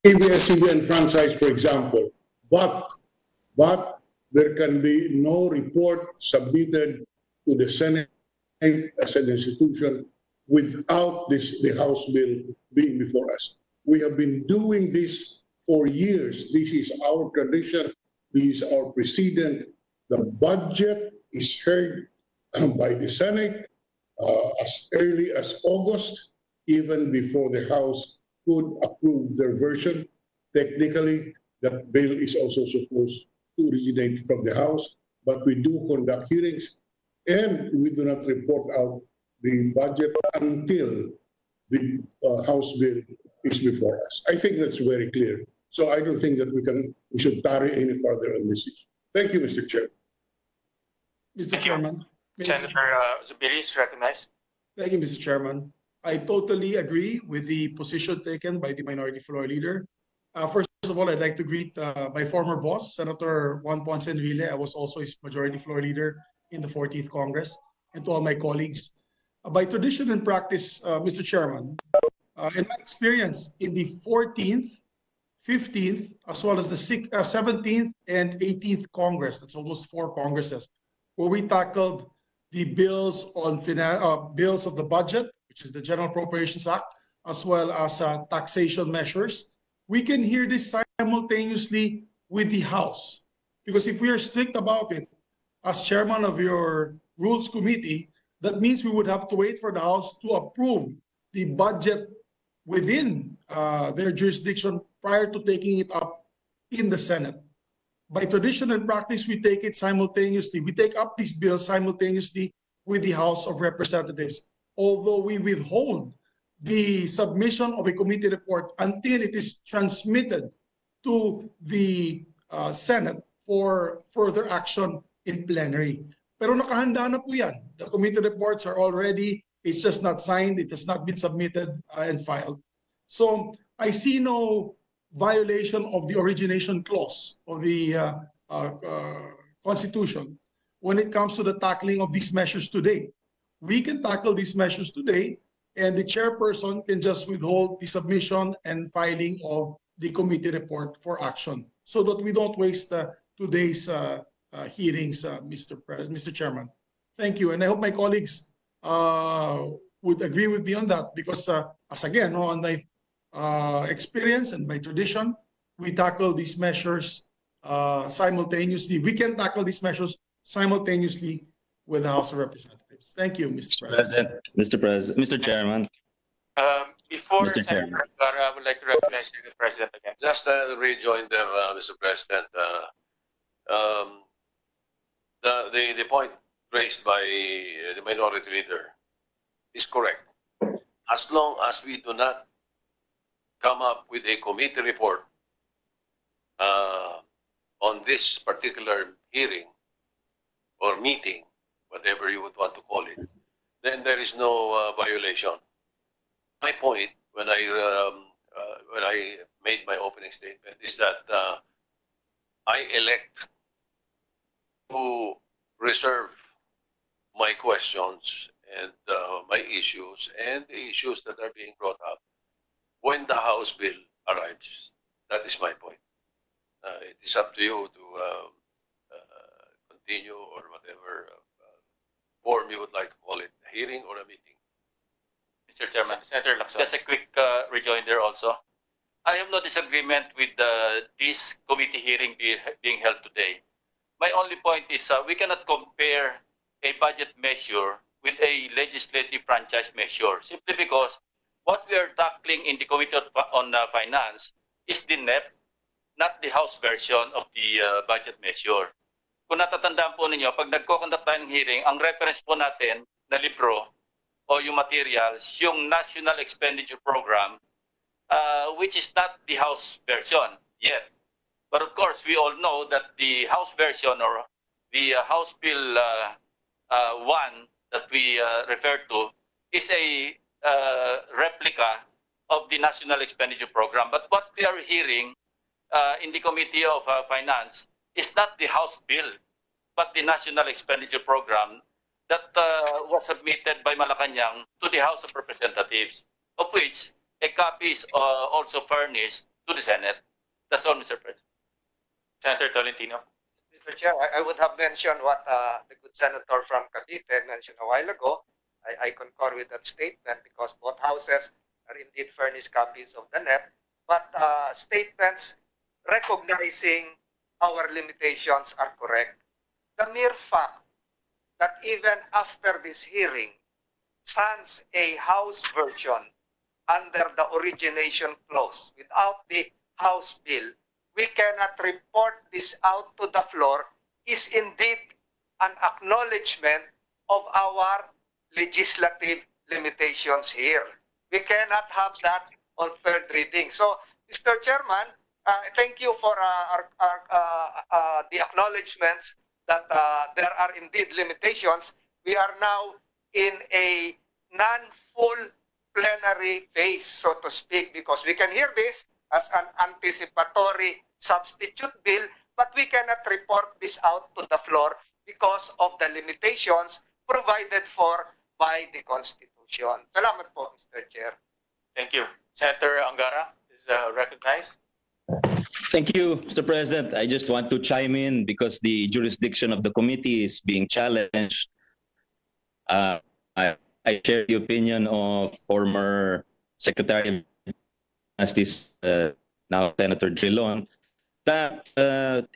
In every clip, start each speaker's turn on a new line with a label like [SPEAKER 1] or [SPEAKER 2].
[SPEAKER 1] ABS-CBN franchise, for example, but there can be no report submitted to the Senate as an institution without the House bill being before us. We have been doing this for years. This is our tradition. This is our precedent. The budget is heard by the Senate as early as August, even before the House could approve their version. Technically, that bill is also supposed to originate from the House, but we do conduct hearings and we do not report out the budget until the House bill is before us. I think that's very clear. So I don't think that we should tarry any further on this issue. Thank you, Mr. Chair.
[SPEAKER 2] Mr. Chairman.
[SPEAKER 3] Senator Zubiri is recognized.
[SPEAKER 2] Thank you, Mr. Chairman. I totally agree with the position taken by the Minority Floor Leader. First of all, I'd like to greet my former boss, Senator Juan Ponce Enrile. I was also his Majority Floor Leader in the 14th Congress, and to all my colleagues. By tradition and practice, Mr. Chairman, in my experience in the 14th, 15th, as well as the 17th and 18th Congress, that's almost 4 Congresses, where we tackled the bills on bills of the budget, which is the General Appropriations Act, as well as taxation measures. We can hear this simultaneously with the House. Because if we are strict about it, as chairman of your Rules Committee, that means we would have to wait for the House to approve the budget within their jurisdiction prior to taking it up in the Senate. By tradition and practice, we take it simultaneously. We take up these bills simultaneously with the House of Representatives, although we withhold the submission of a committee report until it is transmitted to the Senate for further action in plenary. Pero nakahanda na po yan. The committee reports are already, it's just not signed, it has not been submitted and filed. So I see no violation of the origination clause of the Constitution when it comes to the tackling of these measures today. We can tackle these measures today, and the chairperson can just withhold the submission and filing of the committee report for action so that we don't waste today's hearings, Mr. Chairman. Thank you, and I hope my colleagues would agree with me on that because, as again, on my experience and by tradition, we tackle these measures simultaneously. We can tackle these measures simultaneously with the House of Representatives. Thank you, Mr. President.
[SPEAKER 4] Mr. Chairman.
[SPEAKER 3] Before
[SPEAKER 4] Mr.
[SPEAKER 3] Senator Vergara, I would like to recognize the President again.
[SPEAKER 5] Just a rejoinder, Mr. President. The point raised by the Minority Leader is correct. As long as we do not come up with a committee report on this particular hearing or meeting, whatever you would want to call it, then there is no violation. My point when I made my opening statement is that I elect to reserve my questions and my issues and the issues that are being brought up when the House bill arrives. That is my point. It is up to you to continue or whatever form you would like to call it, a hearing or a meeting.
[SPEAKER 3] Mr. Chairman, Senator Lacson.
[SPEAKER 6] Just a quick rejoinder also. I have no disagreement with this committee hearing being held today. My only point is we cannot compare a budget measure with a legislative franchise measure simply because what we are tackling in the Committee on Finance is the NEP, not the House version of the budget measure. Kung natatandaan po ninyo, pag nagko-conduct tayo ng hearing, ang reference po natin na libro o yung materials, yung National Expenditure Program, which is not the House version yet. But of course, we all know that the House version or the House Bill 1 that we refer to is a replica of the National Expenditure Program. But what we are hearing in the Committee of Finance is not the House bill, but the National Expenditure Program that was submitted by Malacanang to the House of Representatives, of which a copy is also furnished to the Senate. That's all, Mr. President.
[SPEAKER 3] Senator Tolentino.
[SPEAKER 7] Mr. Chair, I would have mentioned what the good senator from Cavite mentioned a while ago. I concur with that statement because both houses are indeed furnished copies of the NEP, but statements recognizing our limitations are correct. The mere fact that even after this hearing, sans a House version under the origination clause without the House bill, we cannot report this out to the floor is indeed an acknowledgement of our legislative limitations here. We cannot have that on third reading. So, Mr. Chairman, thank you for the acknowledgements that there are indeed limitations. We are now in a non-full plenary phase, so to speak, because we can hear this as an anticipatory substitute bill, but we cannot report this out to the floor because of the limitations provided for by the Constitution. Salamat po, Mr. Chair.
[SPEAKER 3] Thank you. Senator Angara is recognized.
[SPEAKER 4] Thank you, Mr. President. I just want to chime in because the jurisdiction of the committee is being challenged. I share the opinion of former Secretary of Justice, now Senator Drilon, that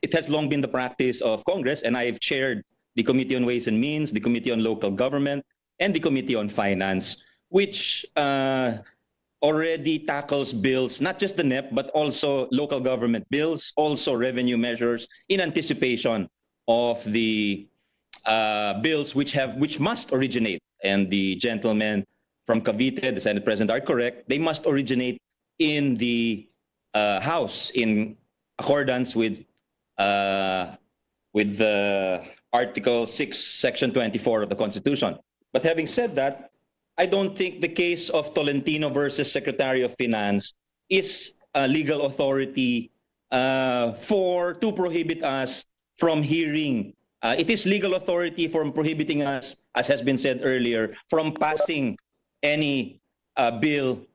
[SPEAKER 4] it has long been the practice of Congress, and I've chaired the Committee on Ways and Means, the Committee on Local Government, and the Committee on Finance, which already tackles bills, not just the NEP, but also local government bills, also revenue measures in anticipation of the bills which must originate. And the gentlemen from Cavite, the Senate President, are correct. They must originate in the House in accordance with Article 6, Section 24 of the Constitution. But having said that, I don't think the case of Tolentino versus Secretary of Finance is a legal authority to prohibit us from hearing. It is legal authority from prohibiting us, as has been said earlier, from passing any bill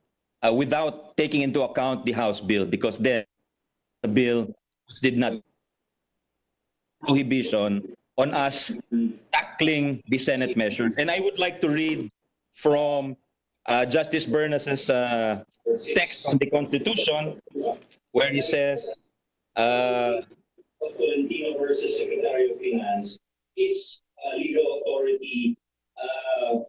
[SPEAKER 4] without taking into account the House bill, because then the bill did not prohibition on us tackling the Senate measures. And I would like to read from Justice Bernas's text on the Constitution, where he says, Tolentino versus Secretary of Finance is a legal authority to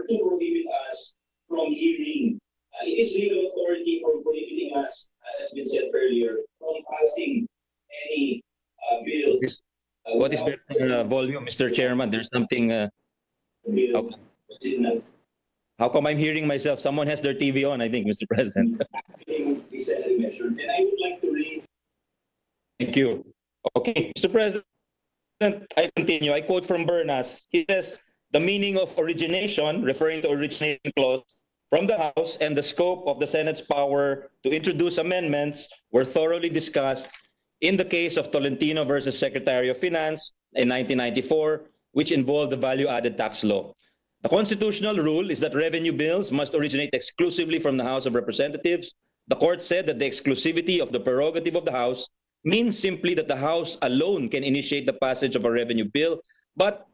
[SPEAKER 4] prohibit us from hearing. It is legal authority for prohibiting us, as has been said earlier, from passing any bill. What is that volume, Mr. Chairman? There's something. How come I'm hearing myself? Someone has their TV on, I think, Mr. President. And I would like to read. Thank you. Okay, Mr. President, I continue. I quote from Bernas. He says, the meaning of origination, referring to origination clause, from the House and the scope of the Senate's power to introduce amendments were thoroughly discussed in the case of Tolentino versus Secretary of Finance in 1994, which involved the value-added tax law. The constitutional rule is that revenue bills must originate exclusively from the House of Representatives. The court said that the exclusivity of the prerogative of the House means simply that the House alone can initiate the passage of a revenue bill, but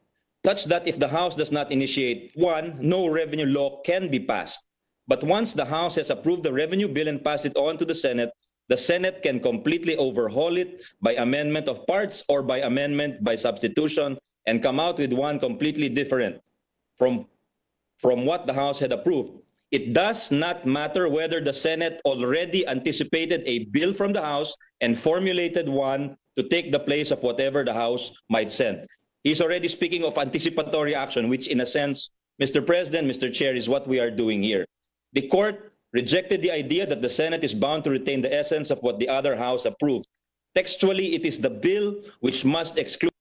[SPEAKER 4] such that if the House does not initiate one, no revenue law can be passed. But once the House has approved the revenue bill and passed it on to the Senate can completely overhaul it by amendment of parts or by amendment by substitution and come out with one completely different from what the House had approved. It does not matter whether the Senate already anticipated a bill from the House and formulated one to take the place of whatever the House might send. He's already speaking of anticipatory action, which in a sense, Mr. President, Mr. Chair, is what we are doing here. The court rejected the idea that the Senate is bound to retain the essence of what the other House approved. Textually, it is the bill which must exclude,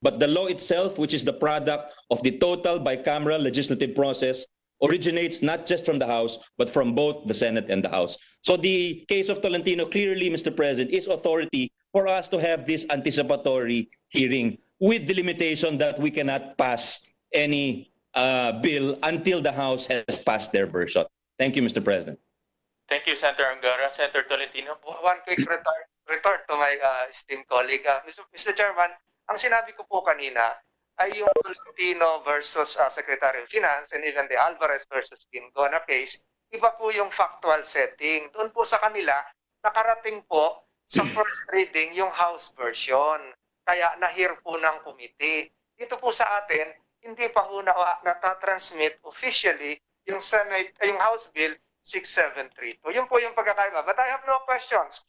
[SPEAKER 4] but the law itself, which is the product of the total bicameral legislative process, originates not just from the House, but from both the Senate and the House. So the case of Tolentino clearly, Mr. President, is authority for us to have this anticipatory hearing with the limitation that we cannot pass any bill until the House has passed their version. Thank you, Mr. President.
[SPEAKER 3] Thank you, Senator Angara. Senator Tolentino.
[SPEAKER 7] One quick retort to my esteemed colleague. Mr. Chairman, ang sinabi ko po kanina ay yung Tolentino versus Secretary of Finance and even the Alvarez versus Gingona case, iba po yung factual setting. Doon po sa kanila, nakarating po sa first reading yung House version. Kaya na-hear po ng committee. Dito po sa atin, hindi pa po natatransmit officially yung Senate, yung House Bill 6732. Yun po yung pagkakaiba. But I have no questions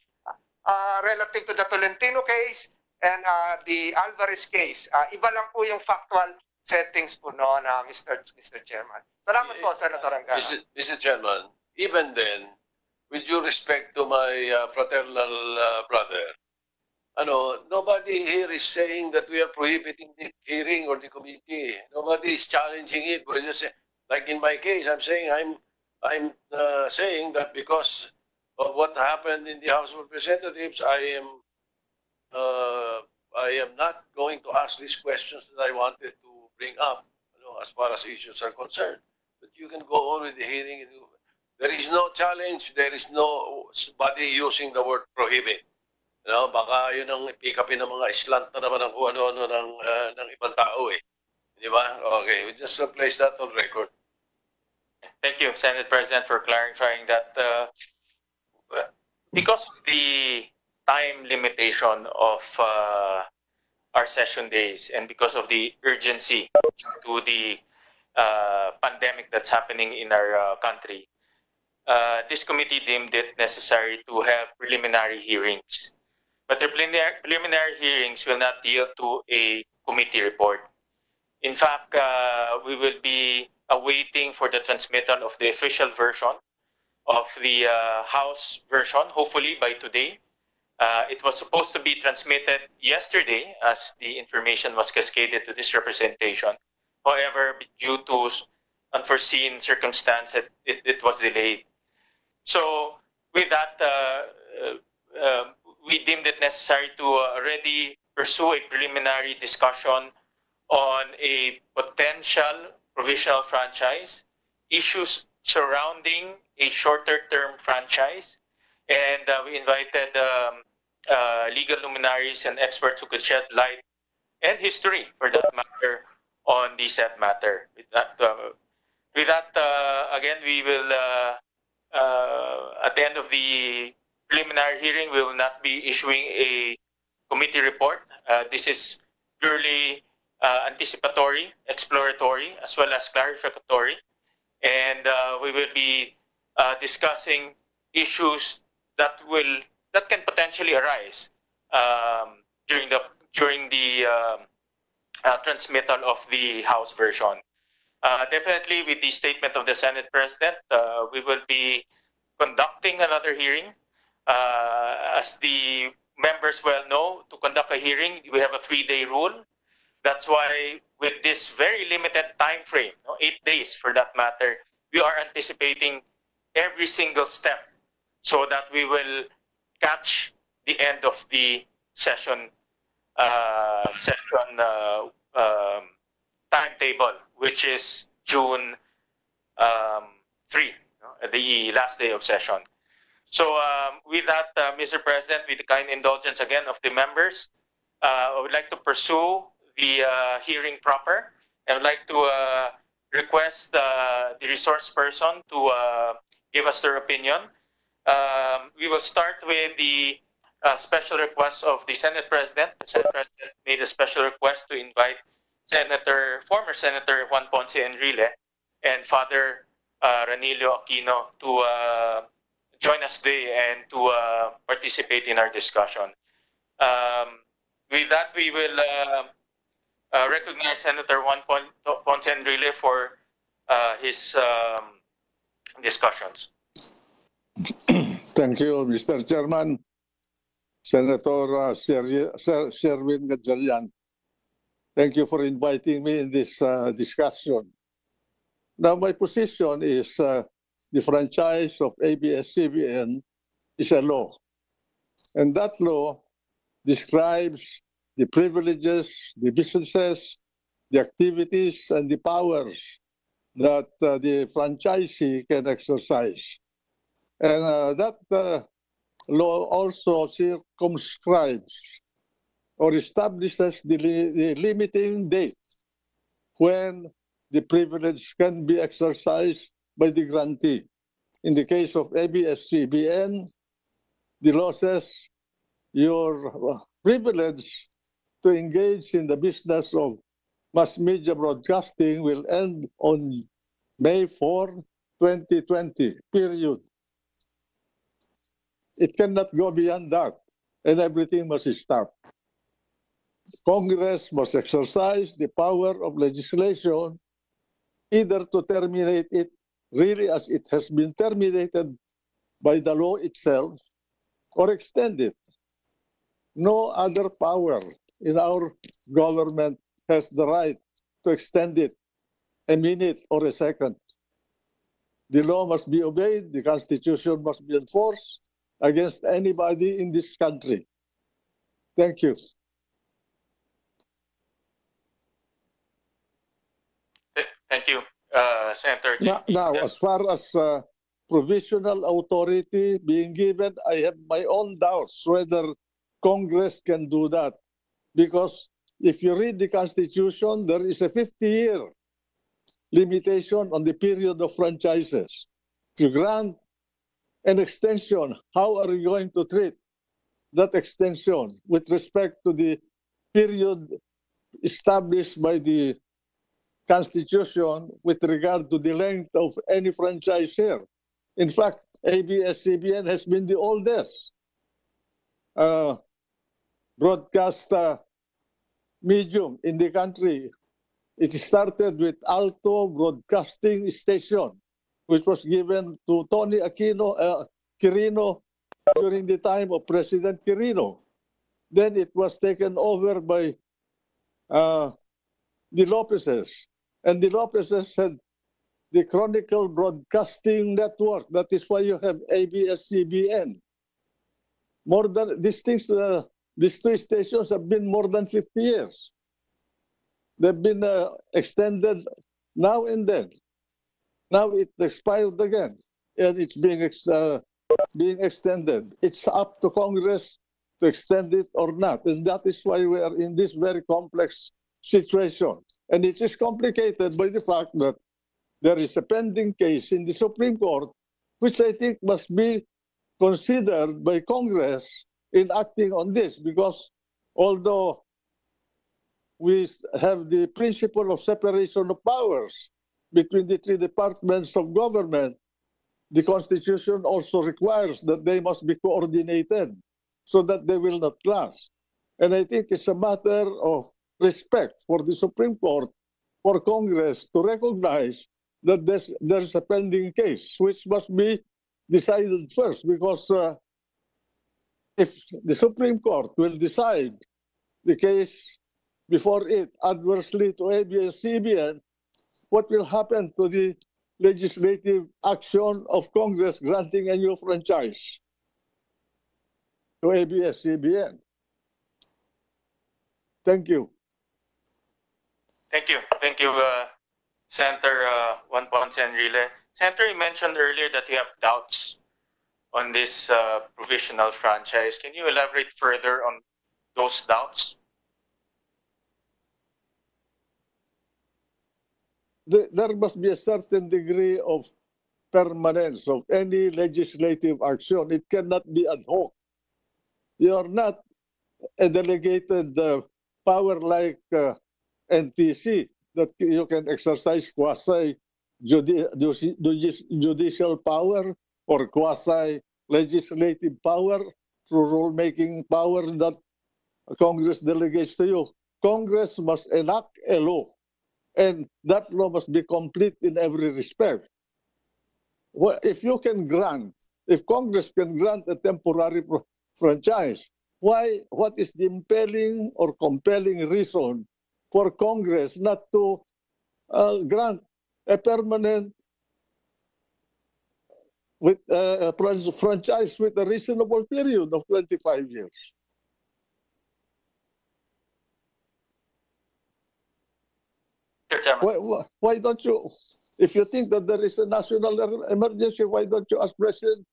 [SPEAKER 7] relative to the Tolentino case and the Alvarez case. Iba lang po yung factual settings po noon, Mr. Chairman. Salamat po, Senator Angara.
[SPEAKER 5] Mr. Chairman, even then, with due respect to my fraternal brother, nobody here is saying that we are prohibiting the hearing or the committee. Nobody is challenging it. We're just like in my case, I'm saying saying that because of what happened in the House of Representatives, I am not going to ask these questions that I wanted to bring up, as far as issues are concerned. But you can go on with the hearing. There is no challenge. There is nobody using the word prohibit. Baka yun ang pick upin ng mga islant na naman ng kung ano-ano ng ibang tao eh. Di ba? Okay, we just place that on record.
[SPEAKER 3] Thank you, Senate President, for clarifying that. Because of the time limitation of our session days and because of the urgency to the pandemic that's happening in our country, this committee deemed it necessary to have preliminary hearings. But the preliminary hearings will not yield to a committee report. In fact, we will be awaiting for the transmittal of the official version of the House version, hopefully by today. It was supposed to be transmitted yesterday as the information was cascaded to this representation. However, due to unforeseen circumstances, it was delayed. So with that, we deemed it necessary to already pursue a preliminary discussion on a potential provisional franchise, issues surrounding a shorter-term franchise, and we invited legal luminaries and experts who could shed light and history, for that matter, on the said matter. With that, again, we will, at the end of the preliminary hearing, we will not be issuing a committee report. This is purely anticipatory, exploratory, as well as clarificatory. And we will be discussing issues that can potentially arise during the transmittal of the House version. Definitely, with the statement of the Senate President, we will be conducting another hearing. As the members well know, to conduct a hearing, we have a 3-day rule. That's why with this very limited time frame, 8 days for that matter, we are anticipating every single step so that we will catch the end of the session timetable, which is June 3, the last day of session. So with that, Mr. President, with the kind indulgence again of the members, I would like to pursue the hearing proper. I would like to request the resource person to give us their opinion. We will start with the special request of the Senate President. The Senate President made a special request to invite former Senator Juan Ponce Enrile and Father Ranilio Aquino to join us today and to participate in our discussion. With that, we will recognize Senator Juan Ponce Enrile for his discussions.
[SPEAKER 8] Thank you, Mr. Chairman. Senator Sherwin Gatchalian, thank you for inviting me in this discussion. Now, my position is the franchise of ABS-CBN is a law. And that law describes the privileges, the businesses, the activities, and the powers that the franchisee can exercise. And that law also circumscribes or establishes the limiting date when the privilege can be exercised by the grantee. In the case of ABS-CBN, the law says your privilege to engage in the business of mass media broadcasting will end on May 4, 2020, period. It cannot go beyond that, and everything must stop. Congress must exercise the power of legislation either to terminate it really as it has been terminated by the law itself or extend it. No other power in our government has the right to extend it a minute or a second. The law must be obeyed, the Constitution must be enforced against anybody in this country. Thank you.
[SPEAKER 3] Thank you, Senator.
[SPEAKER 8] Now, as far as provisional authority being given, I have my own doubts whether Congress can do that. Because if you read the Constitution, there is a 50-year limitation on the period of franchises. If you grant an extension, how are you going to treat that extension with respect to the period established by the Constitution with regard to the length of any franchise here? In fact, ABS-CBN has been the oldest broadcast medium in the country. It started with Alto Broadcasting Station, which was given to Tony Quirino during the time of President Quirino. Then it was taken over by the Lopezes. And the Lopezes had the Chronicle Broadcasting Network. That is why you have ABS-CBN. More than these things, these three stations have been more than 50 years. They've been extended now and then. Now it expired again, and it's being extended. It's up to Congress to extend it or not, and that is why we are in this very complex situation. And it is complicated by the fact that there is a pending case in the Supreme Court, which I think must be considered by Congress in acting on this, because although we have the principle of separation of powers between the three departments of government, the Constitution also requires that they must be coordinated so that they will not clash. And I think it's a matter of respect for the Supreme Court, for Congress to recognize that there's a pending case which must be decided first, because if the Supreme Court will decide the case before it adversely to ABS-CBN, what will happen to the legislative action of Congress granting a new franchise to ABS-CBN? Thank you.
[SPEAKER 3] Thank you. Thank you, Senator Juan Ponce Enrile. Senator, you mentioned earlier that you have doubts on this provisional franchise. Can you elaborate further on those doubts?
[SPEAKER 8] There must be a certain degree of permanence of any legislative action. It cannot be ad hoc. You are not a delegated power like NTC that you can exercise quasi-judicial power or quasi-legislative power through rulemaking power that Congress delegates to you. Congress must enact a law, and that law must be complete in every respect. If you can grant, if Congress can grant a temporary franchise, what is the impelling or compelling reason for Congress not to grant a permanent franchise with a reasonable period of 25 years? Why don't you, if you think that there is a national emergency, why don't you ask President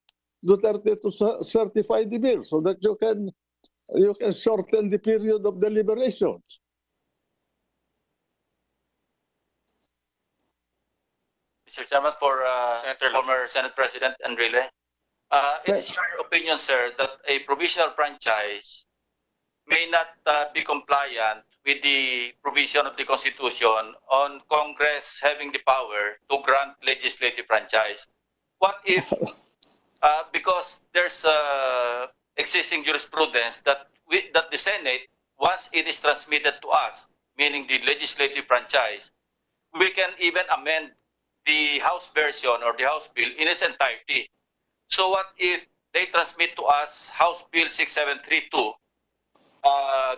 [SPEAKER 8] Duterte to certify the bill so that you can shorten the period of deliberations.
[SPEAKER 6] Mr. Chairman, for
[SPEAKER 3] Senator
[SPEAKER 6] former Senate President Enrile, it is your opinion, sir, that a provisional franchise may not be compliant with the provision of the Constitution on Congress having the power to grant legislative franchise. What if, because there's existing jurisprudence that the Senate, once it is transmitted to us, meaning the legislative franchise, we can even amend the House version or the House bill in its entirety. So what if they transmit to us House Bill 6732,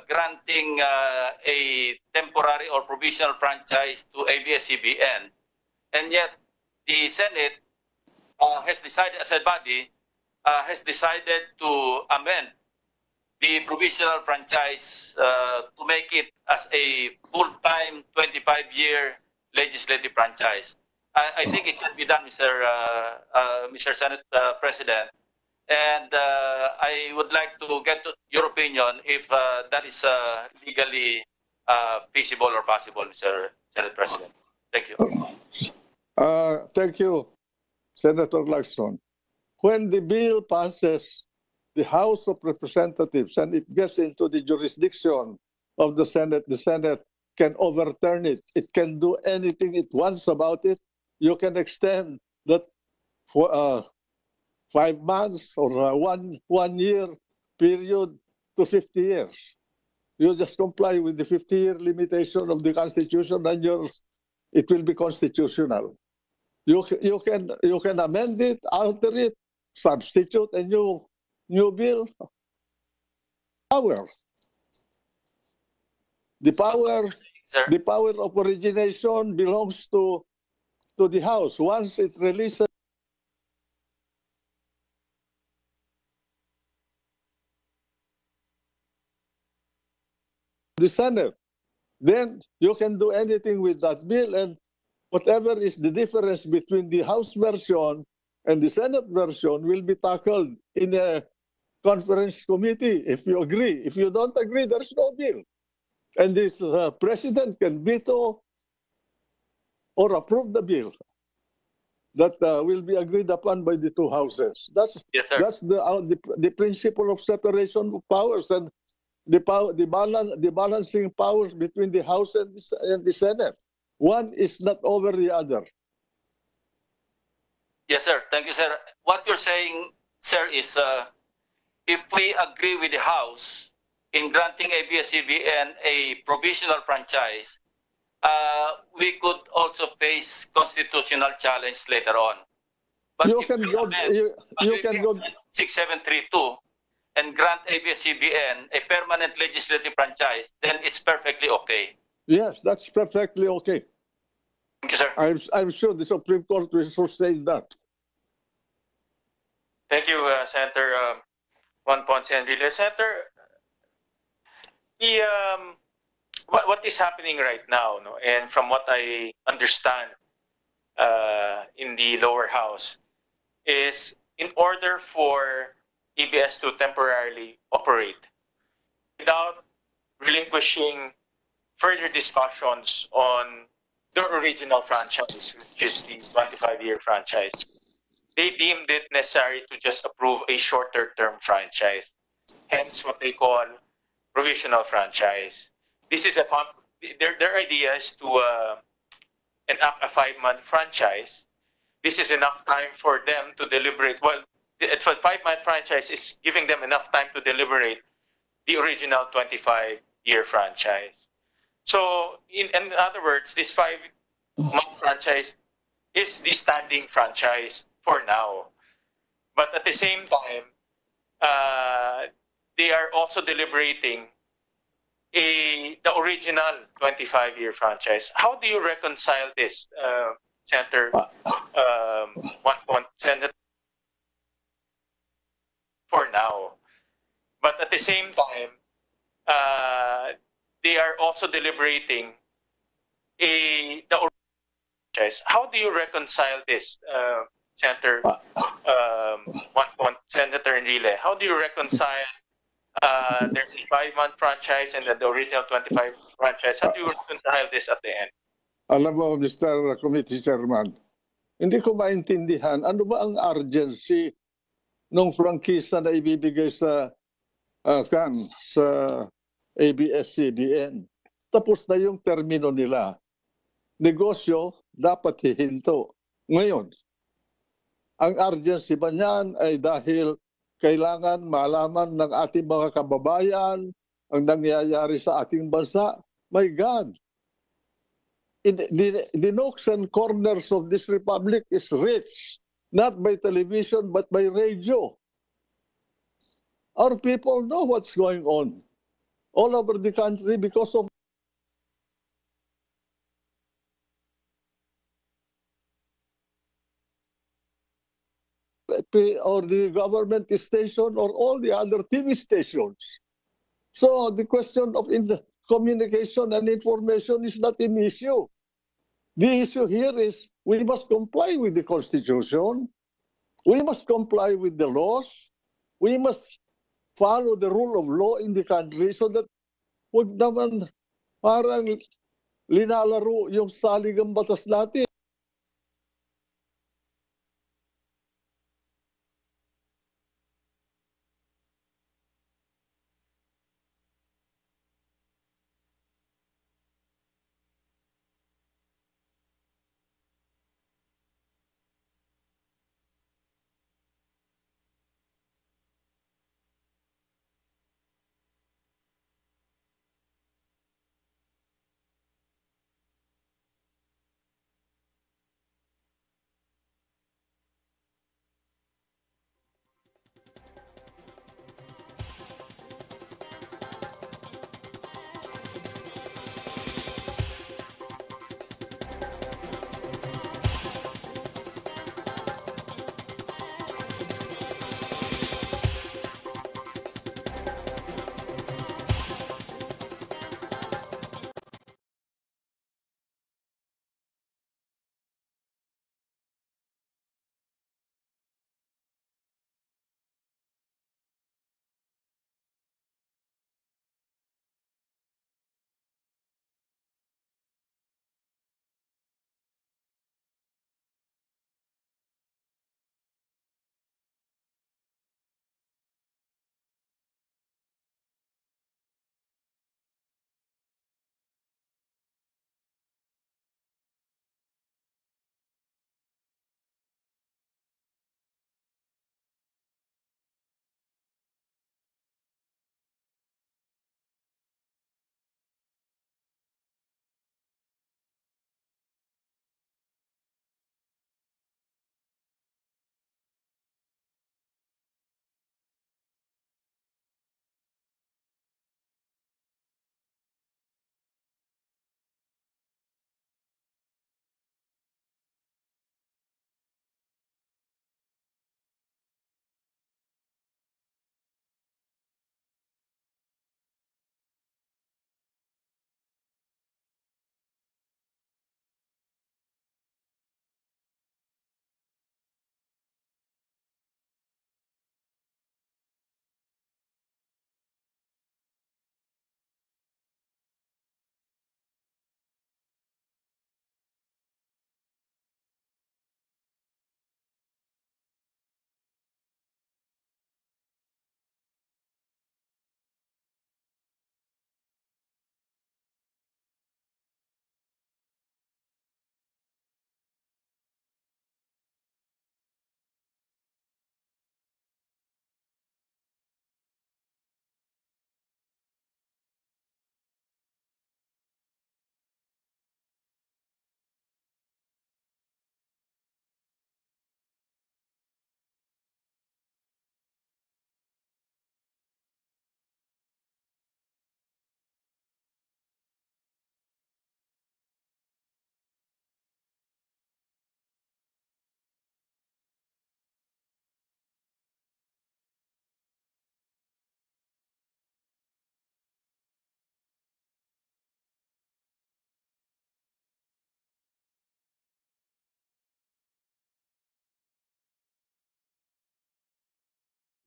[SPEAKER 6] granting a temporary or provisional franchise to ABS-CBN, and yet the Senate has decided, as a body, has decided to amend the provisional franchise to make it as a full-time 25-year legislative franchise. I think it can be done, Mr. Senate President, and I would like to get your opinion if that is legally feasible or possible, Mr. Senate President. Thank you.
[SPEAKER 8] Thank you, Senator Lacson. When the bill passes the House of Representatives and it gets into the jurisdiction of the Senate can overturn it. It can do anything it wants about it. You can extend that for 5 months or one year period to 50 years. You just comply with the 50-year limitation of the Constitution, and it will be constitutional. You can amend it, alter it, substitute a new bill. Power. The power of origination belongs to the House. Once it releases the Senate, then you can do anything with that bill, and whatever is the difference between the House version and the Senate version will be tackled in a conference committee if you agree. If you don't agree, there's no bill. And this president can veto or approve the bill that will be agreed upon by the two houses. That's the principle of separation of powers and the balancing powers between the House and the Senate. One is not over the other.
[SPEAKER 6] Yes, sir. Thank you, sir. What you're saying, sir, is if we agree with the House in granting ABS-CBN a provisional franchise, we could also face constitutional challenge later on. But
[SPEAKER 8] You
[SPEAKER 6] if
[SPEAKER 8] can
[SPEAKER 6] we
[SPEAKER 8] go.
[SPEAKER 6] amend
[SPEAKER 8] You can go.
[SPEAKER 6] 6732 and grant ABS-CBN a permanent legislative franchise, then it's perfectly okay.
[SPEAKER 8] Yes, that's perfectly okay.
[SPEAKER 6] Thank you, sir.
[SPEAKER 8] I'm sure the Supreme Court will sustain that.
[SPEAKER 3] Thank you, Senator Juan Ponce Enrile. Senator, what is happening right now, no? And from what I understand in the lower house, is in order for EBS to temporarily operate without relinquishing further discussions on the original franchise, which is the 25-year franchise, they deemed it necessary to just approve a shorter term franchise, hence what they call provisional franchise. This is their idea is to enact a 5-month franchise. This is enough time for them to deliberate. Well, it's a 5-month franchise is giving them enough time to deliberate the original 25-year franchise. So, in other words, this 5-month franchise is the standing franchise for now. But at the same time, they are also deliberating the original 25-year franchise. How do you reconcile this, Senator? Senator, for now, but at the same time, they are also deliberating the franchise. How do you reconcile this, Senator Senator Enrile, how do you reconcile there's a 5-month franchise and then the original 25 franchise? How do you reconcile this at the end?
[SPEAKER 8] Alam mo, Mr. Committee Chairman, hindi ko maintindihan ano ba ang urgency nung prangkisa na ibibigay sa sa ABS-CBN. Tapos na yung termino nila. Negosyo dapat hihinto. Ngayon, ang urgency ba niyan ay dahil kailangan malaman ng ating mga kababayan ang nangyayari sa ating bansa? My God! The nooks and corners of this republic is rich, not by television but by radio. Our people know what's going on all over the country because of or the government station or all the other TV stations. So the question of communication and information is not an issue. The issue here is we must comply with the Constitution. We must comply with the laws. We must follow the rule of law in the country so that wag naman parang linalaro yung saligang batas natin.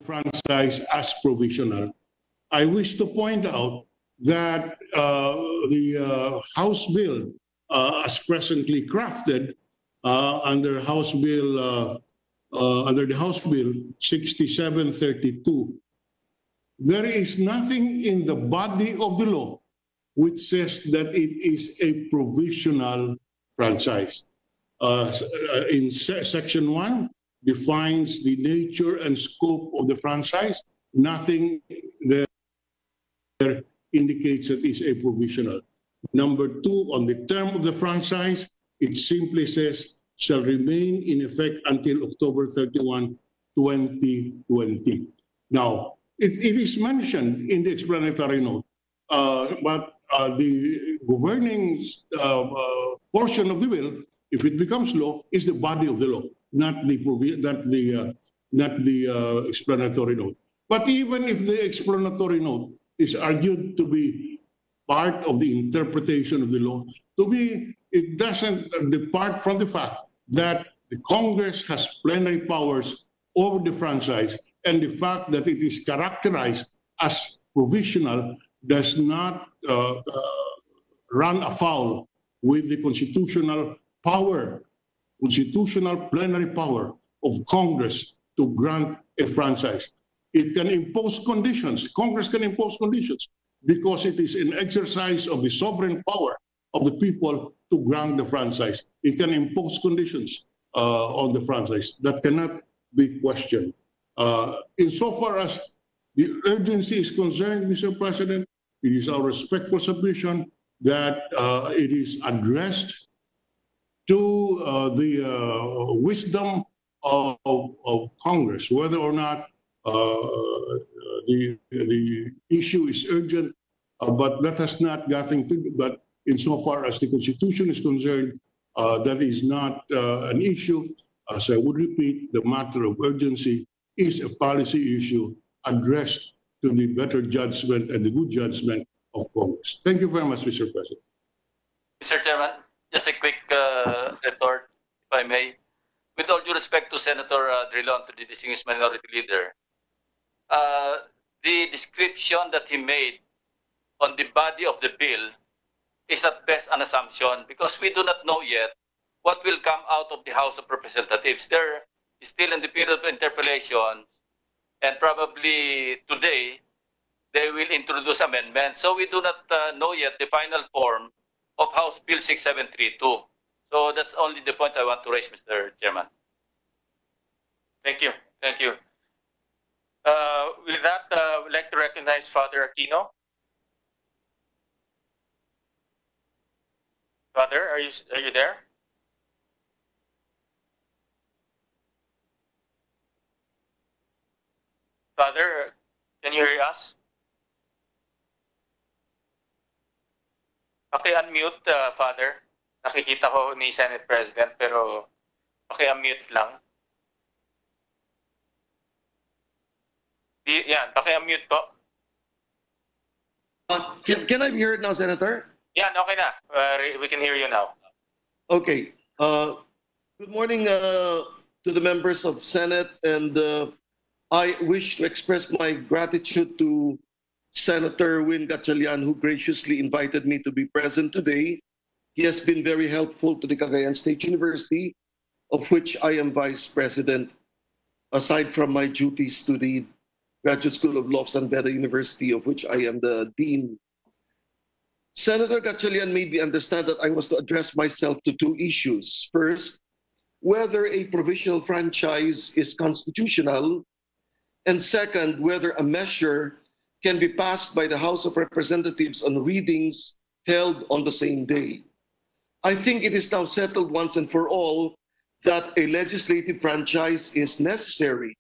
[SPEAKER 1] franchise as provisional. I wish to point out that the House bill, as presently crafted under the House Bill 6732, there is nothing in the body of the law which says that it is a provisional franchise. In Section 1 defines the nature and scope of the franchise. Nothing there indicates that it's a provisional. Number 2, on the term of the franchise, it simply says shall remain in effect until October 31, 2020. Now, it is mentioned in the explanatory note, but the governing portion of the bill, if it becomes law, is the body of the law, not the explanatory note. But even if the explanatory note is argued to be part of the interpretation of the law, to me, it doesn't depart from the fact that the Congress has plenary powers over the franchise, and the fact that it is characterized as provisional does not run afoul with the constitutional power, constitutional plenary power of Congress to grant a franchise. It can impose conditions. Congress can impose conditions because it is an exercise of the sovereign power of the people to grant the franchise. It can impose conditions on the franchise. That cannot be questioned. Insofar as the urgency is concerned, Mr. President, it is our respectful submission that it is addressed to the wisdom of Congress, whether or not the issue is urgent, but that has not gotten to. But insofar as the Constitution is concerned, that is not an issue. As I would repeat, the matter of urgency is a policy issue addressed to the better judgment and the good judgment of Congress. Thank you very much, Mr. President.
[SPEAKER 6] Mr. Chairman, just a quick retort, if I may. With all due respect to Senator Drilon, to the distinguished minority leader, the description that he made on the body of the bill is at best an assumption because we do not know yet what will come out of the House of Representatives. They're still in the period of interpellation, and probably today they will introduce amendments. So we do not know yet the final form of House Bill 6732. So that's only the point I want to raise, Mr. Chairman.
[SPEAKER 3] Thank you. Thank you. With that, we'd like to recognize Father Aquino. Father, are you there? Father, can you hear us? Paki-unmute, Father. Nakikita ko ni Senate President, pero paki-unmute lang. Yan, paki-unmute po.
[SPEAKER 9] Can I be heard now, Senator?
[SPEAKER 3] Yan, okay na. We can hear you now.
[SPEAKER 9] Okay. Good morning to the members of Senate, and I wish to express my gratitude to Senator Win Gatchalian, who graciously invited me to be present today. He has been very helpful to the Cagayan State University, of which I am Vice President, aside from my duties to the Graduate School of Law of San Beda University, of which I am the Dean. Senator Gatchalian made me understand that I was to address myself to two issues. First, whether a provisional franchise is constitutional, and second, whether a measure can be passed by the House of Representatives on readings held on the same day. I think it is now settled once and for all that a legislative franchise is necessary.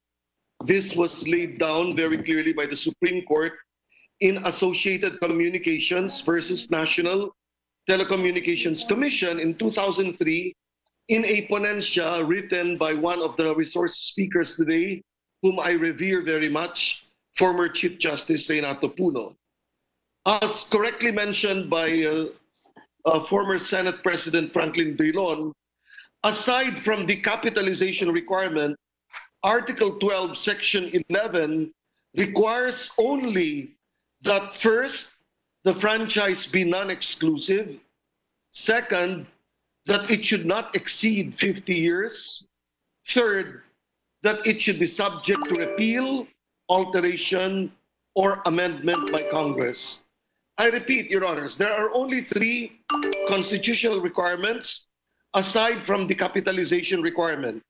[SPEAKER 9] This was laid down very clearly by the Supreme Court in Associated Communications versus National Telecommunications Commission in 2003 in a ponencia written by one of the resource speakers today, whom I revere very much, former Chief Justice Renato Puno. As correctly mentioned by former Senate President Franklin Drilon, aside from the capitalization requirement Article 12, Section 11 requires only that first, the franchise be non-exclusive. Second, that it should not exceed 50 years. Third, that it should be subject to repeal, alteration, or amendment by Congress. I repeat, Your Honors, there are only 3 constitutional requirements aside from the capitalization requirement.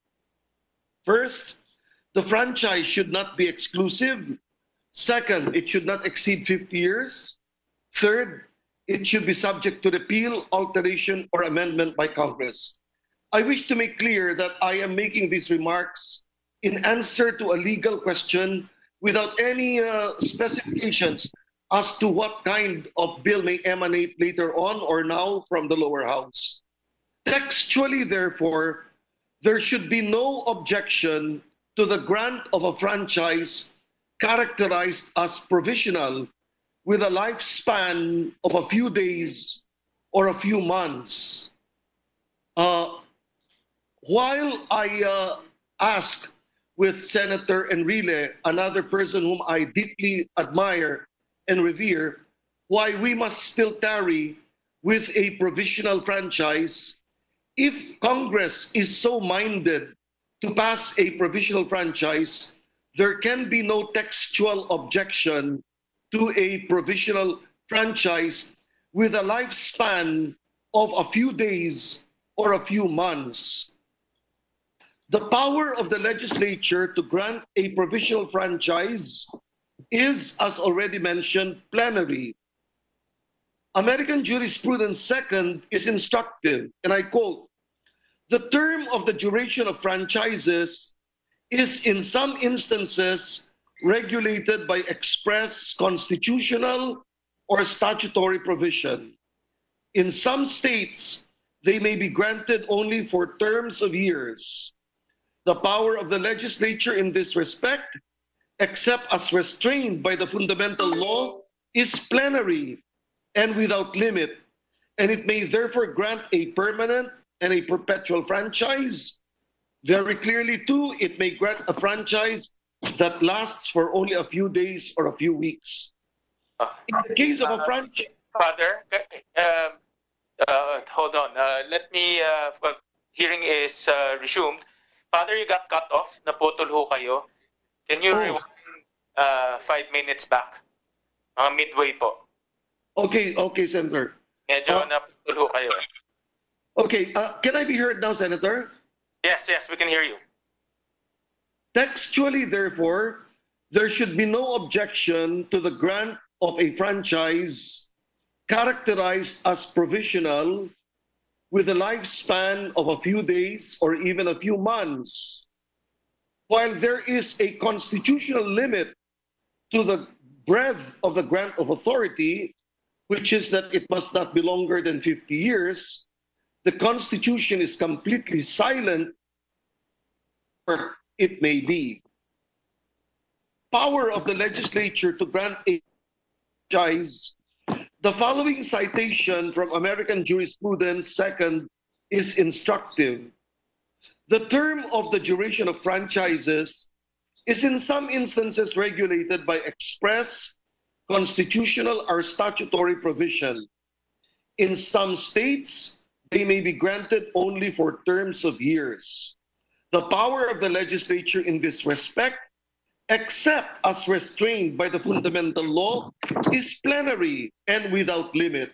[SPEAKER 9] First, the franchise should not be exclusive. Second, it should not exceed 50 years. Third, it should be subject to repeal, alteration, or amendment by Congress. I wish to make clear that I am making these remarks in answer to a legal question without any specifications as to what kind of bill may emanate later on or now from the lower house. Textually, therefore, there should be no objection to the grant of a franchise characterized as provisional with a lifespan of a few days or a few months. While I ask with Senator Enrile, another person whom I deeply admire and revere, why we must still tarry with a provisional franchise, if Congress is so minded to pass a provisional franchise, there can be no textual objection to a provisional franchise with a lifespan of a few days or a few months. The power of the legislature to grant a provisional franchise is, as already mentioned, plenary. American jurisprudence second is instructive, and I quote, "The term of the duration of franchises is in some instances regulated by express constitutional or statutory provision. In some states, they may be granted only for terms of years. The power of the legislature in this respect, except as restrained by the fundamental law, is plenary and without limit, and it may therefore grant a permanent and a perpetual franchise. Very clearly, too, it may grant a franchise that lasts for only a few days or a few weeks. In the case of a franchise..."
[SPEAKER 3] Father, hold on. Let me, well, hearing is resumed. Father, you got cut off. Naputol ho kayo. Can you rewind 5 minutes back? Midway po.
[SPEAKER 9] Okay, Senator.
[SPEAKER 3] Medyo naputol ho kayo.
[SPEAKER 9] Okay, can I be heard now, Senator?
[SPEAKER 3] Yes, we can hear you.
[SPEAKER 9] Textually, therefore, there should be no objection to the grant of a franchise characterized as provisional with a lifespan of a few days or even a few months. While there is a constitutional limit to the breadth of the grant of authority, which is that it must not be longer than 50 years, the Constitution is completely silent, or it may be. Power of the legislature to grant a franchise. The following citation from American jurisprudence second is instructive. The term of the duration of franchises is in some instances regulated by express, constitutional, or statutory provision. In some states, they may be granted only for terms of years. The power of the legislature in this respect, except as restrained by the fundamental law, is plenary and without limit.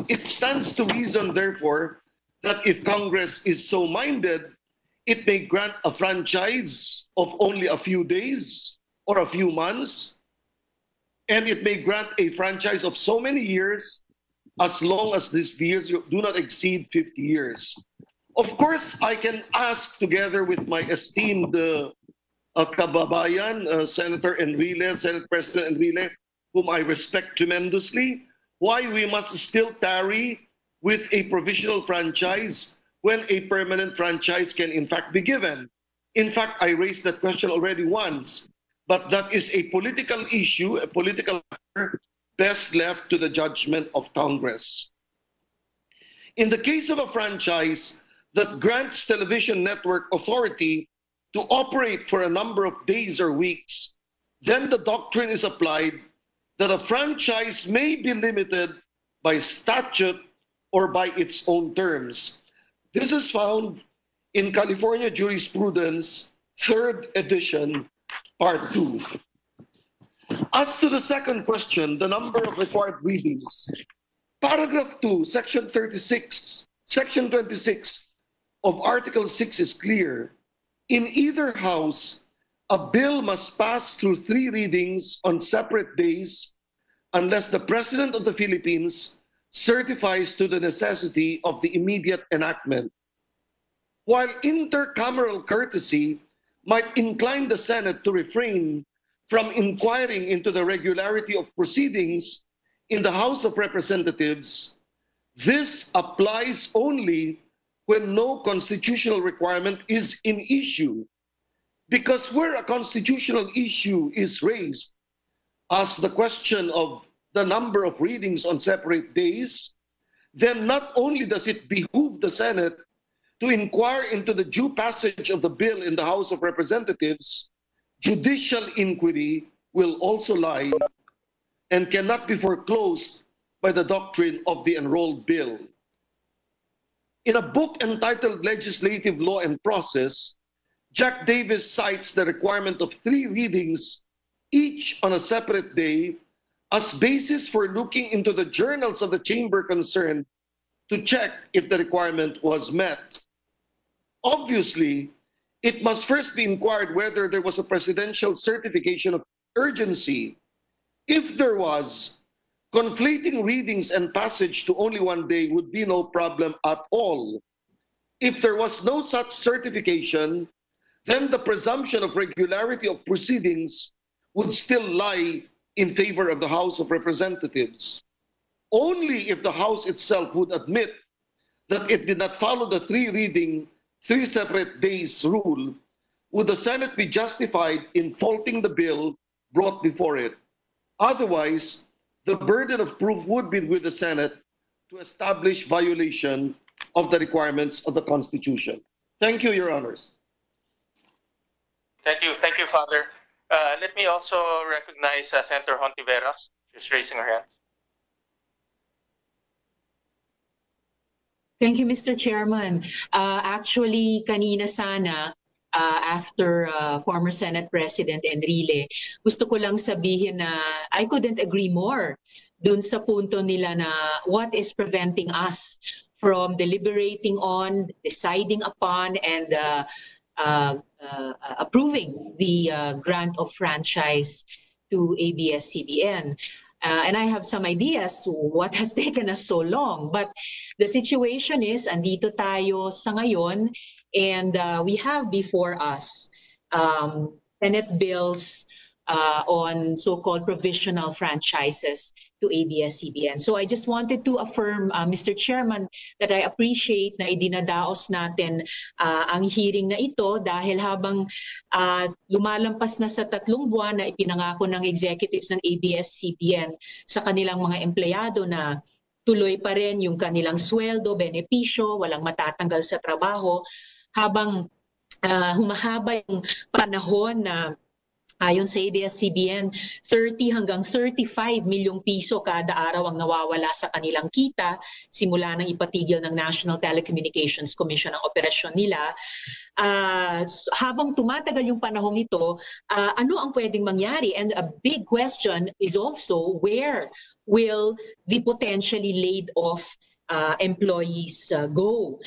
[SPEAKER 9] It stands to reason, therefore, that if Congress is so minded, it may grant a franchise of only a few days or a few months, and it may grant a franchise of so many years as long as these years do not exceed 50 years. Of course, I can ask together with my esteemed kababayan, Senator Enrile, Senate President Enrile, whom I respect tremendously, why we must still tarry with a provisional franchise when a permanent franchise can in fact be given. In fact, I raised that question already once, but that is a political issue, a political matter best left to the judgment of Congress. In the case of a franchise that grants television network authority to operate for a number of days or weeks, then the doctrine is applied that a franchise may be limited by statute or by its own terms. This is found in California Jurisprudence, 3rd edition, Part 2. As to the second question, the number of required readings, Paragraph 2, Section 26 of Article 6 is clear. In either house, a bill must pass through 3 readings on separate days unless the President of the Philippines certifies to the necessity of the immediate enactment. While intercameral courtesy might incline the Senate to refrain from inquiring into the regularity of proceedings in the House of Representatives, this applies only when no constitutional requirement is in issue. Because where a constitutional issue is raised, as the question of the number of readings on separate days, then not only does it behoove the Senate to inquire into the due passage of the bill in the House of Representatives, judicial inquiry will also lie and cannot be foreclosed by the doctrine of the enrolled bill. In a book entitled Legislative Law and Process, Jack Davis cites the requirement of 3 readings, each on a separate day, as basis for looking into the journals of the chamber concerned to check if the requirement was met. Obviously, it must first be inquired whether there was a presidential certification of urgency. If there was, conflating readings and passage to only 1 day would be no problem at all. If there was no such certification, then the presumption of regularity of proceedings would still lie in favor of the House of Representatives. Only if the House itself would admit that it did not follow the 3 separate days rule would the Senate be justified in faulting the bill brought before it. Otherwise, the burden of proof would be with the Senate to establish violation of the requirements of the Constitution. Thank you, Your Honors.
[SPEAKER 3] Thank you, Father. Let me also recognize Senator Hontiveros. She's raising her hand.
[SPEAKER 10] Thank you, Mr. Chairman. Actually, kanina sana, after former Senate President Enrile, gusto ko lang sabihin na I couldn't agree more dun sa punto nila na what is preventing us from deliberating on, deciding upon, and approving the grant of franchise to ABS-CBN. And I have some ideas what has taken us so long. But the situation is, andito tayo sa ngayon, and we have before us Senate bills on so-called provisional franchises to ABS-CBN. So I just wanted to affirm, Mr. Chairman, that I appreciate na idinadaos natin ang hearing na ito dahil habang lumalampas na sa 3 buwan na ipinangako ng executives ng ABS-CBN sa kanilang mga empleyado na tuloy pa rin yung kanilang sweldo, benepisyo, walang matatanggal sa trabaho, habang humahaba yung panahon na ayon sa ABS-CBN, 30 hanggang 35 milyong piso kada araw ang nawawala sa kanilang kita simula nang ipatigil ng National Telecommunications Commission ang operasyon nila. Habang tumatagal yung panahong ito, ano ang pwedeng mangyari? And a big question is also, where will the potentially laid off employees go?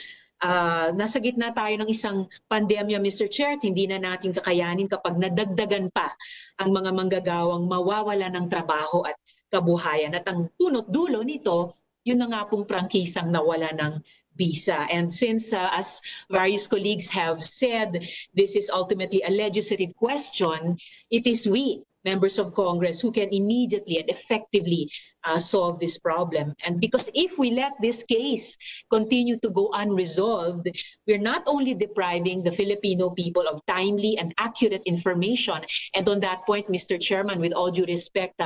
[SPEAKER 10] Nasa gitna tayo ng isang pandemya, Mr. Chair, at hindi na natin kakayanin kapag nadagdagan pa ang mga manggagawang mawawala ng trabaho at kabuhayan. At ang punot dulo nito, yun na nga pong prangkisang nawala ng visa. And since, as various colleagues have said, this is ultimately a legislative question, it is we, members of Congress, who can immediately and effectively solve this problem. And because if we let this case continue to go unresolved, we're not only depriving the Filipino people of timely and accurate information. And on that point, Mr. Chairman, with all due respect,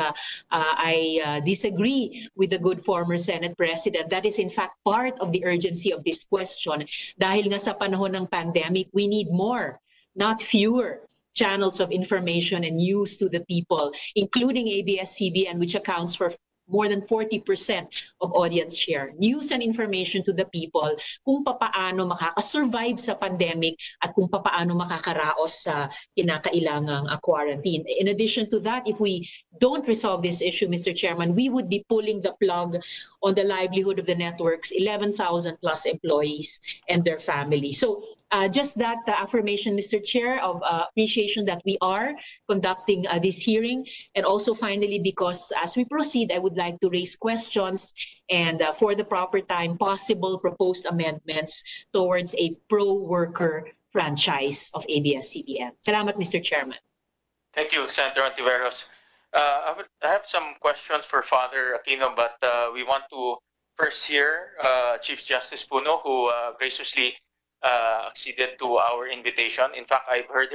[SPEAKER 10] I disagree with the good former Senate President. That is in fact part of the urgency of this question. Dahil nga sa panahon ng pandemic, we need more not fewer, channels of information and news to the people, including ABS-CBN, which accounts for more than 40% of audience share. News and information to the people kung papaano makakasurvive sa pandemic at kung papaano makakaraos sa kinakailangang quarantine. In addition to that, if we don't resolve this issue, Mr. Chairman, we would be pulling the plug on the livelihood of the network's 11,000 plus employees and their families. So just that affirmation, Mr. Chair, of appreciation that we are conducting this hearing. And also finally, because as we proceed, I would like to raise questions and for the proper time, possible proposed amendments towards a pro-worker franchise of ABS-CBN. Salamat, Mr. Chairman.
[SPEAKER 3] Thank you, Senator Antiveros. I have some questions for Father Aquino, but we want to first hear Chief Justice Puno, who graciously acceded to our invitation. In fact, I've heard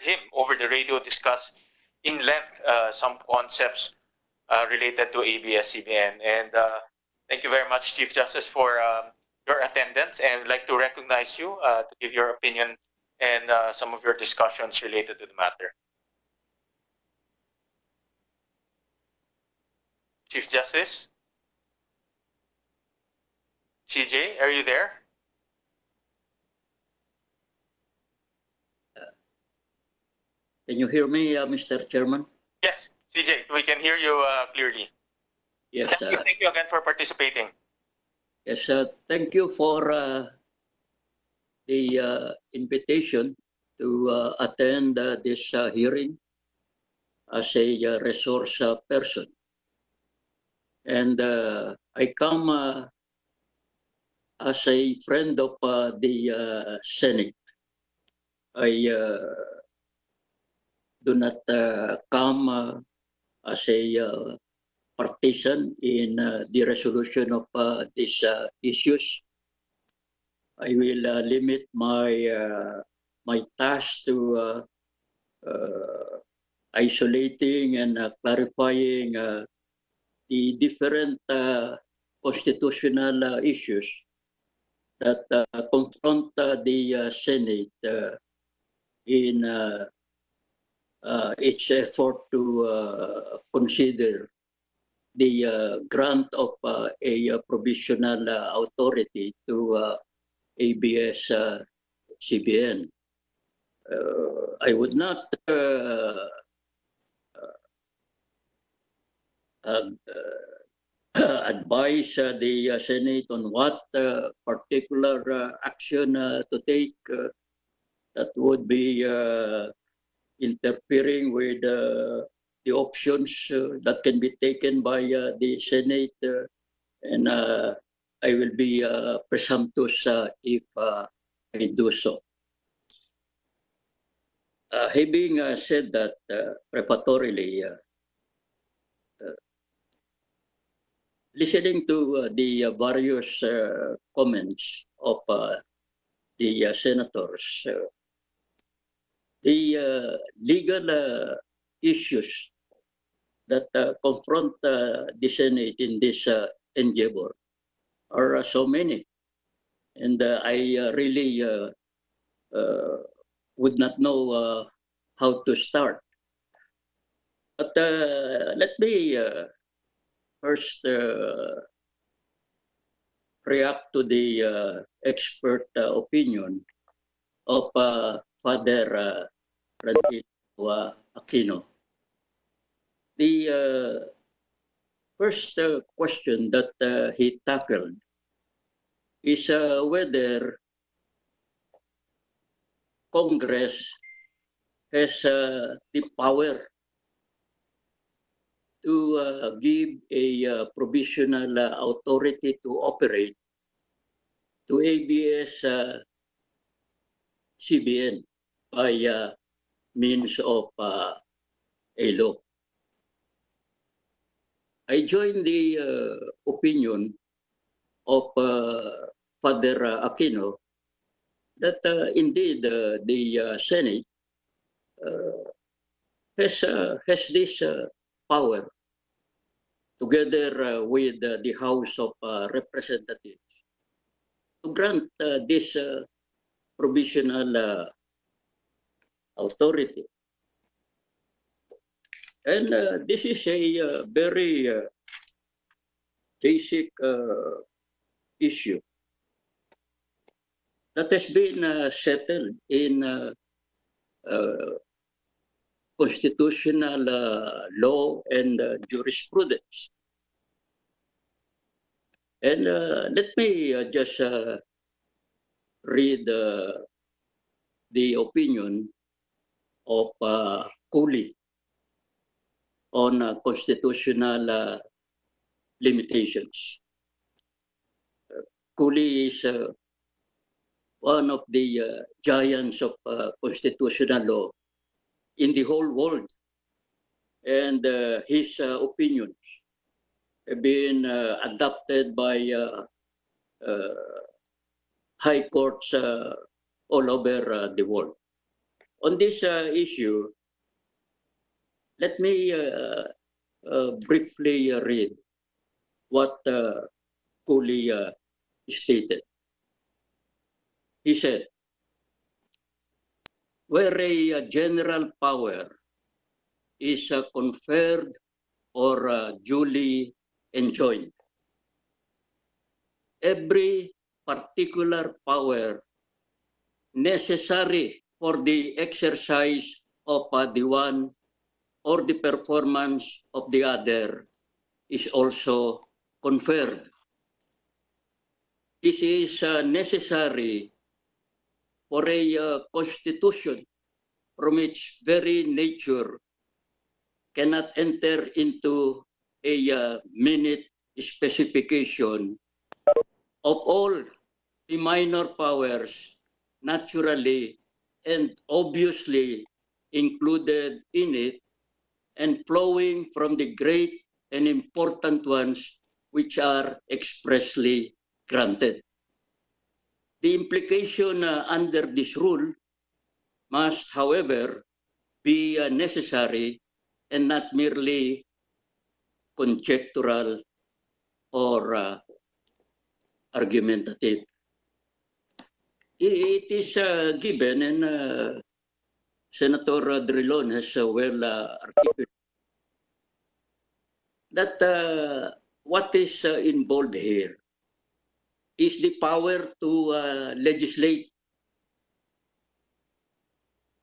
[SPEAKER 3] him over the radio discuss in length some concepts related to ABS-CBN. And thank you very much, Chief Justice, for your attendance, and I'd like to recognize you to give your opinion and some of your discussions related to the matter. Chief Justice? CJ, are you there?
[SPEAKER 11] Can you hear me, Mr. Chairman?
[SPEAKER 3] Yes, CJ, we can hear you clearly.
[SPEAKER 11] Yes.
[SPEAKER 3] Thank you again for participating.
[SPEAKER 11] Yes, thank you for the invitation to attend this hearing as a resource person. And I come as a friend of the Senate. I do not come as a partisan in the resolution of these issues. I will limit my my task to isolating and clarifying the different constitutional issues that confront the Senate in its effort to consider the grant of a provisional authority to ABS-CBN. I would not advise the Senate on what particular action to take that would be interfering with the options that can be taken by the Senate, and I will be presumptuous if I do so. Having said that prefatory, listening to the various comments of the senators, the legal issues that confront the Senate in this endeavor are so many, and I really would not know how to start. But let me first react to the expert opinion of Father Aquino. The first question that he tackled is whether Congress has the power to give a provisional authority to operate to ABS-CBN by means of a law. I join the opinion of Father Aquino that indeed the Senate has this power, together with the House of Representatives, to grant this provisional authority. And this is a very basic issue that has been settled in constitutional law and jurisprudence. And let me just read the opinion of Cooley on constitutional limitations. Cooley is one of the giants of constitutional law in the whole world, and his opinions have been adopted by high courts all over the world. On this issue, let me briefly read what Cooley stated. He said, where a general power is conferred or duly enjoined, every particular power necessary for the exercise of the one or the performance of the other is also conferred. This is necessary for a constitution from its very nature cannot enter into a minute specification of all the minor powers naturally and obviously included in it and flowing from the great and important ones which are expressly granted. The implication under this rule must, however, be necessary and not merely conjectural or argumentative. It is given, and Senator Drilon has well articulated, that what is involved here is the power to legislate,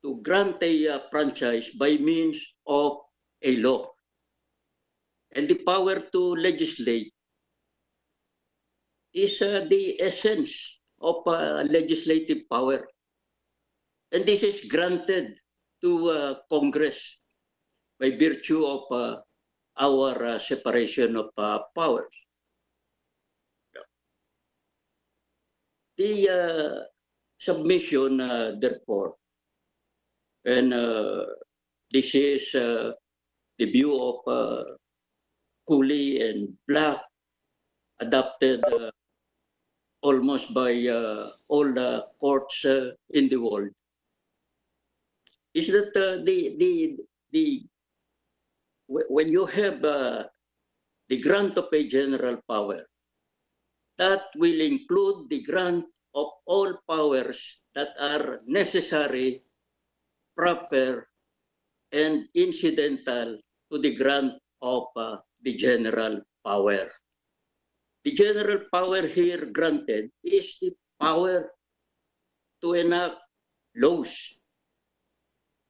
[SPEAKER 11] to grant a franchise by means of a law. And the power to legislate is the essence of legislative power. And this is granted to Congress by virtue of our separation of powers. The submission, therefore, and this is the view of Cooley and Black, adopted almost by all the courts in the world, is that when you have the grant of a general power, that will include the grant of all powers that are necessary, proper, and incidental to the grant of the general power. The general power here granted is the power to enact laws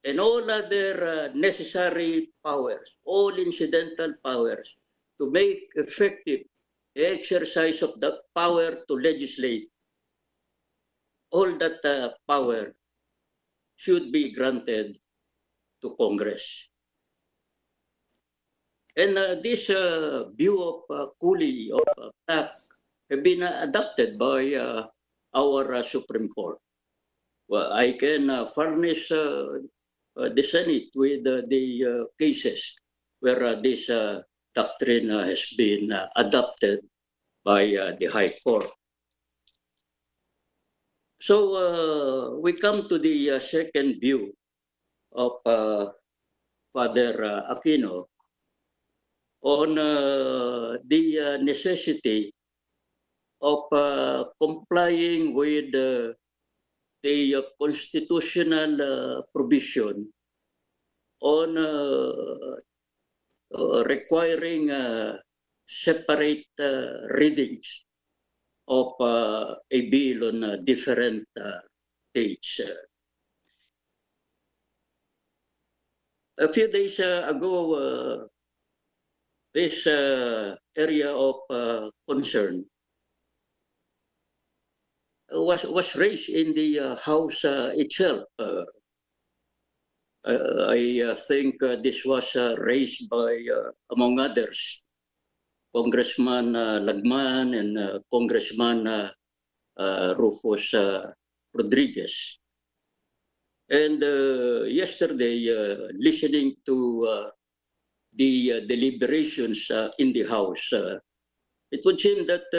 [SPEAKER 11] and all other necessary powers, all incidental powers, to make effective the exercise of the power to legislate. All that power should be granted to Congress. And this view of Cooley, of Black, have been adopted by our Supreme Court. Well, I can furnish the Senate with the cases where this doctrine has been adopted by the High Court. So we come to the second view of Father Aquino on the necessity of complying with the the constitutional provision on requiring separate readings of a bill on different dates. A few days ago, this area of concern was raised in the House itself. I think this was raised by, among others, Congressman Lagman and Congressman Rufus Rodriguez. And yesterday, listening to the deliberations in the House, it would seem that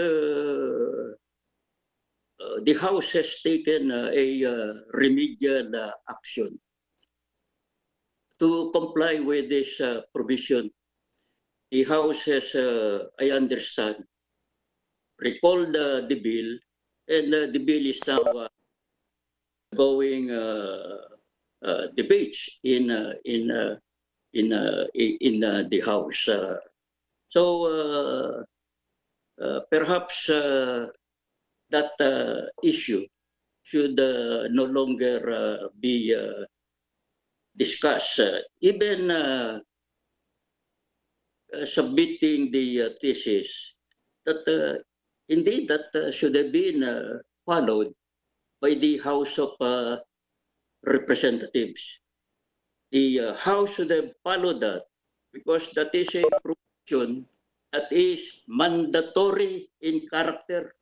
[SPEAKER 11] the House has taken a remedial action to comply with this provision. The House has, I understand, recalled the bill, and the bill is now going debates in the House. So perhaps that issue should no longer be discussed. Even submitting the thesis that indeed that should have been followed by the House of Representatives. The House should have followed that because that is a provision that is mandatory in character.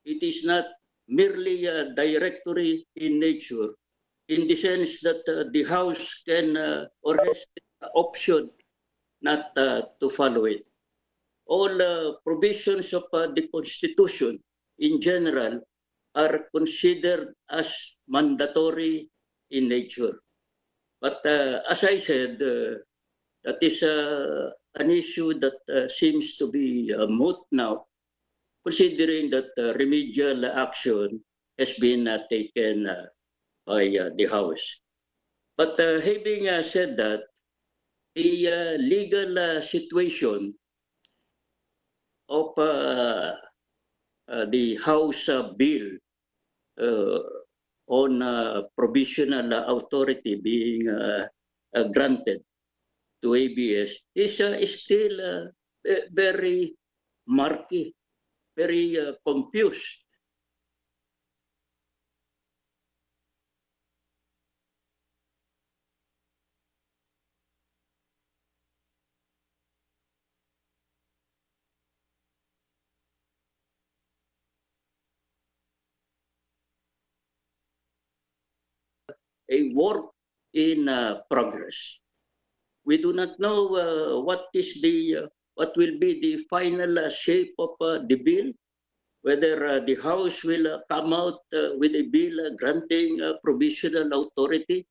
[SPEAKER 11] It is not merely directory in nature, in the sense that the House can or has the option not to follow it. All provisions of the Constitution in general are considered as mandatory in nature. But as I said, that is an issue that seems to be moot now, considering that remedial action has been taken by the House. But having said that, the legal situation of the House bill on provisional authority being granted to ABS is still very murky, very confused. A work in progress. We do not know what will be the final shape of the bill, whether the House will come out with a bill granting provisional authority,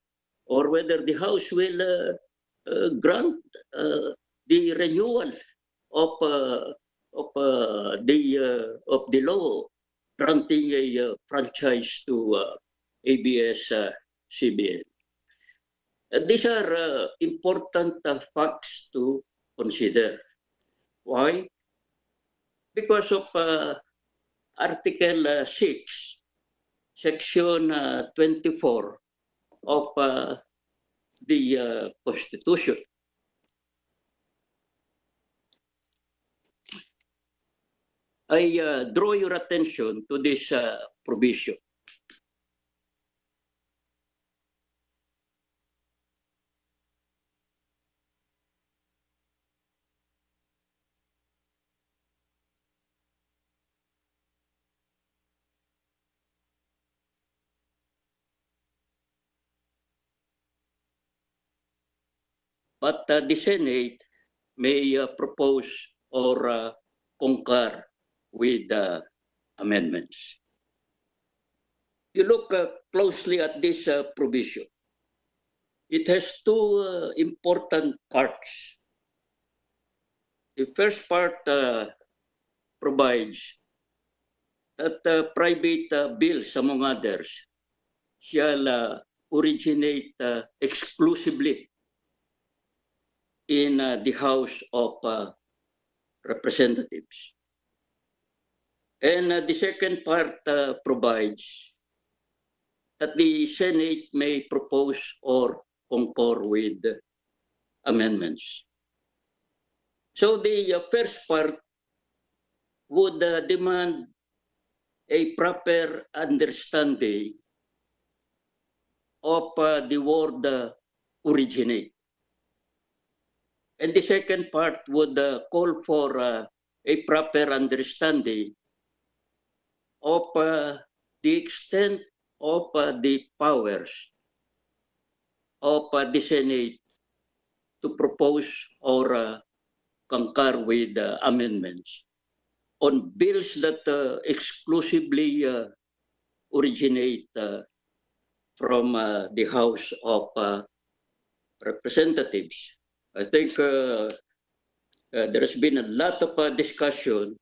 [SPEAKER 11] or whether the House will grant the renewal of the law granting a franchise to ABS-CBN. These are important facts to consider. Why? Because of Article 6, Section 24 of the Constitution. I draw your attention to this provision. But the Senate may propose or concur with amendments. You look closely at this provision. It has two important parts. The first part provides that private bills, among others, shall originate exclusively in the House of Representatives. And the second part provides that the Senate may propose or concur with amendments. So the first part would demand a proper understanding of the word originate. And the second part would call for a proper understanding of the extent of the powers of the Senate to propose or concur with amendments on bills that exclusively originate from the House of Representatives. I think there has been a lot of discussion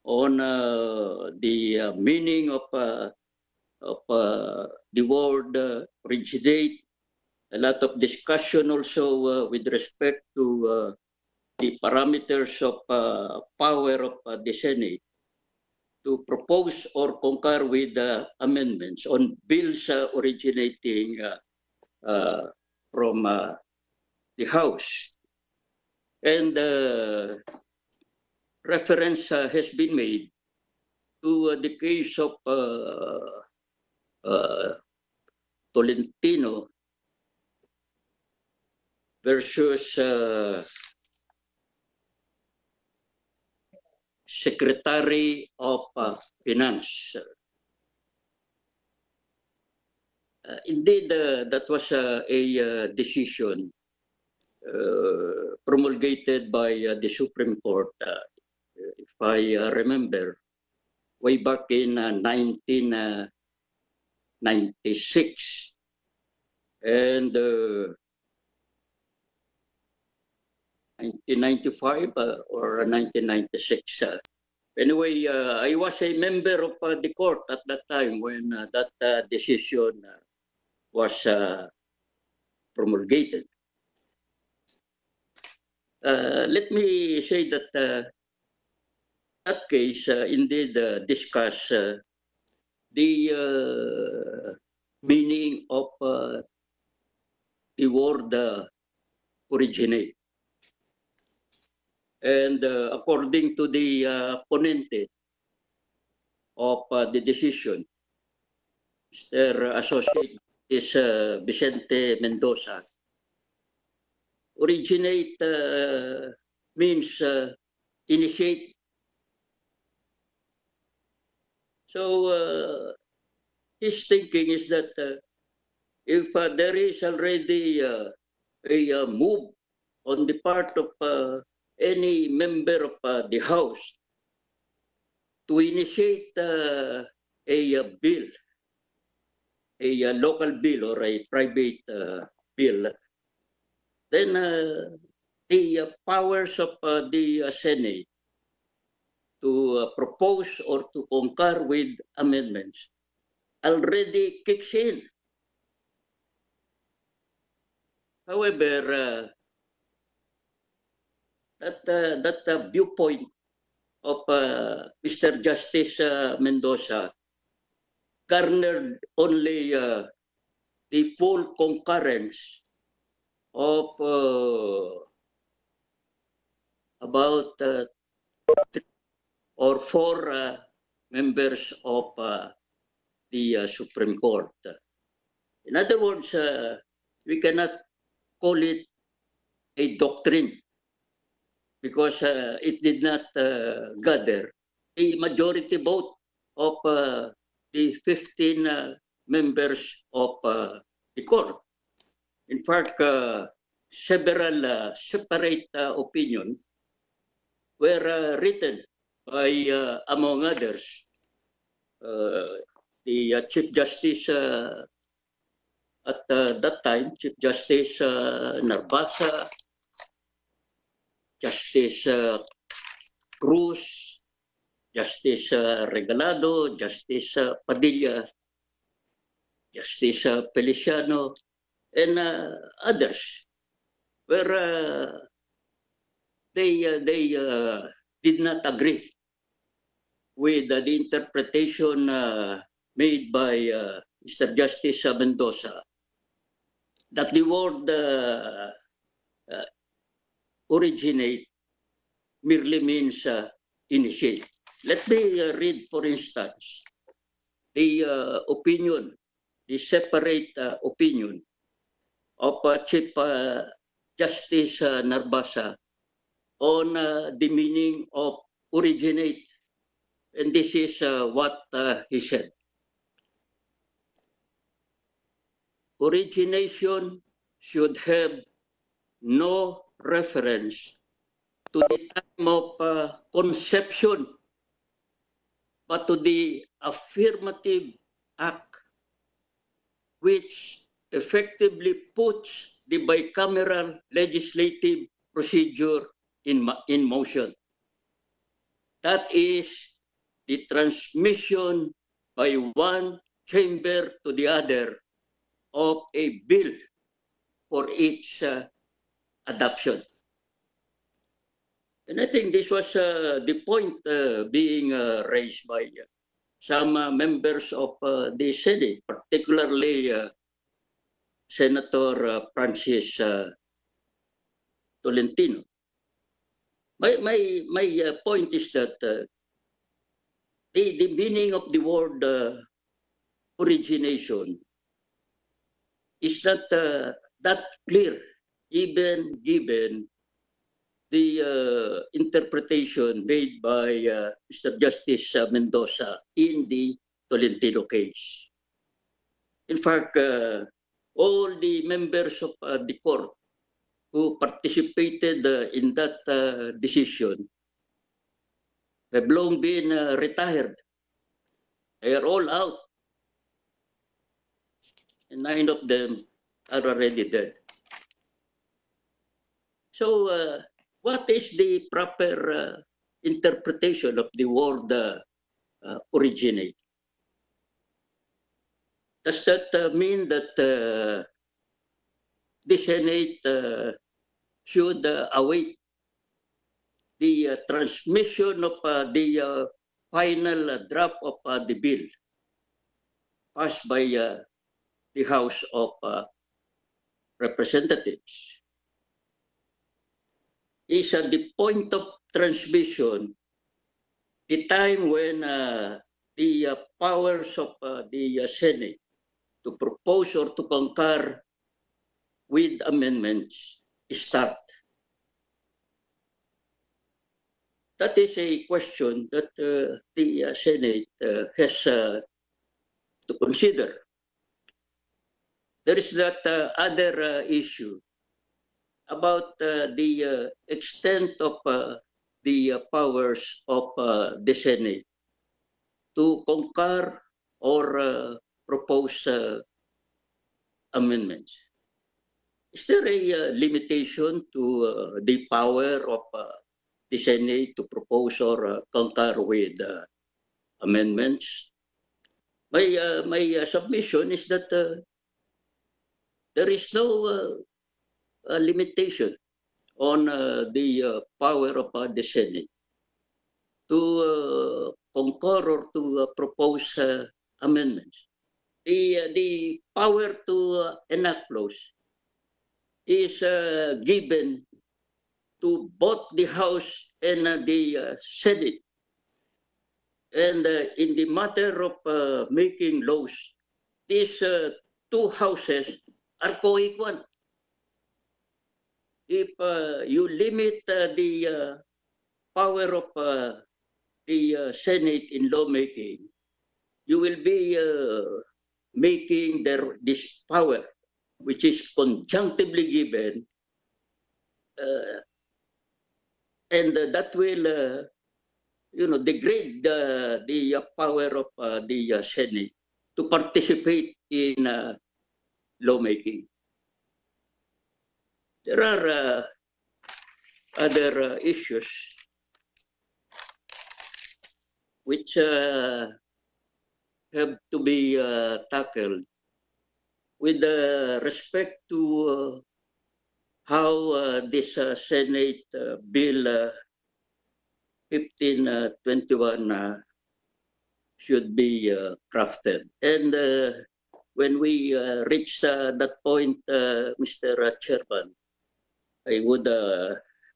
[SPEAKER 11] on the meaning of the word originate, a lot of discussion also with respect to the parameters of power of the Senate to propose or concur with amendments on bills originating from the House. And reference has been made to the case of Tolentino versus Secretary of Finance. Indeed, that was a decision promulgated by the Supreme Court, if I remember, way back in 1996. And 1995 or 1996. Anyway, I was a member of the court at that time when that decision was promulgated. Let me say that that case indeed discuss the meaning of the word originate. And according to the ponente of the decision, Mr. Associate is Vicente Mendoza, originate means initiate. So his thinking is that if there is already a move on the part of any member of the House to initiate a bill, a local bill or a private bill, then the powers of the Senate to propose or to concur with amendments already kicks in. However, that viewpoint of Mr. Justice Mendoza garnered only the full concurrence of about 3 or 4 members of the Supreme Court. In other words, we cannot call it a doctrine because it did not gather a majority vote of the 15 members of the court. In fact, several separate opinions were written by, among others, the Chief Justice at that time, Chief Justice Narbasa, Justice Cruz, Justice Regalado, Justice Padilla, Justice Feliciano, and others, where they did not agree with the interpretation made by Mr. Justice Mendoza that the word originate merely means initiate. Let me read, for instance, the opinion, the separate opinion of Chief Justice Narbasa on the meaning of originate. And this is what he said. Origination should have no reference to the time of conception, but to the affirmative act which effectively puts the bicameral legislative procedure in motion. That is the transmission by one chamber to the other of a bill for its adoption. And I think this was the point being raised by some members of the Senate, particularly Senator Francis Tolentino. My point is that the meaning of the word origination is not that clear, even given the interpretation made by Mr. Justice Mendoza in the Tolentino case. In fact, all the members of the court who participated in that decision have long been retired. They are all out. And 9 of them are already dead. So what is the proper interpretation of the word originate? Does that mean that the Senate should await the transmission of the final draft of the bill passed by the House of Representatives? Is the point of transmission the time when the powers of the Senate to propose or to concur with amendments start? That is a question that the Senate has to consider. There is that other issue about the extent of the powers of the Senate to concur or propose amendments. Is there a limitation to the power of the Senate to propose or concur with amendments? My submission is that there is no limitation on the power of the Senate to concur or to propose amendments. The power to enact laws is given to both the House and the Senate. And in the matter of making laws, these two houses are co-equal. If you limit the power of the Senate in lawmaking, you will be making this power, which is conjunctively given, and that will, degrade the power of the Senate to participate in lawmaking. There are other issues which have to be tackled with respect to how this Senate Bill 1521 should be crafted. And when we reach that point, Mr. Chairman, I would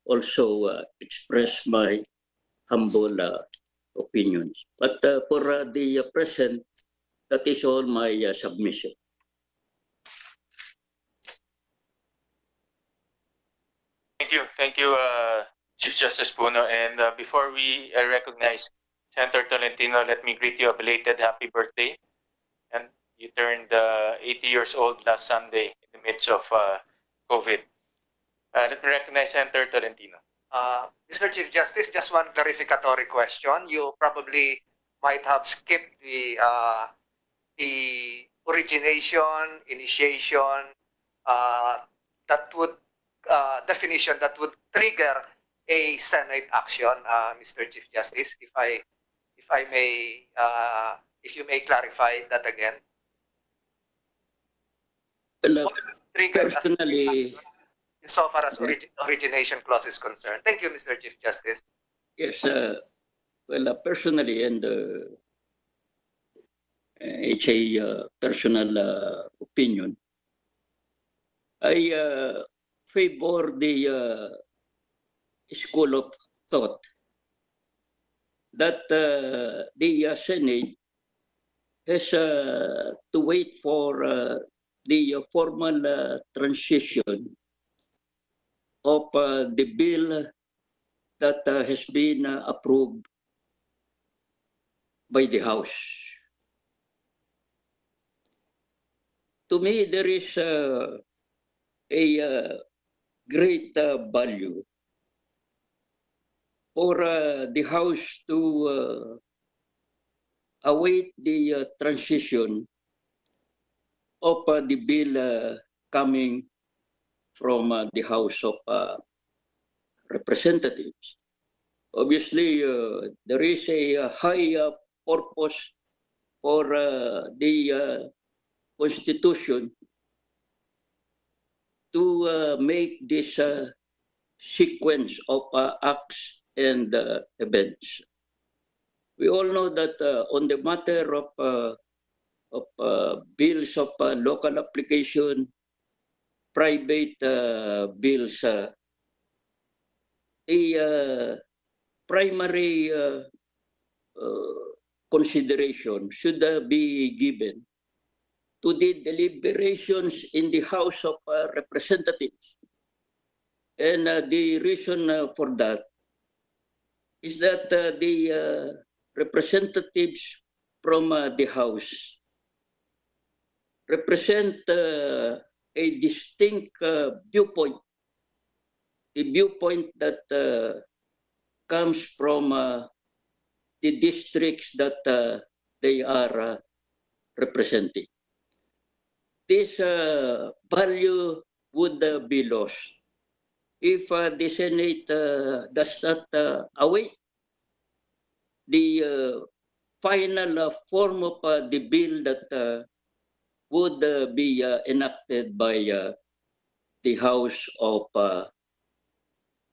[SPEAKER 11] also express my humble opinions. But for the present, that is all my submission.
[SPEAKER 3] Thank you, Chief Justice Puno. And before we recognize Senator Tolentino, let me greet you a belated happy birthday. And you turned 80 years old last Sunday in the midst of COVID. Let me recognize Senator Tolentino.
[SPEAKER 7] Mr. Chief Justice, just one clarificatory question. You probably might have skipped the origination, initiation, that would definition that would trigger a Senate action, Mr. Chief Justice. If you may clarify that again.
[SPEAKER 11] Well, personally,
[SPEAKER 7] insofar as origination clause is concerned. Thank you, Mr. Chief Justice.
[SPEAKER 11] Yes, well, personally, and it's a personal opinion, I favor the school of thought that the Senate has to wait for the formal transition of the bill that has been approved by the House. To me, there is a great value for the House to await the transition of the bill coming from the House of Representatives. Obviously, there is a high purpose for the Constitution to make this sequence of acts and events. We all know that on the matter of bills of local application, private bills, the primary consideration should be given to the deliberations in the House of Representatives. And the reason for that is that the representatives from the House represent a distinct viewpoint, a viewpoint that comes from the districts that they are representing. This value would be lost if the Senate does not await the final form of the bill that would be enacted by the House of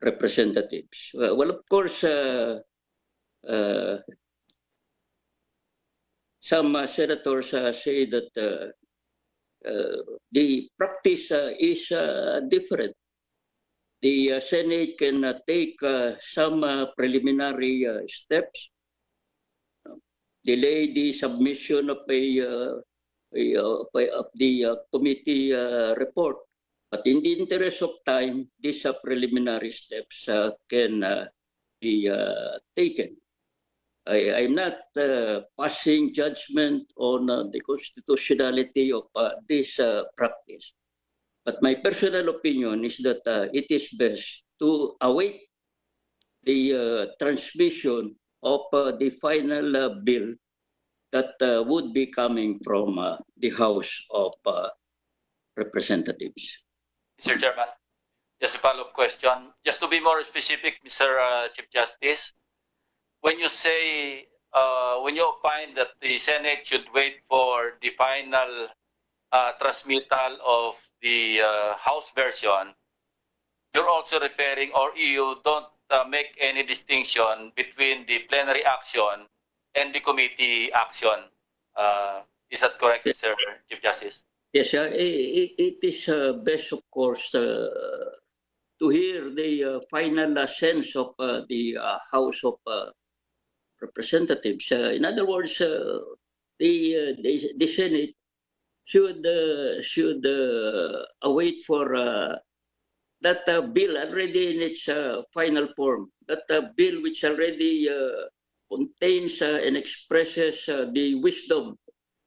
[SPEAKER 11] Representatives. Well, of course, some senators say that the practice is different. The Senate can take some preliminary steps, delay the submission of the committee report. But in the interest of time, these preliminary steps can be taken. I'm not passing judgment on the constitutionality of this practice. But my personal opinion is that it is best to await the transmission of the final bill that would be coming from the House of Representatives.
[SPEAKER 6] Mr. Chairman, just a follow-up question. Just to be more specific, Mr. Chief Justice, when you say, when you opine that the Senate should wait for the final transmittal of the House version, you're also referring, or you don't make any distinction between the plenary action and the committee action. Is that correct, Mr. Chief Justice?
[SPEAKER 11] Yes, it is best, of course, to hear the final sense of the House of Representatives. In other words, the Senate should await for that bill already in its final form. That bill which already contains and expresses the wisdom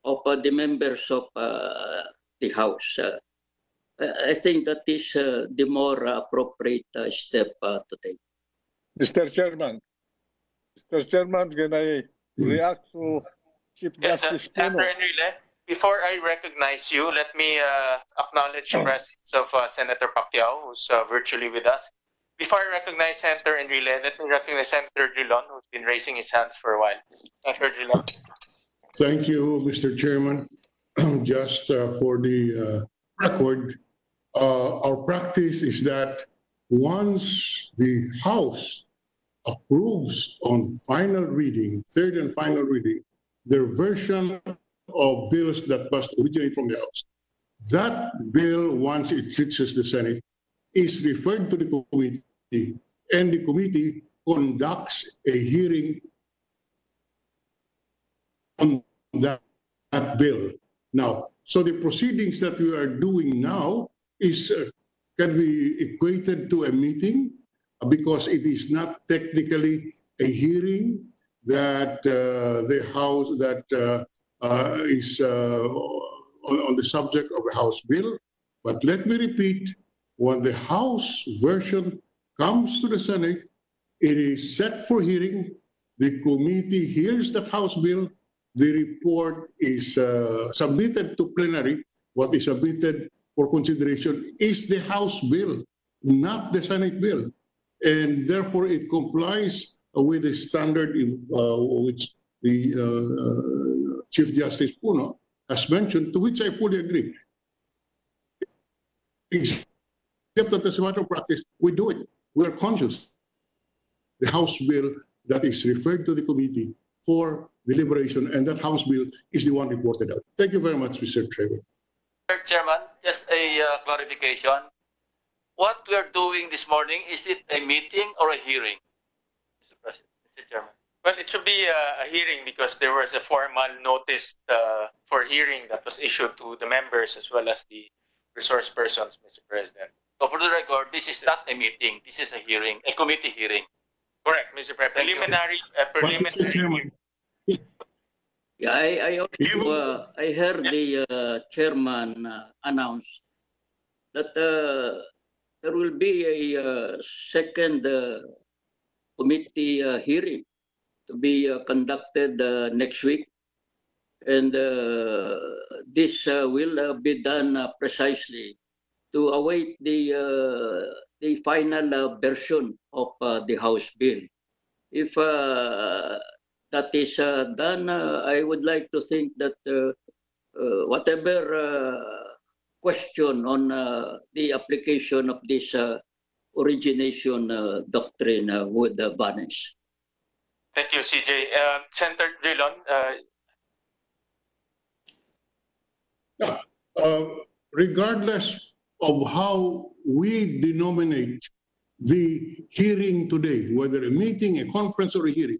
[SPEAKER 11] of the members of the House. I think that is the more appropriate step to take.
[SPEAKER 8] Mr. Chairman, can I react to Chief Justice Puno?
[SPEAKER 3] Senator Enrile, before I recognize you, let me acknowledge the presence of Senator Pacquiao, who's virtually with us. Before I recognize Senator Enrile, let me recognize Senator Drilon, who's been raising his hands for a while. Senator Drilon.
[SPEAKER 1] Thank you, Mr. Chairman. Just for the record, our practice is that once the House approves on final reading, third and final reading, their version of bills that must originate from the House, that bill, once it reaches the Senate, is referred to the committee, and the committee conducts a hearing on that bill. Now, so the proceedings that we are doing now is can be equated to a meeting because it is not technically a hearing that the House that is on the subject of a House bill. But let me repeat, when the House version comes to the Senate, it is set for hearing. The committee hears that House bill. The report is submitted to plenary. What is submitted for consideration is the House bill, not the Senate bill. And therefore, it complies with the standard which the Chief Justice Puno has mentioned, to which I fully agree. Except that as a matter of practice, we do it. We are conscious. The House bill that is referred to the committee for deliberation, and that House bill is the one reported out. Thank you very much, Mr. Chairman.
[SPEAKER 6] Mr. Chairman, just a clarification. What we are doing this morning, is it a meeting or a hearing, Mr. President, Mr. Chairman?
[SPEAKER 3] Well, it should be a hearing because there was a formal notice for hearing that was issued to the members as well as the resource persons, Mr. President.
[SPEAKER 6] So for the record, this is not a meeting. This is a hearing, a committee hearing.
[SPEAKER 3] Correct, Mr. President.
[SPEAKER 1] Mr. Chairman.
[SPEAKER 11] Yeah, I also I heard the chairman announce that there will be a second committee hearing to be conducted next week, and this will be done precisely to await the final version of the House bill. If that is done, I would like to think that whatever question on the application of this origination doctrine would vanish.
[SPEAKER 3] Thank you, CJ. Senator Drilon.
[SPEAKER 1] Regardless of how we denominate the hearing today, whether a meeting, a conference, or a hearing,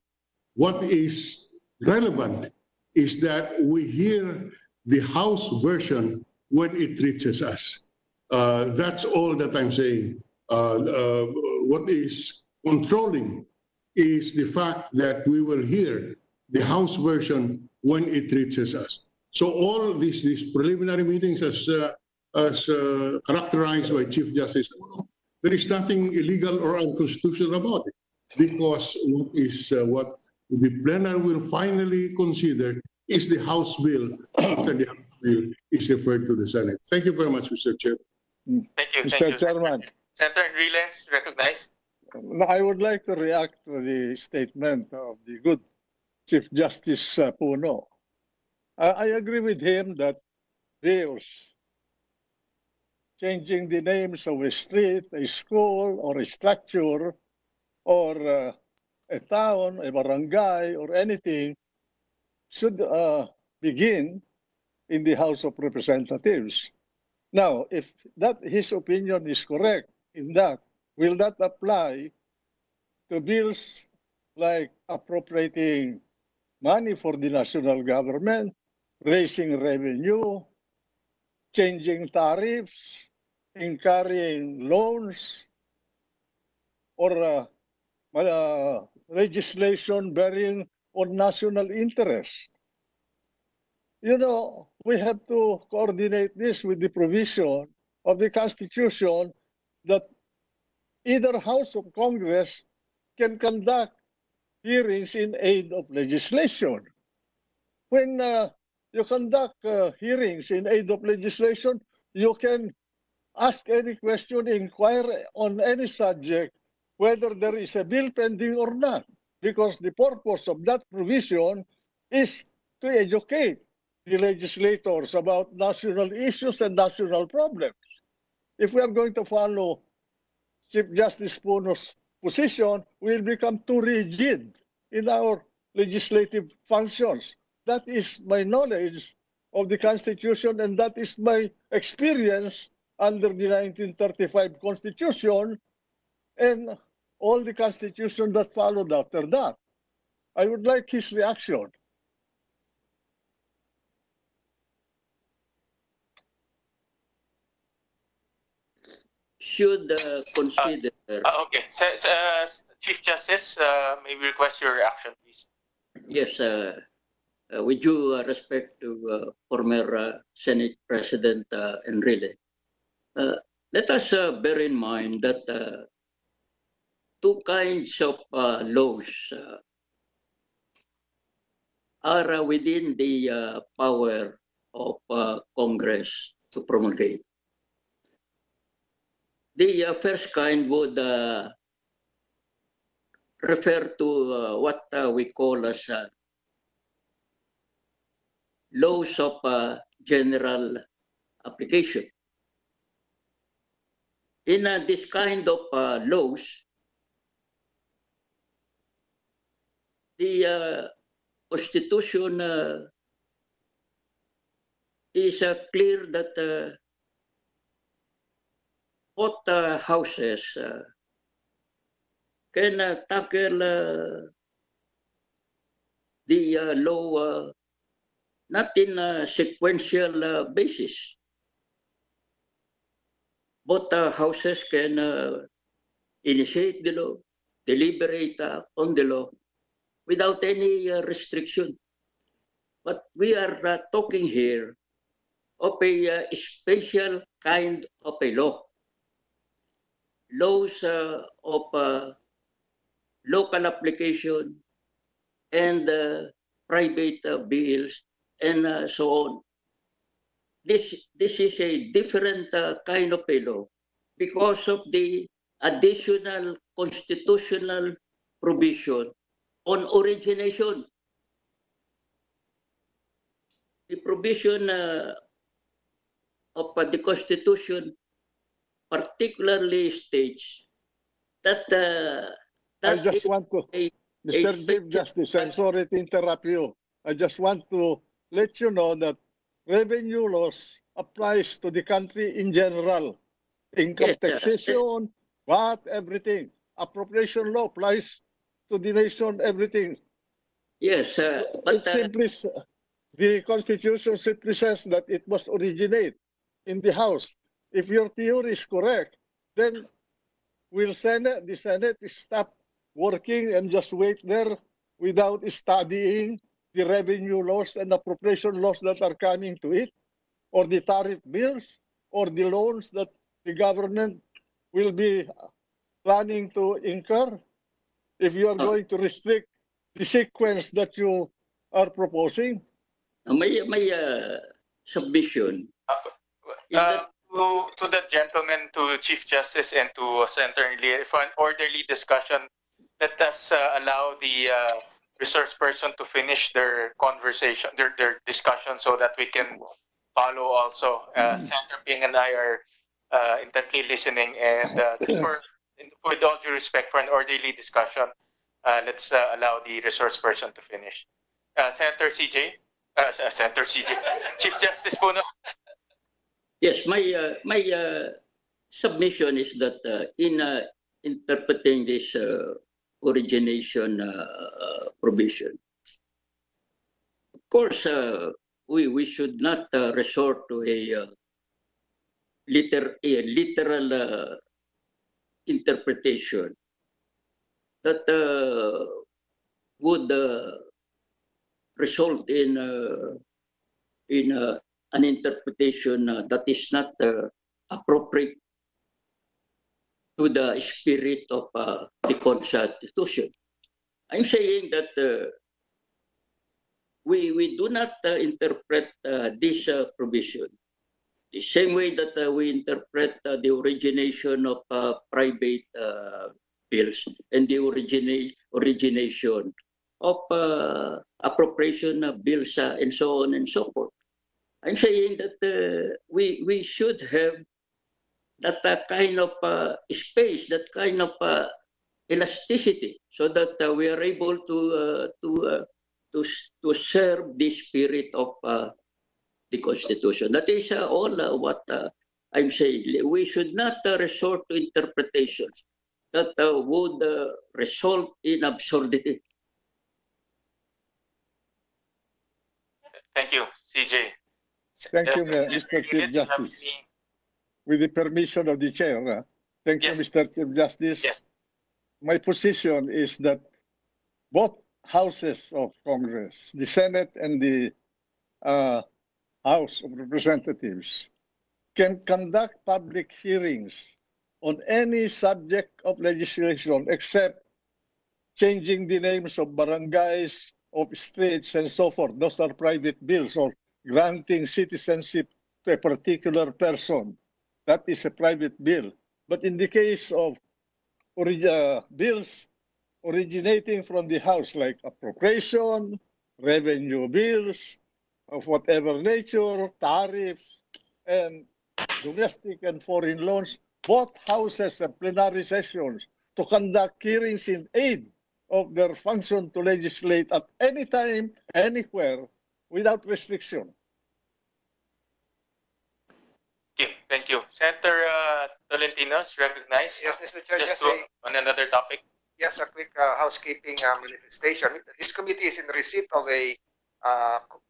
[SPEAKER 1] what is relevant is that we hear the House version when it reaches us. That's all that I'm saying. What is controlling is the fact that we will hear the House version when it reaches us. So all these preliminary meetings as characterized by Chief Justice Puno, there is nothing illegal or unconstitutional about it, because what the plenary will finally consider is the House bill after the House bill is referred to the Senate. Thank you very much, Mr. Chair.
[SPEAKER 3] Thank you.
[SPEAKER 8] Mr. Chairman.
[SPEAKER 3] Senator Enrile, recognized.
[SPEAKER 8] I would like to react to the statement of the good Chief Justice Puno. I agree with him that bills, changing the names of a street, a school, or a structure, or a town, a barangay, or anything, should begin in the House of Representatives. Now, if that his opinion is correct in that, will that apply to bills like appropriating money for the national government, raising revenue, changing tariffs, incurring loans, or legislation bearing on national interest? You know, we have to coordinate this with the provision of the Constitution that either House of Congress can conduct hearings in aid of legislation. When you conduct hearings in aid of legislation, you can ask any question, inquire on any subject, whether there is a bill pending or not, because the purpose of that provision is to educate the legislators about national issues and national problems. If we are going to follow Chief Justice Puno's position, we'll become too rigid in our legislative functions. That is my knowledge of the Constitution, and that is my experience under the 1935 Constitution and all the Constitution that followed after that. I would like his reaction.
[SPEAKER 11] Should consider.
[SPEAKER 3] Okay. Chief Justice, may we request your reaction, please?
[SPEAKER 11] Yes, with due respect to former Senate President Enrile, let us bear in mind that two kinds of laws are within the power of Congress to promulgate. The first kind would refer to what we call as laws of general application. In this kind of laws, the Constitution is clear that both houses can tackle the law not in a sequential basis. Both houses can initiate the law, deliberate on the law without any restriction. But we are talking here of a special kind of a law. Laws of local application and private bills and so on. This is a different kind of a law because of the additional constitutional provision on origination. The provision of the Constitution particularly states that
[SPEAKER 8] I just want to, Mr. Chief Justice, I'm sorry to interrupt you. I just want to let you know that revenue laws applies to the country in general. Income taxation, VAT, everything. Appropriation law applies to the nation, everything.
[SPEAKER 11] Yes, but
[SPEAKER 8] simply, the Constitution simply says that it must originate in the House. If your theory is correct, then will the Senate stop working and just wait there without studying the revenue laws and appropriation laws that are coming to it, or the tariff bills, or the loans that the government will be planning to incur? If you are going to restrict the sequence that you are proposing?
[SPEAKER 11] May submission.
[SPEAKER 3] To the gentleman, to Chief Justice, and to Senator Enrile, for an orderly discussion, let us allow the resource person to finish their conversation, their discussion, so that we can follow also. Senator Ping and I are intently listening, and just with all due respect for an orderly discussion, let's allow the resource person to finish. Senator CJ, Senator CJ, Chief Justice Puno.
[SPEAKER 11] Yes, my submission is that in interpreting this origination provision, of course, we should not resort to a literal interpretation that would result in an interpretation that is not appropriate to the spirit of the Constitution. I'm saying that we do not interpret this provision the same way that we interpret the origination of private bills and the origination of appropriation bills and so on and so forth. I'm saying that we should have that kind of space, that kind of elasticity, so that we are able to serve the spirit of the Constitution. That is all what I'm saying. We should not resort to interpretations that would result in absurdity.
[SPEAKER 3] Thank you, CJ.
[SPEAKER 8] Thank you, Mr. Chief Justice. With the permission of the chair, thank you, Mr. Chief Justice.
[SPEAKER 3] Yes.
[SPEAKER 8] My position is that both houses of Congress, the Senate and the House of Representatives, can conduct public hearings on any subject of legislation except changing the names of barangays, of streets, and so forth. Those are private bills, or granting citizenship to a particular person. That is a private bill. But in the case of bills originating from the House, like appropriation, revenue bills, of whatever nature, tariffs, and domestic and foreign loans, both houses have plenary sessions to conduct hearings in aid of their function to legislate at any time, anywhere, without restriction.
[SPEAKER 3] Thank you. Senator Tolentino is recognized.
[SPEAKER 7] Yes, Mr. Chair,
[SPEAKER 3] Just on another topic.
[SPEAKER 7] Yes, a quick housekeeping manifestation. This committee is in receipt of a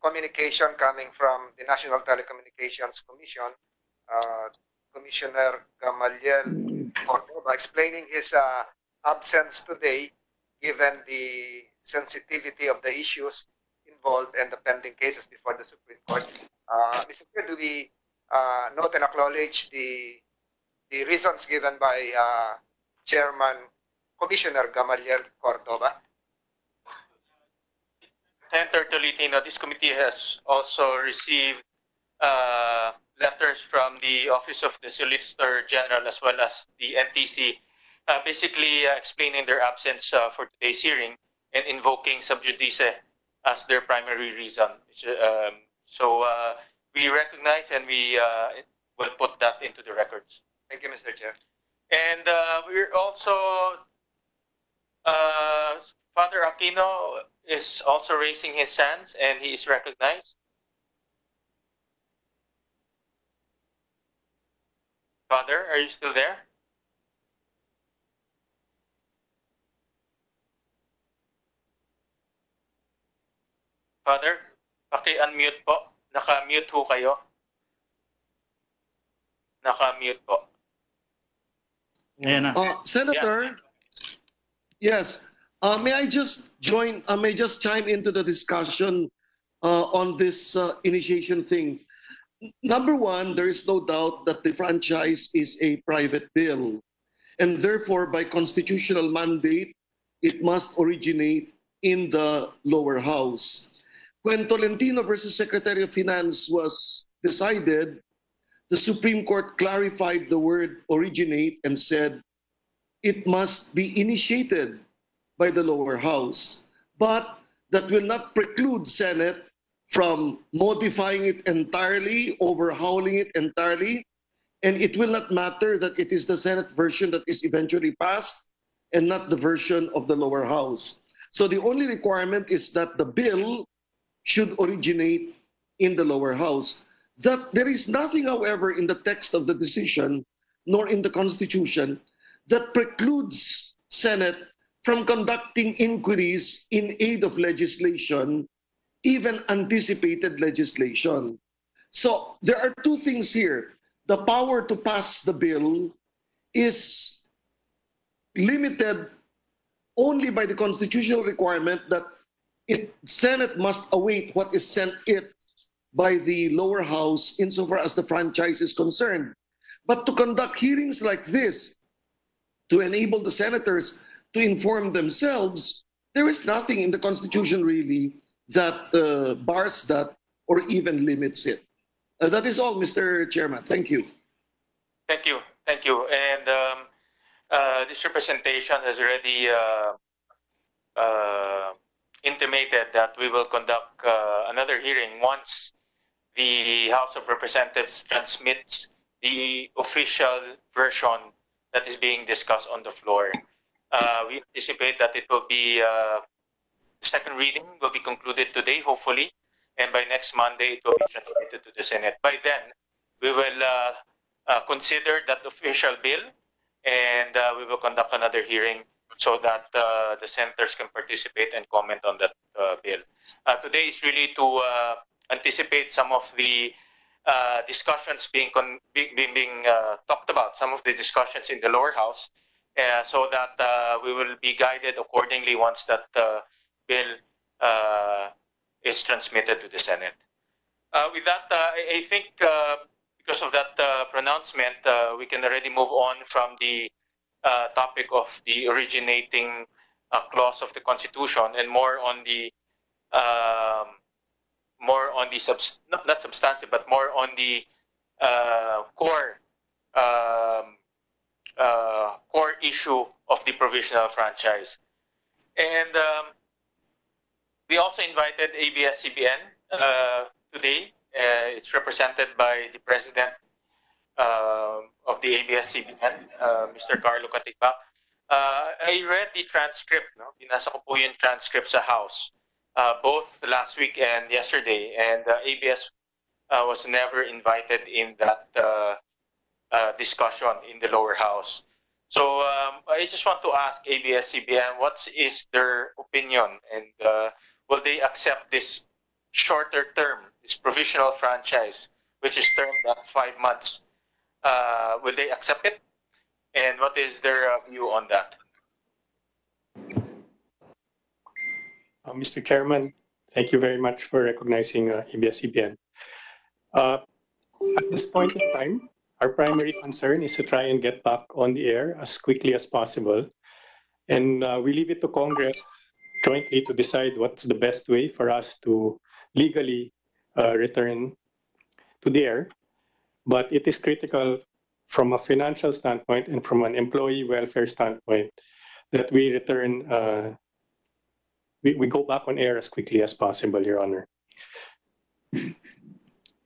[SPEAKER 7] communication coming from the National Telecommunications Commission, Commissioner Gamaliel Cordova, explaining his absence today given the sensitivity of the issues involved and the pending cases before the Supreme Court. Mr. Chair, do we note and acknowledge the reasons given by Chairman Commissioner Gamaliel Cordova?
[SPEAKER 3] Senator Tolentino, this committee has also received letters from the Office of the Solicitor General as well as the NTC, basically explaining their absence for today's hearing and invoking sub judice as their primary reason. So we recognize and we will put that into the records.
[SPEAKER 7] Thank you, Mr. Chair.
[SPEAKER 3] And we're also, Father Aquino is also raising his hands and he is recognized. Father, are you still there? Father, paki-unmute po. Naka-mute ho kayo. Naka-mute po.
[SPEAKER 9] Senator, yes. May I just chime into the discussion on this initiation thing? Number one, there is no doubt that the franchise is a private bill, and therefore, by constitutional mandate, it must originate in the lower house. When Tolentino versus Secretary of Finance was decided, the Supreme Court clarified the word originate and said it must be initiated by the lower house. But that will not preclude Senate from modifying it entirely, overhauling it entirely, and it will not matter that it is the Senate version that is eventually passed and not the version of the lower house. So the only requirement is that the bill should originate in the lower house. That there is nothing, however, in the text of the decision nor in the Constitution that precludes Senate from conducting inquiries in aid of legislation, even anticipated legislation. So there are two things here. The power to pass the bill is limited only by the constitutional requirement that Senate must await what is sent it by the lower house insofar as the franchise is concerned. But to conduct hearings like this, to enable the senators to inform themselves, there is nothing in the Constitution really that bars that or even limits it. That is all, Mr. Chairman. Thank you.
[SPEAKER 3] Thank you. Thank you. And this representation has already intimated that we will conduct another hearing once the House of Representatives transmits the official version that is being discussed on the floor. We anticipate that it will be second reading will be concluded today, hopefully, and by next Monday it will be transmitted to the Senate. By then, we will consider that official bill, and we will conduct another hearing so that the senators can participate and comment on that bill. Today is really to anticipate some of the discussions being talked about, some of the discussions in the lower house, so that we will be guided accordingly once that bill is transmitted to the Senate. With that, I think because of that pronouncement, we can already move on from the topic of the originating clause of the Constitution and more on the not substantive, but more on the core issue of the provisional franchise. And we also invited ABS-CBN today. It's represented by the president of the ABS-CBN, Mr. Carlo Catibak. I read the transcript, no? Binasa ko po yung transcript sa House, both last week and yesterday, and ABS was never invited in that discussion in the lower house. So I just want to ask ABS-CBN, what is their opinion, and will they accept this shorter term, this provisional franchise, which is termed at 5 months? Will they accept it? And what is their view on that?
[SPEAKER 12] Mr. Chairman, thank you very much for recognizing ABS-CBN. At this point in time, our primary concern is to try and get back on the air as quickly as possible. And we leave it to Congress jointly to decide what's the best way for us to legally return to the air. But it is critical from a financial standpoint and from an employee welfare standpoint that we return, we go back on air as quickly as possible, Your Honor.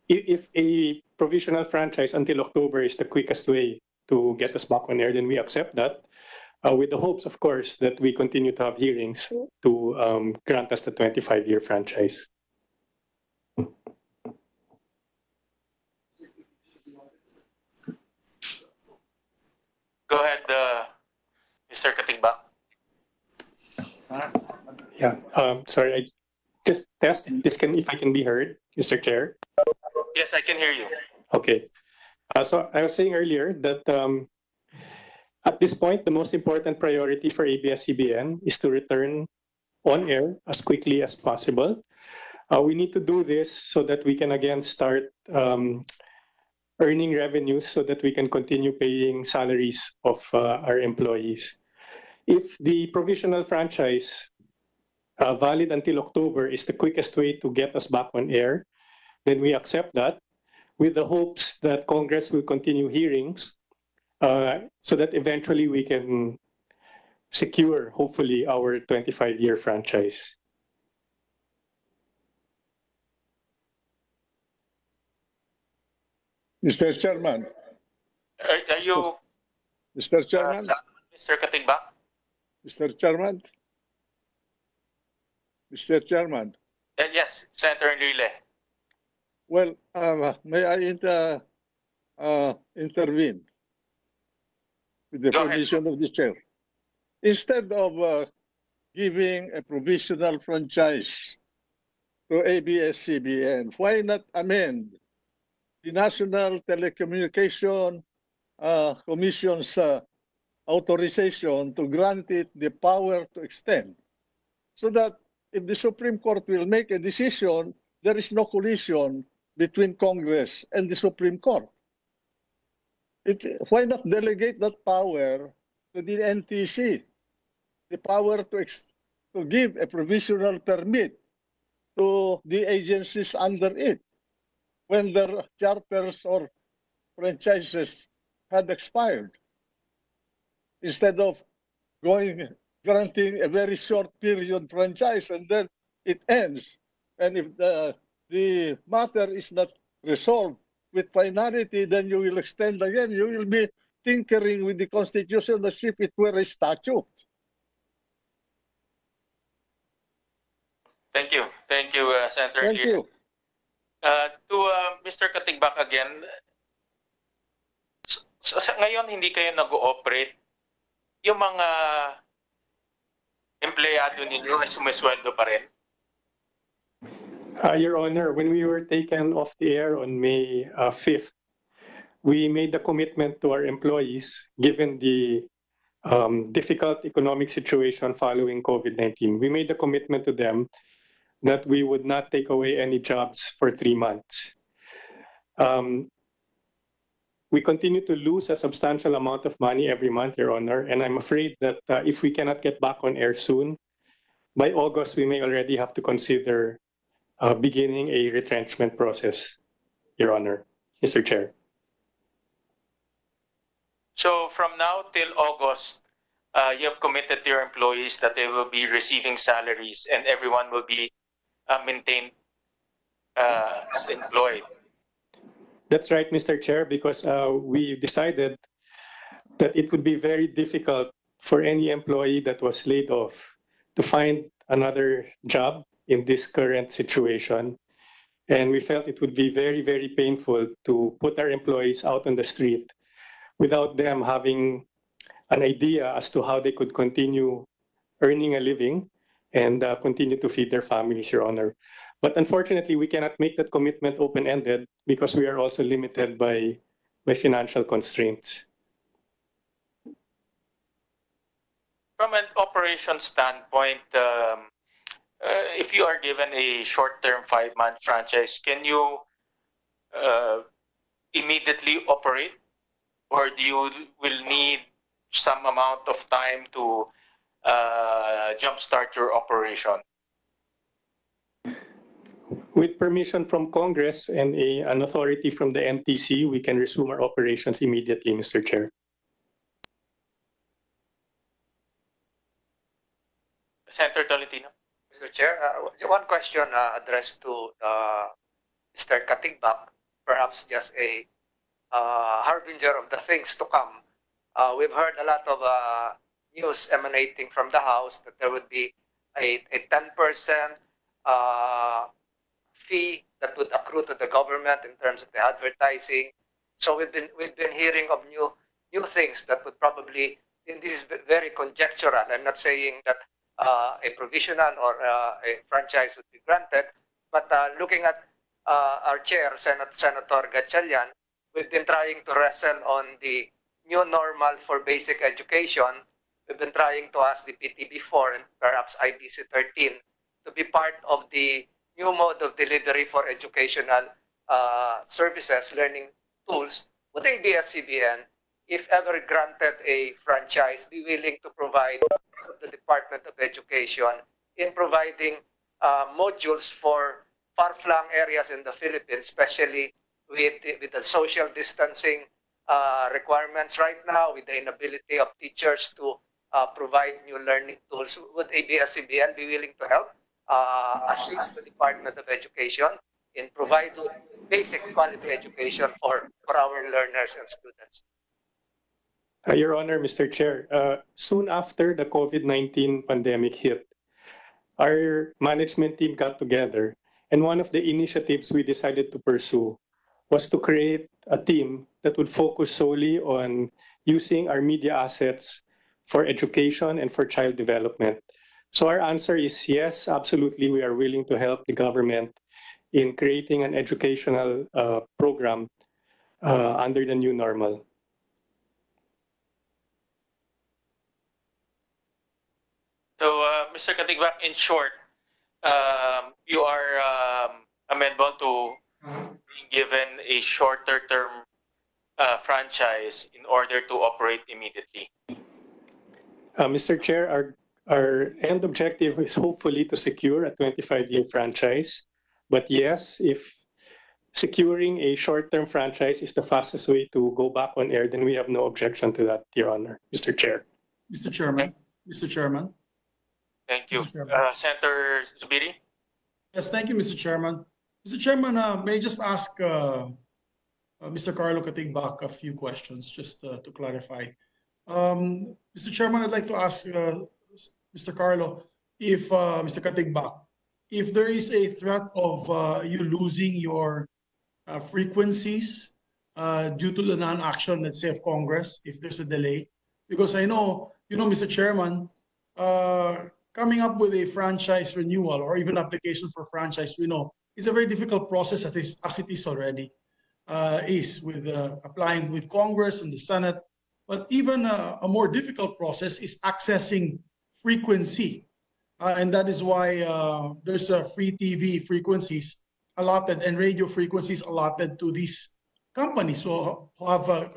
[SPEAKER 12] If a provisional franchise until October is the quickest way to get us back on air, then we accept that, with the hopes, of course, that we continue to have hearings to grant us the 25-year franchise.
[SPEAKER 3] Go ahead, Mr. Catibak.
[SPEAKER 12] Yeah, sorry, I just test if I can be heard, Mr. Chair.
[SPEAKER 3] Yes, I can hear you.
[SPEAKER 12] Okay. So I was saying earlier that at this point, the most important priority for ABS-CBN is to return on air as quickly as possible. We need to do this so that we can again start earning revenues so that we can continue paying salaries of our employees. If the provisional franchise valid until October is the quickest way to get us back on air, then we accept that with the hopes that Congress will continue hearings so that eventually we can secure, hopefully, our 25-year franchise.
[SPEAKER 8] Mr. Chairman,
[SPEAKER 3] Are you,
[SPEAKER 8] Mr. Chairman,
[SPEAKER 3] Mr. Katigbak?
[SPEAKER 8] Mr. Chairman, Mr. Chairman.
[SPEAKER 3] Yes, Senator Enrile.
[SPEAKER 8] Well, may I intervene with the
[SPEAKER 3] Go ahead.
[SPEAKER 8] permission of the chair? Instead of giving a provisional franchise to ABS-CBN, why not amend the National Telecommunication Commission's authorization to grant it the power to extend, so that if the Supreme Court will make a decision, there is no collision between Congress and the Supreme Court. Why not delegate that power to the NTC, the power to give a provisional permit to the agencies under it when their charters or franchises had expired, instead of granting a very short period franchise and then it ends. And if the matter is not resolved with finality, then you will extend again. You will be tinkering with the Constitution as if it were a statute.
[SPEAKER 3] Thank you. Thank you, Senator
[SPEAKER 8] Thank
[SPEAKER 3] Enrile.
[SPEAKER 8] you.
[SPEAKER 3] To Mr. Katigbak again, ngayon hindi kayo nag-ooperate, yung mga empleyado ninyo ay sumisweldo pa rin?
[SPEAKER 12] Your Honor, when we were taken off the air on May 5th, we made the commitment to our employees, given the difficult economic situation following COVID-19. We made the commitment to them that we would not take away any jobs for 3 months. We continue to lose a substantial amount of money every month, Your Honor, and I'm afraid that if we cannot get back on air soon, by August, we may already have to consider beginning a retrenchment process, Your Honor, Mr. Chair.
[SPEAKER 3] So from now till August, you have committed to your employees that they will be receiving salaries and everyone will be maintained as employed.
[SPEAKER 12] That's right, Mr. Chair, because we decided that it would be very difficult for any employee that was laid off to find another job in this current situation. And we felt it would be very, very painful to put our employees out on the street without them having an idea as to how they could continue earning a living and continue to feed their families, Your Honor. But unfortunately, we cannot make that commitment open-ended because we are also limited by financial constraints.
[SPEAKER 3] From an operation standpoint, if you are given a short-term 5-month franchise, can you immediately operate, or do you will need some amount of time to jumpstart your operation?
[SPEAKER 12] With permission from Congress and an authority from the NTC, we can resume our operations immediately, Mr. Chair.
[SPEAKER 3] Senator Tolentino.
[SPEAKER 7] Mr. Chair, one question addressed to Mr. Katigbak, perhaps just a harbinger of the things to come. We've heard a lot of news emanating from the House that there would be a 10% fee that would accrue to the government in terms of the advertising. So we've been hearing of new things that would probably, and this is very conjectural. I'm not saying that a provisional or a franchise would be granted, but looking at our chair, Senator Gatchalian, we've been trying to wrestle on the new normal for basic education. We've been trying to ask the PTB4 and perhaps IBC13 to be part of the new mode of delivery for educational services, learning tools. Would ABS-CBN, if ever granted a franchise, be willing to provide the Department of Education in providing modules for far-flung areas in the Philippines, especially with the social distancing requirements right now, with the inability of teachers to provide new learning tools? Would ABS-CBN be willing to help assist the Department of Education in providing basic quality education for our learners and students.
[SPEAKER 12] Your Honor, Mr. Chair, soon after the COVID-19 pandemic hit, our management team got together, and one of the initiatives we decided to pursue was to create a team that would focus solely on using our media assets for education and for child development. So our answer is yes, absolutely, we are willing to help the government in creating an educational program under the new normal.
[SPEAKER 3] So, Mr. Katigbak, in short, you are amenable to being given a shorter term franchise in order to operate immediately.
[SPEAKER 12] Mr. Chair, our end objective is hopefully to secure a 25-year franchise. But yes, if securing a short-term franchise is the fastest way to go back on air, then we have no objection to that, Your Honor, Mr. Chair.
[SPEAKER 2] Mr. Chairman. Mr. Chairman.
[SPEAKER 3] Thank you. Senator Zubiri?
[SPEAKER 2] Yes, thank you, Mr. Chairman. Mr. Chairman, may I just ask Mr. Carlo Katigbak a few questions, just to clarify. Mr. Chairman, I'd like to ask Mr. Carlo, if Mr. Katigbak, if there is a threat of you losing your frequencies due to the non-action, let's say, of Congress, if there's a delay, because I know, Mr. Chairman, coming up with a franchise renewal or even application for franchise, we know, is a very difficult process as it is already, with applying with Congress and the Senate. But even a more difficult process is accessing frequency. And that is why there's free TV frequencies allotted and radio frequencies allotted to these companies who have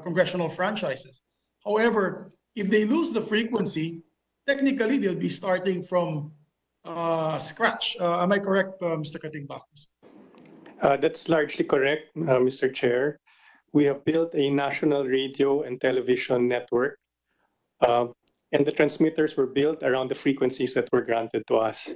[SPEAKER 2] congressional franchises. However, if they lose the frequency, technically they'll be starting from scratch. Am I correct, Mr. Katigbak?
[SPEAKER 12] That's largely correct, Mr. Chair. We have built a national radio and television network, and the transmitters were built around the frequencies that were granted to us.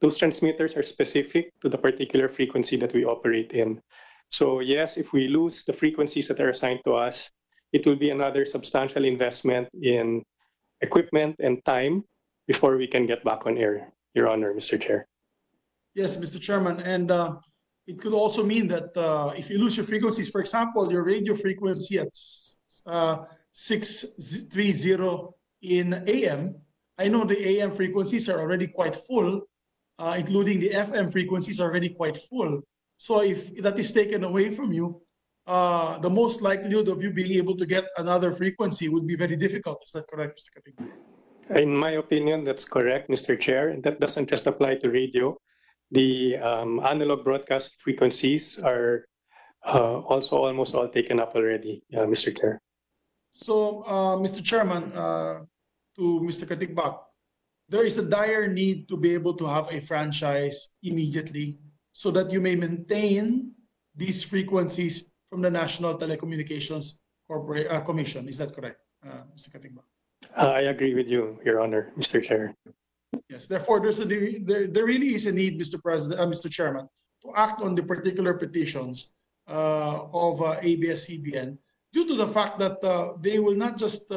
[SPEAKER 12] Those transmitters are specific to the particular frequency that we operate in. So yes, if we lose the frequencies that are assigned to us, it will be another substantial investment in equipment and time before we can get back on air, Your Honor, Mr. Chair.
[SPEAKER 2] Yes, Mr. Chairman, and it could also mean that if you lose your frequencies, for example, your radio frequency at 630 in AM, I know the AM frequencies are already quite full, including the FM frequencies are already quite full. So if that is taken away from you, the most likelihood of you being able to get another frequency would be very difficult. Is that correct, Mr. Katigbak?
[SPEAKER 12] In my opinion, that's correct, Mr. Chair. And that doesn't just apply to radio. The analog broadcast frequencies are also almost all taken up already, Mr. Chair.
[SPEAKER 2] So, Mr. Chairman, to Mr. Katigbak, there is a dire need to be able to have a franchise immediately so that you may maintain these frequencies from the National Telecommunications Commission. Is that correct, Mr. Katigbak?
[SPEAKER 12] I agree with you, Your Honor, Mr. Chair.
[SPEAKER 2] Yes, therefore, there really is a need, Mr. Chairman, to act on the particular petitions of ABS-CBN due to the fact that they will not just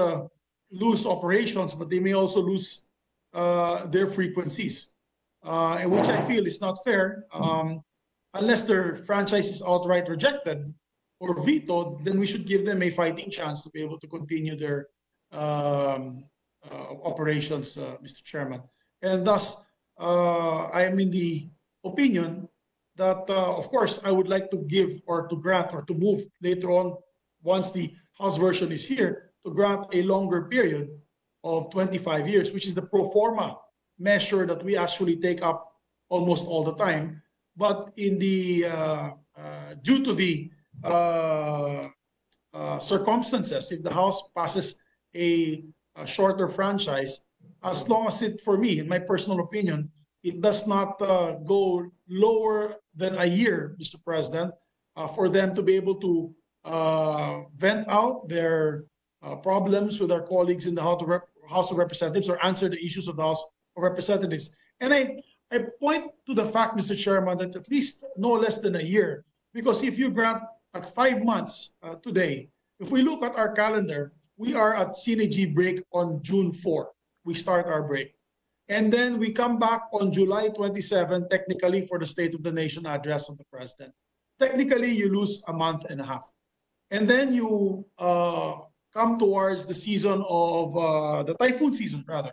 [SPEAKER 2] lose operations, but they may also lose their frequencies, which I feel is not fair. Unless their franchise is outright rejected or vetoed, then we should give them a fighting chance to be able to continue their operations, Mr. Chairman. And thus, I am in the opinion that, of course, I would like to give or to grant or to move later on, once the House version is here, to grant a longer period of 25 years, which is the pro forma measure that we actually take up almost all the time. But in the due to the circumstances, if the House passes a shorter franchise, as long as it, for me, in my personal opinion, it does not go lower than a year, Mr. President, for them to be able to vent out their problems with our colleagues in the House of Representatives or answer the issues of the House of Representatives. And I point to the fact, Mr. Chairman, that at least no less than a year Because if you grant at 5 months today, if we look at our calendar, we are at Synergy break on June 4. We start our break. And then we come back on July 27, technically for the State of the Nation address of the President. Technically, you lose a month and a half. And then you come towards the season of the typhoon season, rather.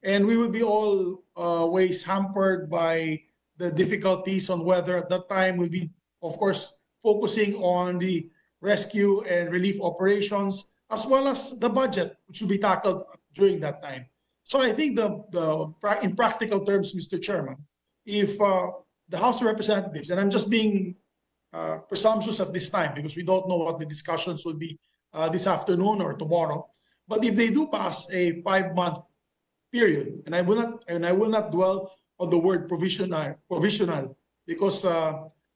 [SPEAKER 2] And we will be always hampered by the difficulties on weather at that time. We'll be, of course, focusing on the rescue and relief operations, as well as the budget, which will be tackled during that time. So I think in practical terms, Mr. Chairman, if the House of Representatives, and I'm just being presumptuous at this time because we don't know what the discussions will be this afternoon or tomorrow, but if they do pass a 5-month period, and I will not dwell on the word provisional, because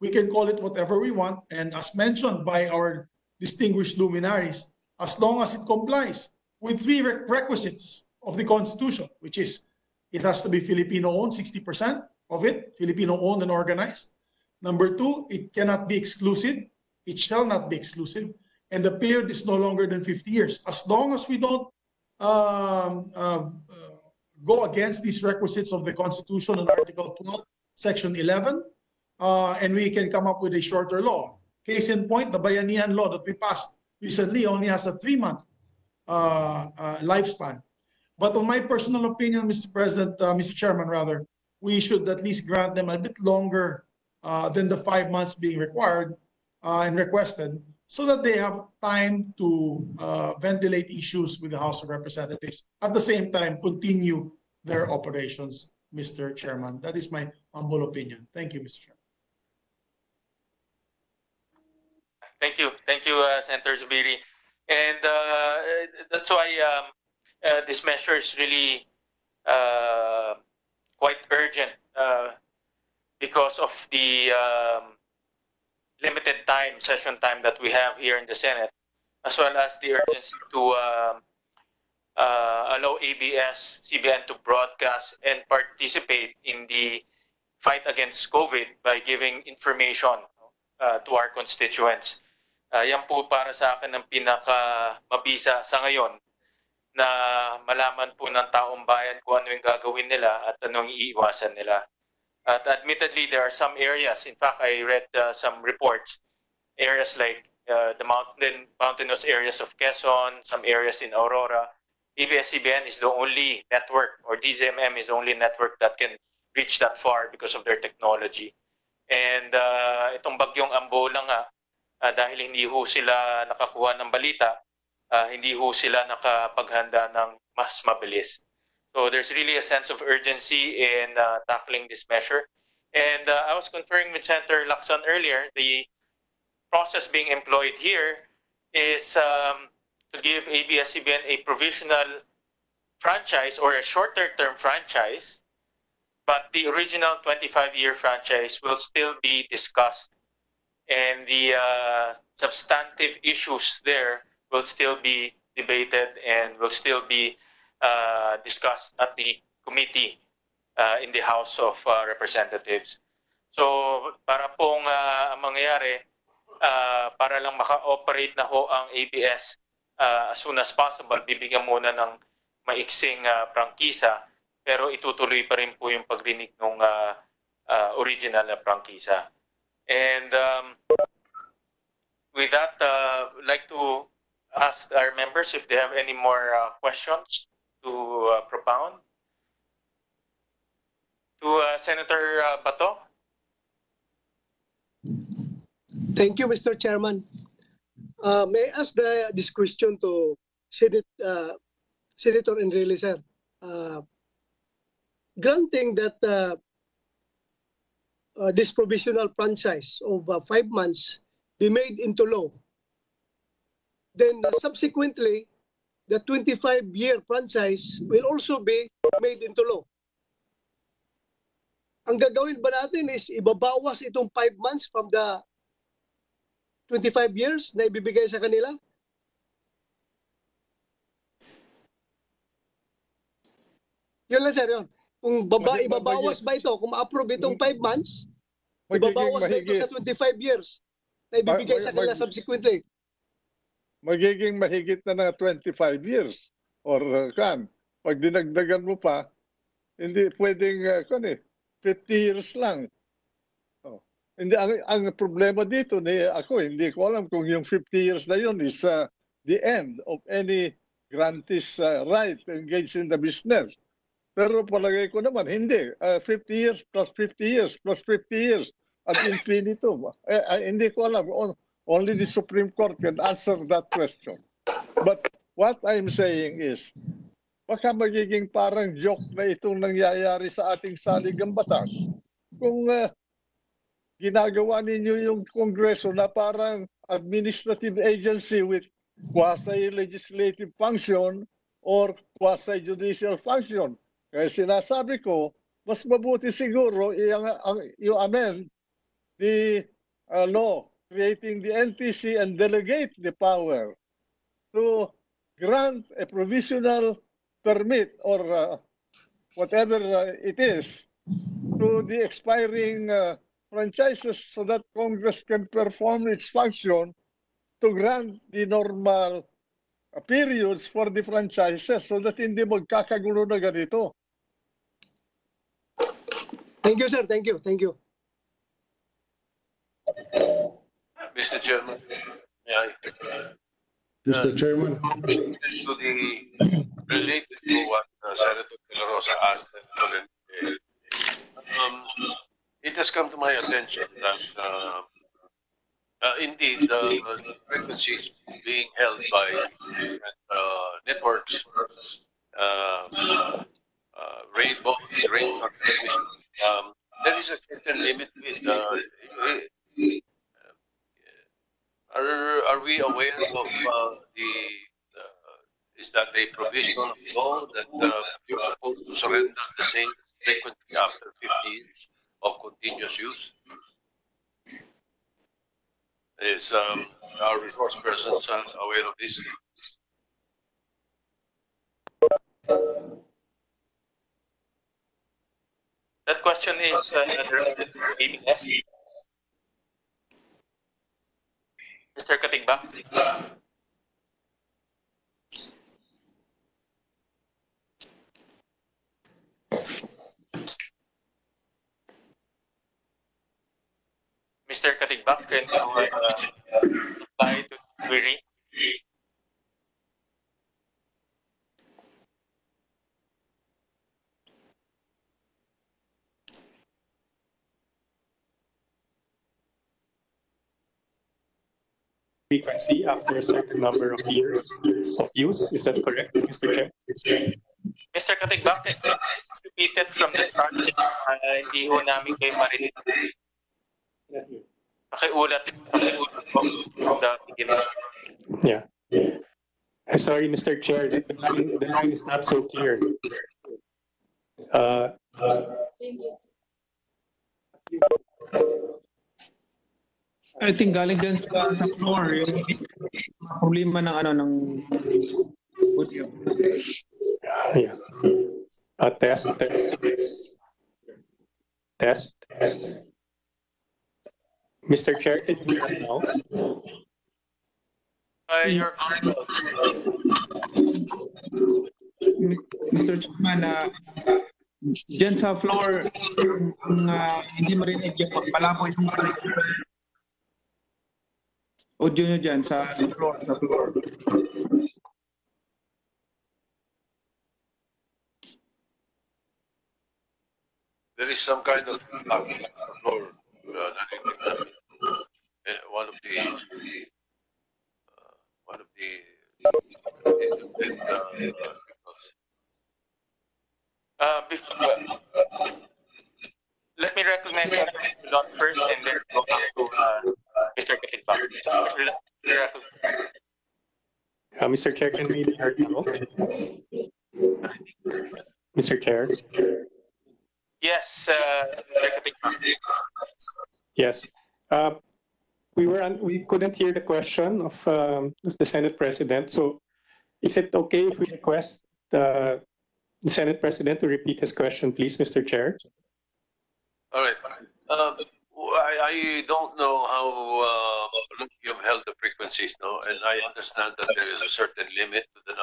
[SPEAKER 2] we can call it whatever we want, and as mentioned by our distinguished luminaries, as long as it complies with 3 requisites of the Constitution, which is it has to be Filipino-owned, 60% of it, Filipino-owned and organized. Number 2, it cannot be exclusive. It shall not be exclusive. And the period is no longer than 50 years. As long as we don't go against these requisites of the Constitution and Article 12, Section 11, and we can come up with a shorter law. Case in point, the Bayanihan law that we passed recently only has a 3-month lifespan. But on my personal opinion, Mr. President, Mr. Chairman, rather, we should at least grant them a bit longer than the 5 months being required and requested, so that they have time to ventilate issues with the House of Representatives. At the same time, continue their operations, Mr. Chairman. That is my humble opinion. Thank you, Mr. Chairman.
[SPEAKER 3] Thank you, Senator Zubiri. And that's why this measure is really quite urgent because of the limited session time that we have here in the Senate, as well as the urgency to allow ABS-CBN to broadcast and participate in the fight against COVID by giving information to our constituents. Yan po para sa akin ang pinaka-mabisa sa ngayon na malaman po ng taong bayan kung ano yung gagawin nila at anong iiwasan nila. At admittedly, there are some areas, in fact, I read some reports, areas like the mountainous areas of Quezon, some areas in Aurora. ABS-CBN is the only network, or DZMM is the only network that can reach that far because of their technology. And itong bagyong Ambola nga, dahil hindi ho sila nakakuha ng balita, hindi ho sila nakapaghanda ng mas mabilis. So there's really a sense of urgency in tackling this measure. And I was conferring with Senator Lacson earlier, the process being employed here is to give ABS-CBN a provisional franchise or a shorter-term franchise, but the original 25-year franchise will still be discussed, and the substantive issues there will still be debated and will still be discussed at the committee in the House of Representatives. So para pong mangyayari, para lang maka-operate na ho ang ABS as soon as possible, bibigyan muna ng maiksing prangkisa, pero itutuloy pa rin po yung pagrinig ng original na prangkisa. And with that, I'd like to ask our members if they have any more questions to propound. To Senator Bato.
[SPEAKER 13] Thank you, Mr. Chairman. May I ask this question to Senator Enrile, sir? Granting that this provisional franchise of 5 months be made into law, then subsequently, the 25-year franchise will also be made into law. Ang gagawin ba natin is ibabawas itong 5 months from the 25 years na ibibigay sa kanila? Yun lang, sir, yun. Kung ibabawas ba ito, kung ma-approve itong 5 months, ibabawas ba ito sa 25 years? na ibibigay sa kanila subsequently?
[SPEAKER 8] Magiging mahigit na ng 25 years. Or pag dinagdagan mo pa, hindi pwedeng 50 years lang. Oh. Hindi, ang problema dito, hindi ko alam kung yung 50 years na yun is the end of any grantee's right to engage in the business. Pero palagay ko naman, hindi. 50 years plus 50 years plus 50 years ad infinitum. Hindi ko alam. Only the Supreme Court can answer that question. But what I'm saying is, baka magiging parang joke na itong nangyayari sa ating saligang batas. Kung ginagawa ninyo yung Kongreso na parang administrative agency with quasi-legislative function or quasi-judicial function. Kaya sinasabi ko, mas mabuti siguro i-amend the law creating the NTC and delegate the power to grant a provisional permit or whatever it is to the expiring franchises so that Congress can perform its function to grant the normal periods for the franchises so that hindi magkakagulo na ganito.
[SPEAKER 13] Thank you, sir. Thank you. Thank you.
[SPEAKER 5] Mr. Chairman,
[SPEAKER 1] Mr. Chairman.
[SPEAKER 5] Related to what Senator De La Rosa asked, it has come to my attention that indeed the frequencies being held by networks, rainbow transmission, there is a certain limit with are we aware of is that a provision of law that you're supposed to surrender the same frequency after 50 years of continuous use? Is our resource persons aware of this?
[SPEAKER 3] That question is directed to ABS. Mr. Katigbak. Mr. Katigbak, can you reply to the query?
[SPEAKER 12] Frequency after a certain number of years of use. Is that correct, Mr. Chair?
[SPEAKER 3] Mr. Katigbak, it's repeated from the start. Hindi ho namin kayo marinig. Pakiulat po from the beginning.
[SPEAKER 12] Yeah. I'm sorry, Mr. Chair, the line is not so clear.
[SPEAKER 14] I think galing dyan sa floor yung problema ng ng audio.
[SPEAKER 12] Yeah. Test. Mr. Chair, can you hear us now?
[SPEAKER 14] Mr. Chairman, dyan sa floor, hindi marinig yung pagpalaboy ng audio nyo dyan sa floor.
[SPEAKER 5] There is some kind of floor. One of the
[SPEAKER 3] let me recognize Lon first and then go back to Mr. Katigbak.
[SPEAKER 12] Mr. Chair, can we hear now? Mr. Chair?
[SPEAKER 3] Yes, Mr. Katigbak.
[SPEAKER 12] Yes. We couldn't hear the question of the Senate President. So is it okay if we request the Senate President to repeat his question, please, Mr. Chair?
[SPEAKER 5] All right. I don't know how held the frequencies, no? And I understand that there is a certain limit to the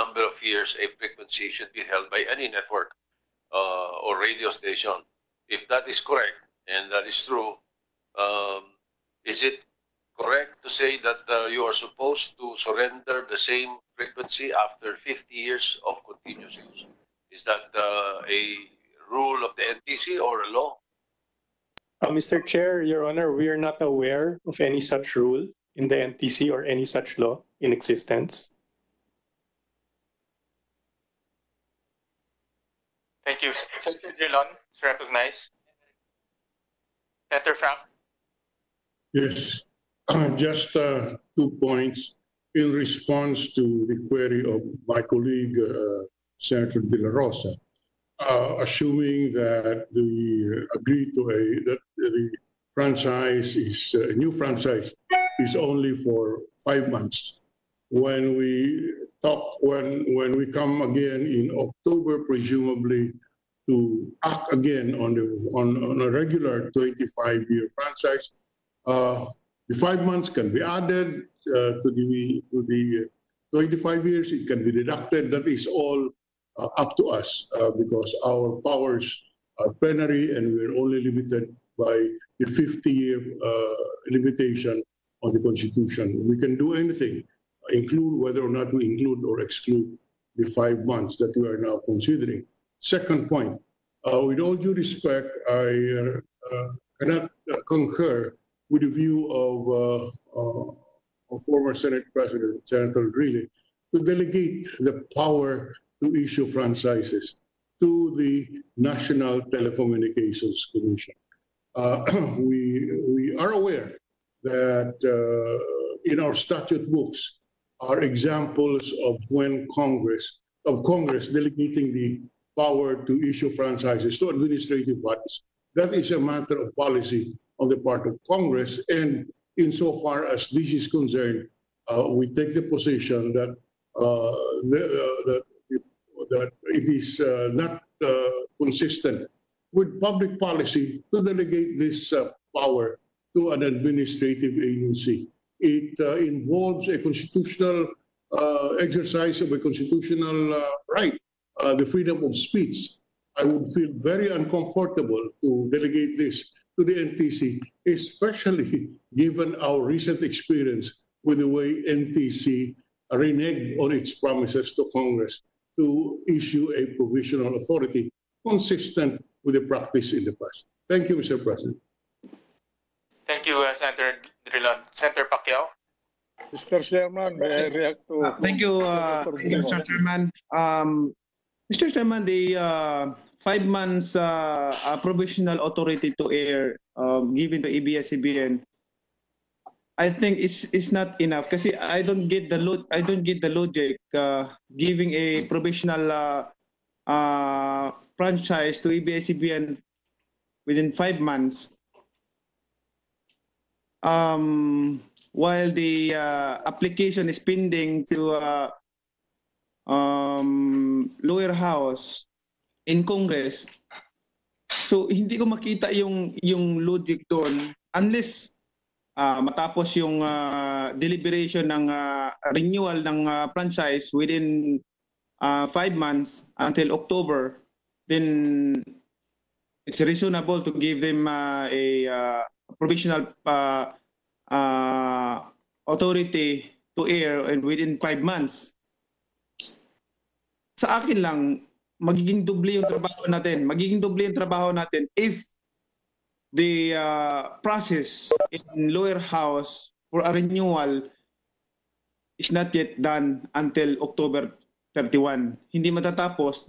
[SPEAKER 5] number of years a frequency should be held by any network or radio station. If that is correct and that is true, is it correct to say that you are supposed to surrender the same frequency after 50 years of continuous use? Is that a rule of the NTC or a law?
[SPEAKER 12] Mr. Chair, Your Honor, we are not aware of any such rule in the NTC or any such law in existence.
[SPEAKER 3] Thank you. Senator Drilon is recognized. Senator Frank.
[SPEAKER 1] Yes, just 2 points in response to the query of my colleague, Senator De La Rosa. Assuming that the agreed to that the franchise is a new franchise is only for 5 months. When we come again in October, presumably to act again on a regular 25-year franchise, the 5 months can be added to the 25 years. It can be deducted. That is all up to us because our powers are plenary and we're only limited by the 50-year limitation on the Constitution. We can do anything, include whether or not we include or exclude the 5 months that we are now considering. Second point, with all due respect, I cannot concur with the view of former Senate President, Senator Drilon, to delegate the power to issue franchises to the National Telecommunications Commission. We are aware that in our statute books are examples of when Congress delegating the power to issue franchises to administrative bodies. That is a matter of policy on the part of Congress, and insofar as this is concerned, we take the position that that it is not consistent with public policy to delegate this power to an administrative agency. It involves a constitutional exercise of a constitutional right, the freedom of speech. I would feel very uncomfortable to delegate this to the NTC, especially given our recent experience with the way NTC reneged on its promises to Congress to issue a provisional authority consistent with the practice in the past. Thank you, Mr. President.
[SPEAKER 3] Thank you, Senator Drilon. Senator Pacquiao.
[SPEAKER 8] Mr. Chairman, may I react to...
[SPEAKER 14] Thank you, Mr. Chairman. Mr. Chairman, the 5 months provisional authority to air given to ABS-CBN, I think it's not enough kasi I don't get the logic giving a provisional franchise to ABS-CBN within 5 months while the application is pending to lower house in Congress. So hindi ko makita yung logic doon unless matapos yung deliberation ng renewal ng franchise within 5 months until October, then it's reasonable to give them a provisional authority to air and within 5 months. Sa akin lang, magiging doble yung trabaho natin if the process in lower house for a renewal is not yet done until October 31. Hindi matatapos.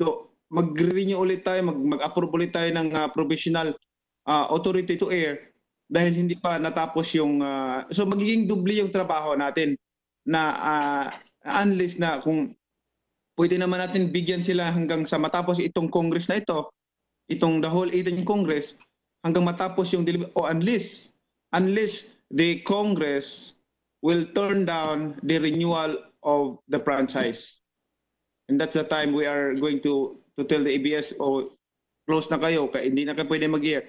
[SPEAKER 14] Mag-renew ulit tayo, mag-approve ulit tayo ng provisional authority to air dahil hindi pa natapos yung... so magiging doble yung trabaho natin na unless na kung pwede naman natin bigyan sila hanggang sa matapos itong Congress na ito, itong the whole 18th Congress, hanggang matapos yung unless the Congress will turn down the renewal of the franchise. And that's the time we are going to tell the ABS, close na kayo, hindi na kayo pwede mag-air.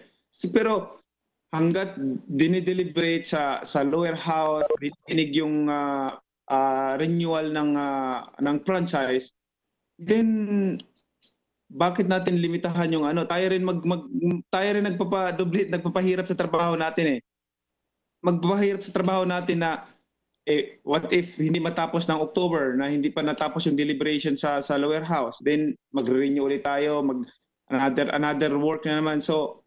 [SPEAKER 14] Pero hanggat dinideliberate sa lower house, dinig yung renewal ng franchise, then bakit natin limitahan yung ano? Tayo rin nagpapahirap sa trabaho natin eh. Magpapahirap sa trabaho natin na what if hindi matapos ng October, na hindi pa natapos yung deliberation sa lower house, then magre-renew ulit tayo, another work na naman. So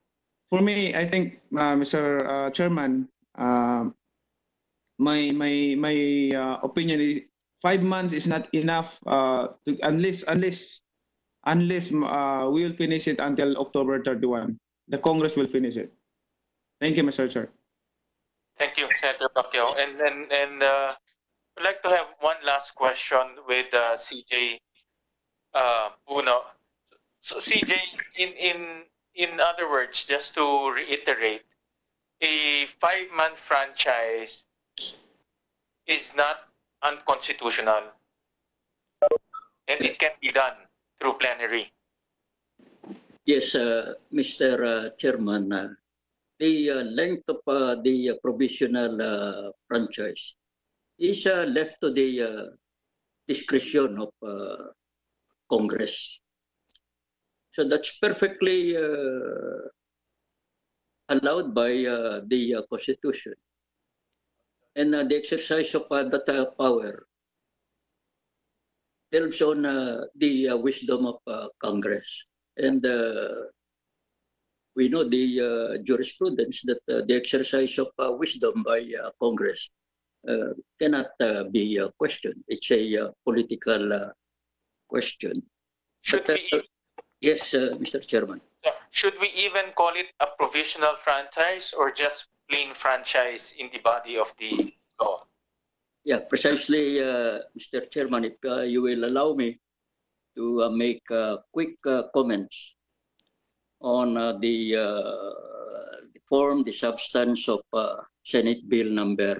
[SPEAKER 14] for me, I think Mr. Chairman, my opinion is 5 months is not enough unless we will finish it until October 31. The Congress will finish it. Thank you, Mr. Chair.
[SPEAKER 3] Thank you, Senator Pacquiao. And I'd like to have one last question with CJ Puno. So CJ, in other words, just to reiterate, a 5-month franchise is not unconstitutional, and it can be done through plenary.
[SPEAKER 11] Yes, Mr. Chairman, the length of the provisional franchise is left to the discretion of Congress. So that's perfectly allowed by the Constitution. And the exercise of that power tells on the wisdom of Congress. And we know the jurisprudence that the exercise of wisdom by Congress cannot be questioned. It's a political question. Yes, Mr. Chairman.
[SPEAKER 3] So should we even call it a provisional franchise or just plain franchise in the body of the law?
[SPEAKER 11] Yeah, precisely, Mr. Chairman, if you will allow me to make quick comments on the form, the substance of Senate Bill number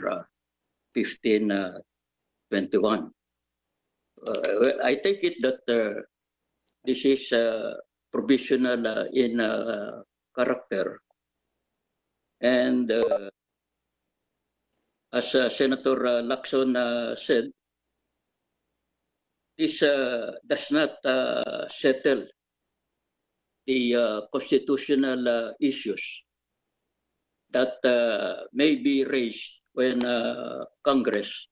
[SPEAKER 11] 1521. I take it that this is provisional in character. And as Senator Lacson said, this does not settle the constitutional issues that may be raised when Congress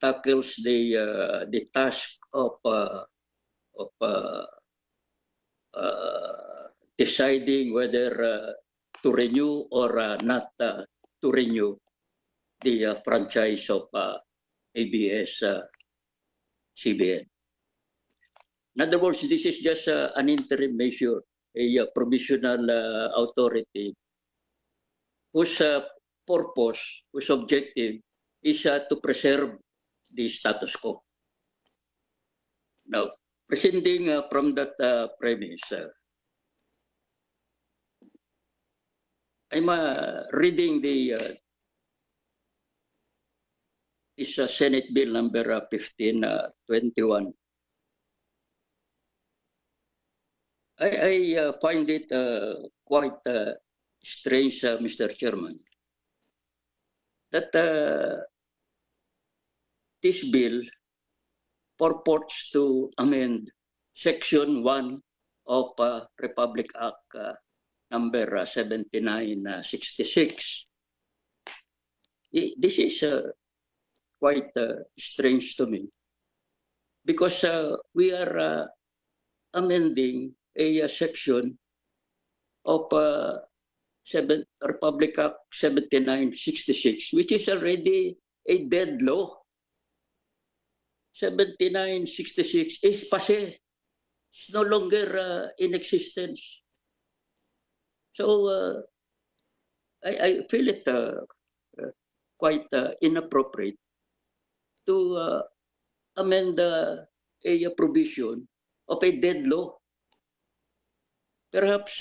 [SPEAKER 11] tackles the task of deciding whether to renew or not to renew the franchise of ABS-CBN. In other words, this is just an interim measure, a provisional authority whose purpose, whose objective is to preserve the status quo. Now, proceeding from that premise, I'm reading this Senate Bill number 1521. I find it quite strange, Mr. Chairman, that this bill purports to amend Section 1 of Republic Act number 7966. This is quite strange to me because we are amending a section of Republic Act 7966, which is already a dead law. 7966 is passé. It's no longer in existence. So I feel it quite inappropriate to amend a provision of a dead law. Perhaps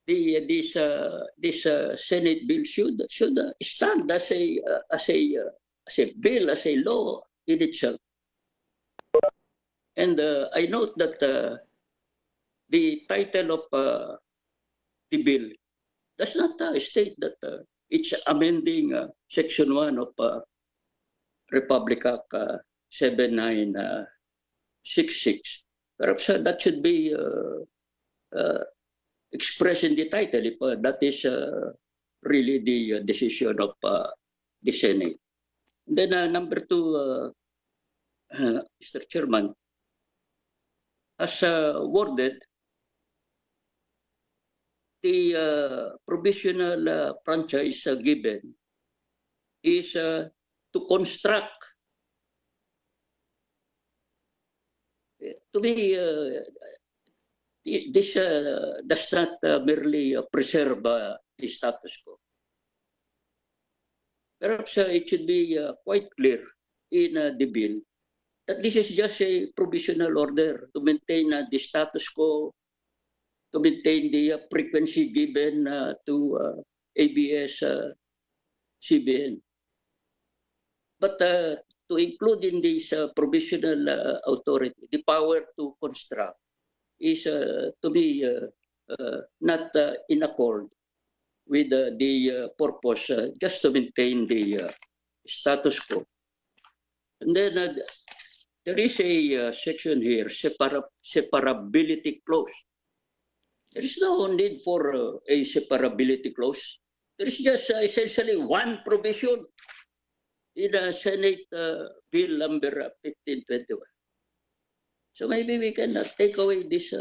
[SPEAKER 11] this Senate bill should stand as a bill, as a law in itself. And I note that the title of the bill does not state that it's amending Section 1 of Republic Act 7966. Perhaps that should be expressed in the title if that is really the decision of the Senate. And then number two, Mr. Chairman, as worded, the provisional franchise given is to construct. To me, this does not merely preserve the status quo. Perhaps it should be quite clear in the bill that this is just a provisional order to maintain the status quo, to maintain the frequency given to ABS-CBN. But to include in this provisional authority, the power to construct is to be not in accord with the purpose just to maintain the status quo. And then there is a section here, separability clause. There is no need for a separability clause. There is just essentially one provision in Senate Bill number 1521. So maybe we can take away this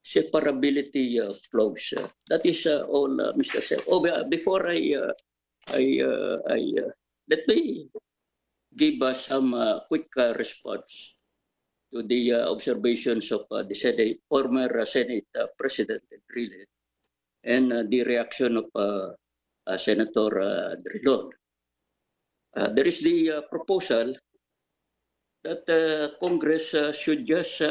[SPEAKER 11] separability clause. That is all, Mr. Sir. Oh, before let me give some quick response to the observations of the Senate, former Senate President Drilon, and the reaction of Senator Drilon. There is the proposal that Congress should just,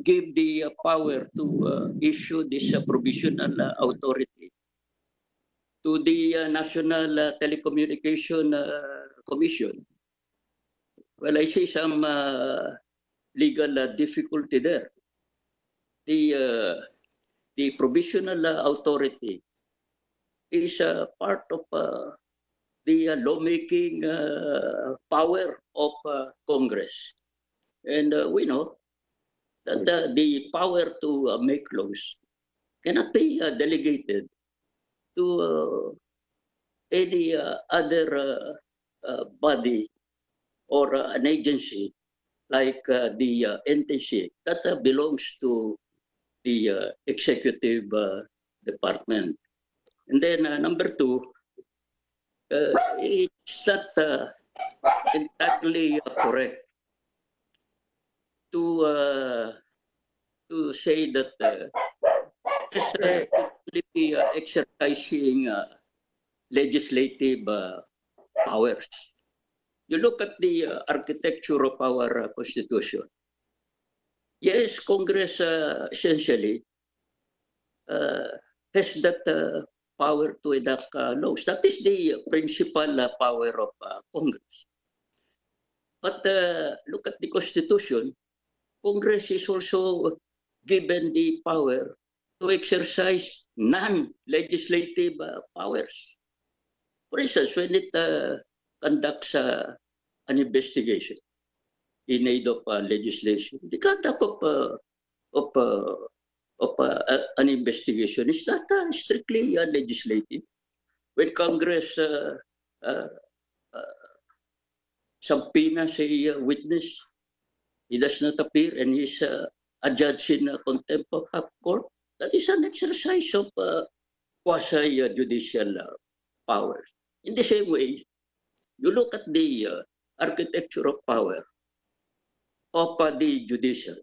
[SPEAKER 11] give the power to issue this provisional authority to the National Telecommunication Commission. Well, I see some legal difficulty there. The provisional authority is part of the lawmaking power of Congress. And we know that the power to make laws cannot be delegated to any other body or an agency like the NTC that belongs to the executive department. And then number two, it's not entirely correct to say that it's be exercising legislative powers. You look at the architecture of our Constitution. Yes, Congress essentially has that power to enact laws. That is the principal power of Congress. But look at the Constitution. Congress is also given the power to exercise non-legislative powers. For instance, when it conducts an investigation in aid of legislation, the conduct of an investigation is not strictly legislative. When Congress subpoenas a witness, he does not appear and is adjudged in contempt of court, that is an exercise of quasi-judicial powers. In the same way, you look at the architecture of power of the judicial.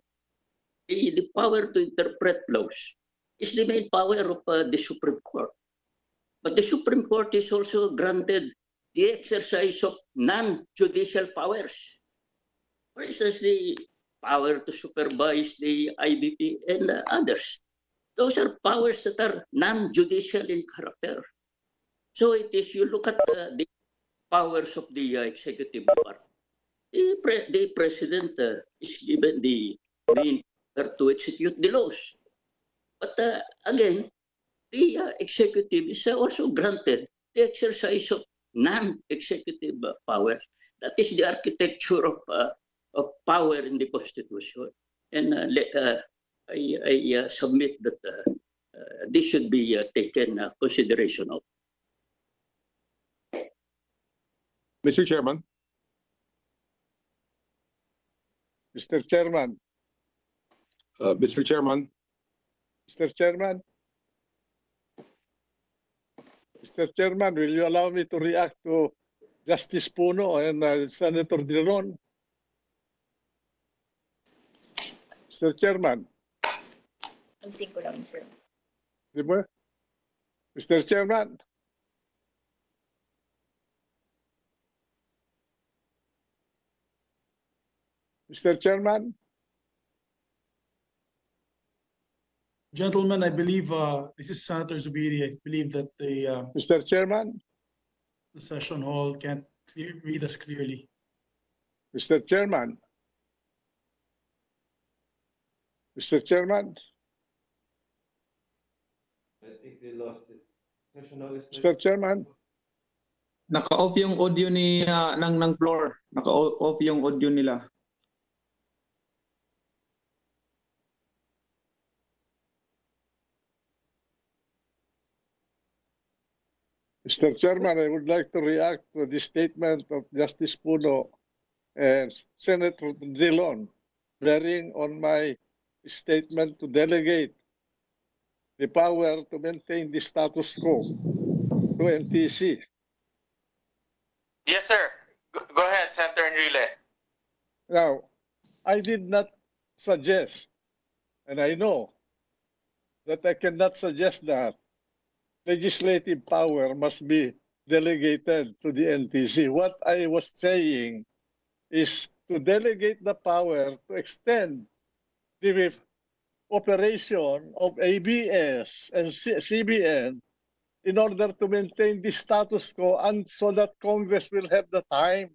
[SPEAKER 11] The power to interpret laws is the main power of the Supreme Court. But the Supreme Court is also granted the exercise of non-judicial powers. For instance, the power to supervise the IBP and others. Those are powers that are non-judicial in character. So it is, you look at the powers of the executive power. The president is given the main to execute the laws. But again, the executive is also granted the exercise of non-executive power. That is the architecture of power in the Constitution. And I submit that this should be taken consideration of.
[SPEAKER 15] Mr. Chairman.
[SPEAKER 8] Mr. Chairman.
[SPEAKER 15] Mr. Chairman.
[SPEAKER 8] Mr. Chairman. Mr. Chairman, will you allow me to react to Justice Puno and Senator Dillon? Mr. Chairman.
[SPEAKER 16] Pansin ko lang, sir.
[SPEAKER 8] Di ba? Mr. Chairman. Mr. Chairman.
[SPEAKER 2] Gentlemen, I believe this is Senator Zubiri. I believe that the
[SPEAKER 8] Mr. Chairman.
[SPEAKER 2] The session hall can't read us clearly.
[SPEAKER 8] Mr. Chairman. Mr. Chairman.
[SPEAKER 17] I think they lost it.
[SPEAKER 8] Mr. Chairman.
[SPEAKER 14] Naka-off yung audio ni ng floor. Naka-off yung audio nila.
[SPEAKER 8] Mr. Chairman, I would like to react to the statement of Justice Puno and Senator Dillon, bearing on my statement to delegate the power to maintain the status quo to NTC.
[SPEAKER 3] Yes, sir. Go ahead, Senator Enrile.
[SPEAKER 8] Now, I did not suggest, and I know that I cannot suggest that legislative power must be delegated to the NTC. What I was saying is to delegate the power to extend the operation of ABS and CBN in order to maintain the status quo, and so that Congress will have the time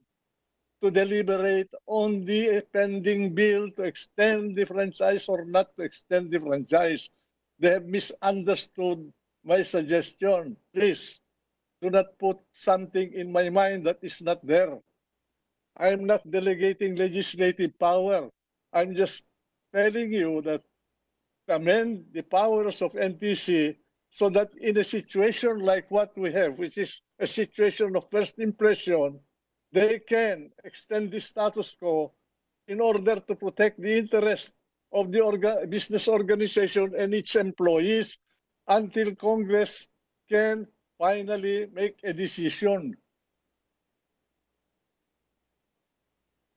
[SPEAKER 8] to deliberate on the pending bill to extend the franchise or not to extend the franchise. They have misunderstood my suggestion. Please do not put something in my mind that is not there. I'm not delegating legislative power. I'm just telling you that amend the powers of NTC so that in a situation like what we have, which is a situation of first impression, they can extend the status quo in order to protect the interest of the business organization and its employees until Congress can finally make a decision.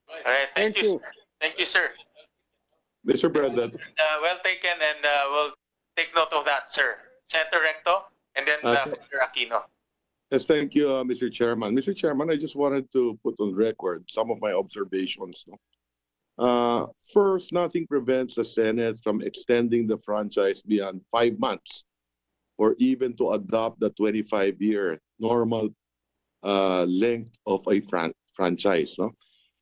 [SPEAKER 3] All right, thank you. Thank you, sir.
[SPEAKER 15] Mr. President.
[SPEAKER 3] Well taken, and we'll take note of that, sir. Senator Recto, and then Senator Aquino.
[SPEAKER 15] Yes, thank you, Mr. Chairman. Mr. Chairman, I just wanted to put on record some of my observations. First, nothing prevents the Senate from extending the franchise beyond 5 months or even to adopt the 25-year normal length of a franchise. No?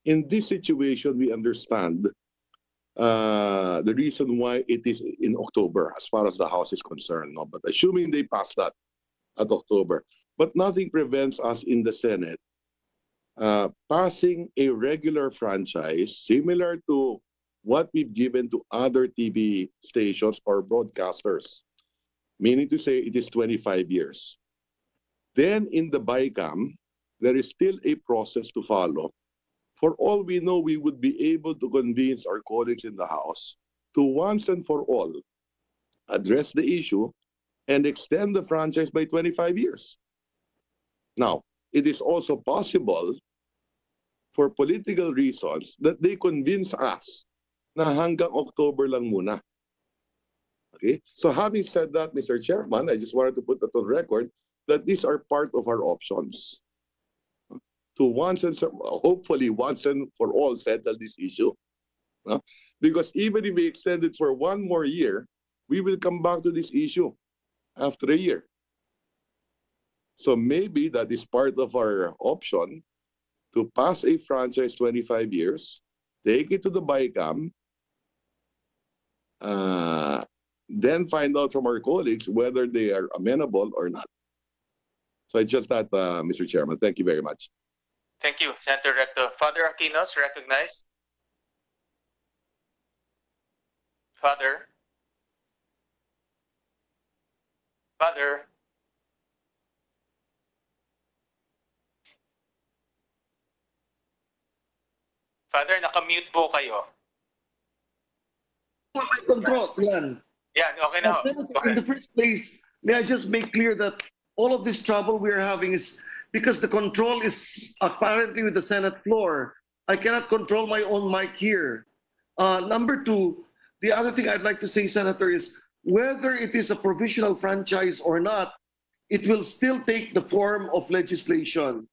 [SPEAKER 15] In this situation, we understand the reason why it is in October as far as the House is concerned. No? But assuming they pass that at October, but nothing prevents us in the Senate passing a regular franchise similar to what we've given to other TV stations or broadcasters, meaning to say it is 25 years. Then in the BICAM, there is still a process to follow. For all we know, we would be able to convince our colleagues in the House to once and for all address the issue and extend the franchise by 25 years. Now, it is also possible for political reasons that they convince us na hanggang October lang muna. Okay? So having said that, Mr. Chairman, I just wanted to put that on record that these are part of our options to once and hopefully once and for all settle this issue. Because even if we extend it for 1 more year, we will come back to this issue after a year. So maybe that is part of our option to pass a franchise 25 years, take it to the BICAM, then find out from our colleagues whether they are amenable or not. So it's just that, Mr. Chairman. Thank you very much.
[SPEAKER 3] Thank you, Senator Recto. Father Aquinos, recognized. Father. Father. Father, nakamute po kayo.
[SPEAKER 9] My control, yan.
[SPEAKER 3] Yeah, okay now.
[SPEAKER 9] Senator, in the first place, may I just make clear that all of this trouble we are having is because the control is apparently with the Senate floor. I cannot control my own mic here. Number two, the other thing I'd like to say, Senator, is whether it is a provisional franchise or not, it will still take the form of legislation.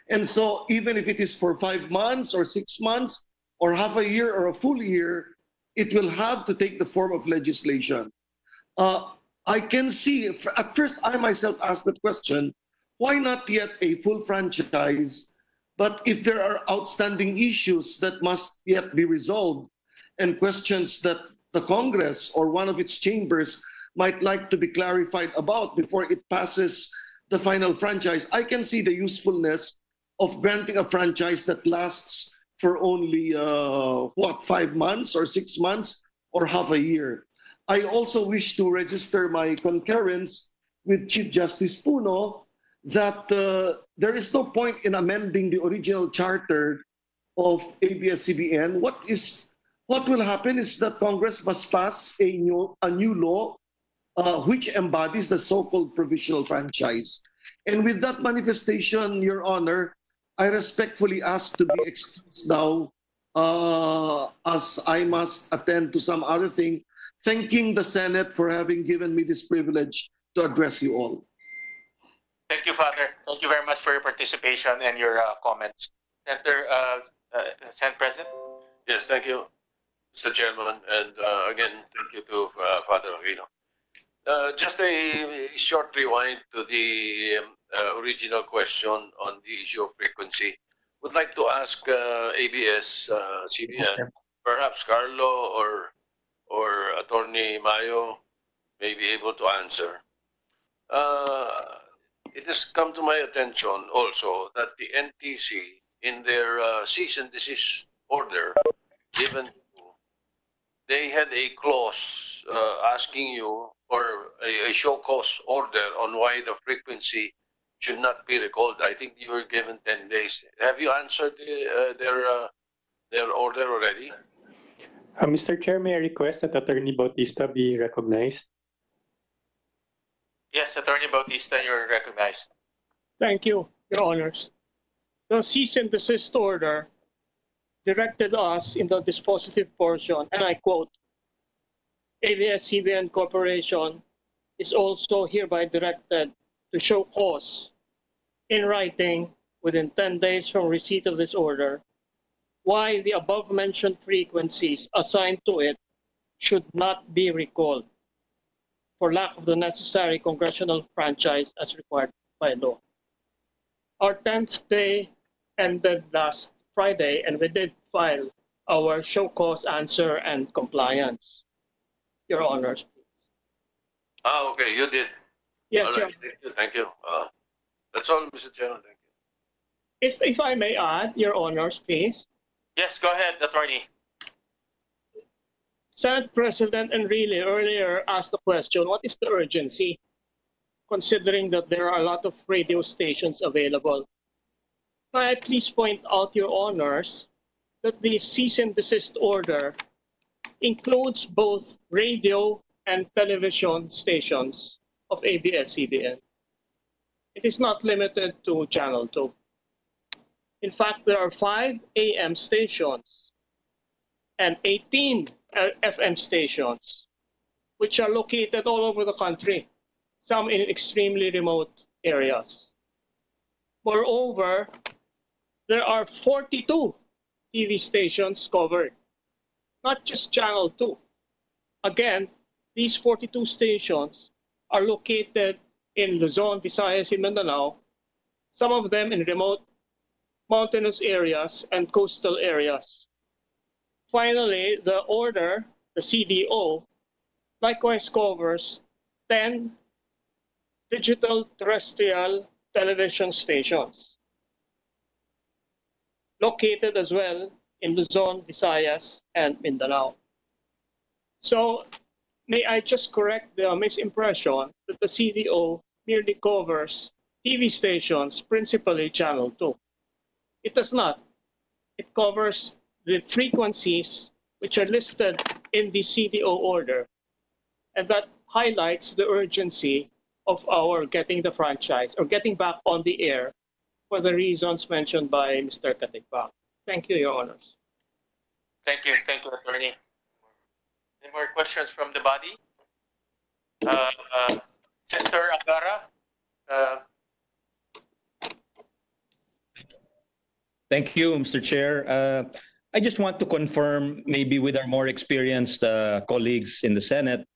[SPEAKER 9] And so even if it is for 5 months or 6 months or half a year or a full year, it will have to take the form of legislation. I can see, at first I myself asked that question, why not yet a full franchise? But if there are outstanding issues that must yet be resolved and questions that the Congress or one of its chambers might like to be clarified about before it passes the final franchise, I can see the usefulness of granting a franchise that lasts for only, 5 months or 6 months or half a year. I also wish to register my concurrence with Chief Justice Puno that there is no point in amending the original charter of ABS-CBN. What will happen is that Congress must pass a new law which embodies the so-called provisional franchise. And with that manifestation, Your Honor, I respectfully ask to be excused now as I must attend to some other thing, thanking the Senate for having given me this privilege to address you all.
[SPEAKER 3] Thank you, Father. Thank you very much for your participation and your comments. Senator, Senate President?
[SPEAKER 5] Yes, thank you, Mr. Chairman. And again, thank you to Father Aquino. Just a short rewind to the original question on the issue of frequency. Would like to ask ABS-CBN, perhaps Carlo or Attorney Mayo may be able to answer. It has come to my attention also that the NTC, in their cease and desist order given, they had a clause asking you, or a show cause order on why the frequency should not be recalled. I think you were given 10 days. Have you answered their order already?
[SPEAKER 12] Mr. Chair, may I request that Attorney Bautista be recognized?
[SPEAKER 3] Yes, Attorney Bautista, you're recognized.
[SPEAKER 18] Thank you, Your Honors. The cease and desist order directed us in the dispositive portion, and I quote, ABS-CBN Corporation is also hereby directed to show cause in writing within 10 days from receipt of this order why the above-mentioned frequencies assigned to it should not be recalled for lack of the necessary congressional franchise as required by law. Our 10th day ended last Friday, and we did file our show cause answer and compliance, Your Honors.
[SPEAKER 5] Okay, you did.
[SPEAKER 18] Yes,
[SPEAKER 5] all right. Thank you. That's all, Mr. Chairman. Thank you.
[SPEAKER 18] If I may add, Your Honors, please.
[SPEAKER 3] Yes, go ahead, Attorney.
[SPEAKER 18] Senate President Enrile earlier asked the question, what is the urgency, considering that there are a lot of radio stations available? May I please point out, Your Honors, that the cease and desist order includes both radio and television stations of ABS-CBN. It is not limited to Channel 2. In fact, there are 5 AM stations and 18 FM stations, which are located all over the country, some in extremely remote areas. Moreover, there are 42 TV stations covered, not just Channel 2. Again, these 42 stations are located in Luzon, Visayas, and Mindanao, some of them in remote mountainous areas and coastal areas. Finally, the order, the CDO, likewise covers 10 digital terrestrial television stations located as well in Luzon, Visayas, and Mindanao. So may I just correct the misimpression that the CDO merely covers TV stations, principally Channel 2. It does not. It covers the frequencies which are listed in the CDO order, and that highlights the urgency of our getting the franchise or getting back on the air for the reasons mentioned by Mr. Katigbak. Thank you, Your Honors.
[SPEAKER 3] Thank you, Attorney. Any more questions from the body? Senator Angara.
[SPEAKER 4] Thank you, Mr. Chair. I just want to confirm, maybe with our more experienced colleagues in the Senate,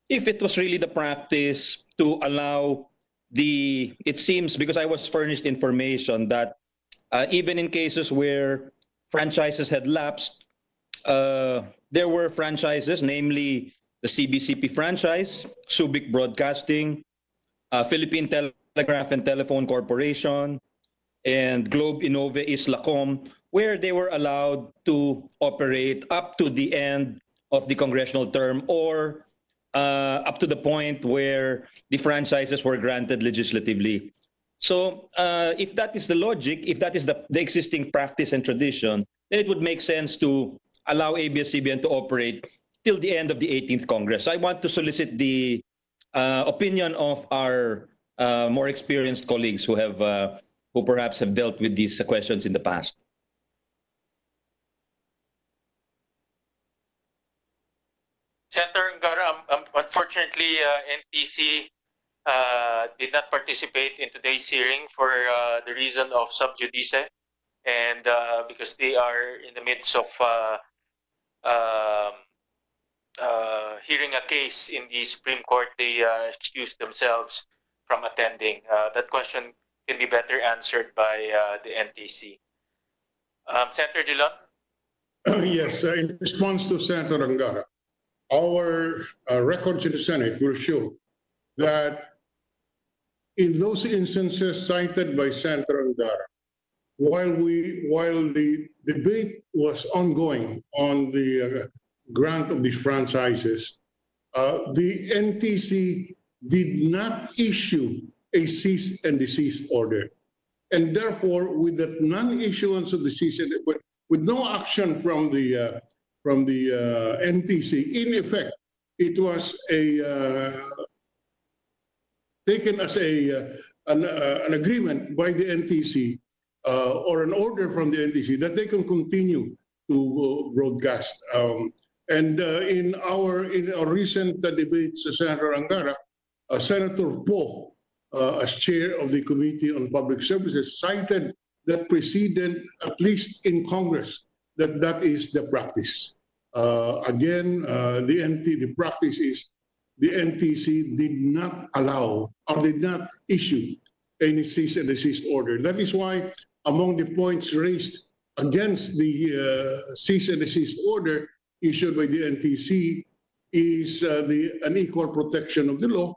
[SPEAKER 4] if it was really the practice to allow it seems, because I was furnished information that even in cases where franchises had lapsed, there were franchises, namely the CBCP franchise, Subic Broadcasting, Philippine Telegraph and Telephone Corporation, and Globe Innove Islacom, where they were allowed to operate up to the end of the congressional term or up to the point where the franchises were granted legislatively. So if that is the logic, if that is the existing practice and tradition, then it would make sense to allow ABS-CBN to operate till the end of the 18th Congress. So I want to solicit the opinion of our more experienced colleagues who perhaps have dealt with these questions in the past.
[SPEAKER 3] Senator Angara, unfortunately, NTC did not participate in today's hearing for the reason of sub judice, and because they are in the midst of hearing a case in the Supreme Court, they excused themselves from attending. That question can be better answered by the NTC. Senator Dillon?
[SPEAKER 1] Yes, in response to Senator Angara, our records in the Senate will show that in those instances cited by Senator Angara, while the debate was ongoing on the grant of the franchises, the NTC did not issue a cease and desist order. And therefore, with the non-issuance of the cease and with no action from the NTC, in effect, it was taken as an agreement by the NTC or an order from the NTC that they can continue to broadcast. In our recent debates, Senator Angara, Senator Poe, as chair of the Committee on Public Services, cited that precedent, at least in Congress, that is the practice. Again, the practice is the NTC did not allow or did not issue any cease and desist order. That is why among the points raised against the cease and desist order issued by the NTC is the unequal protection of the law,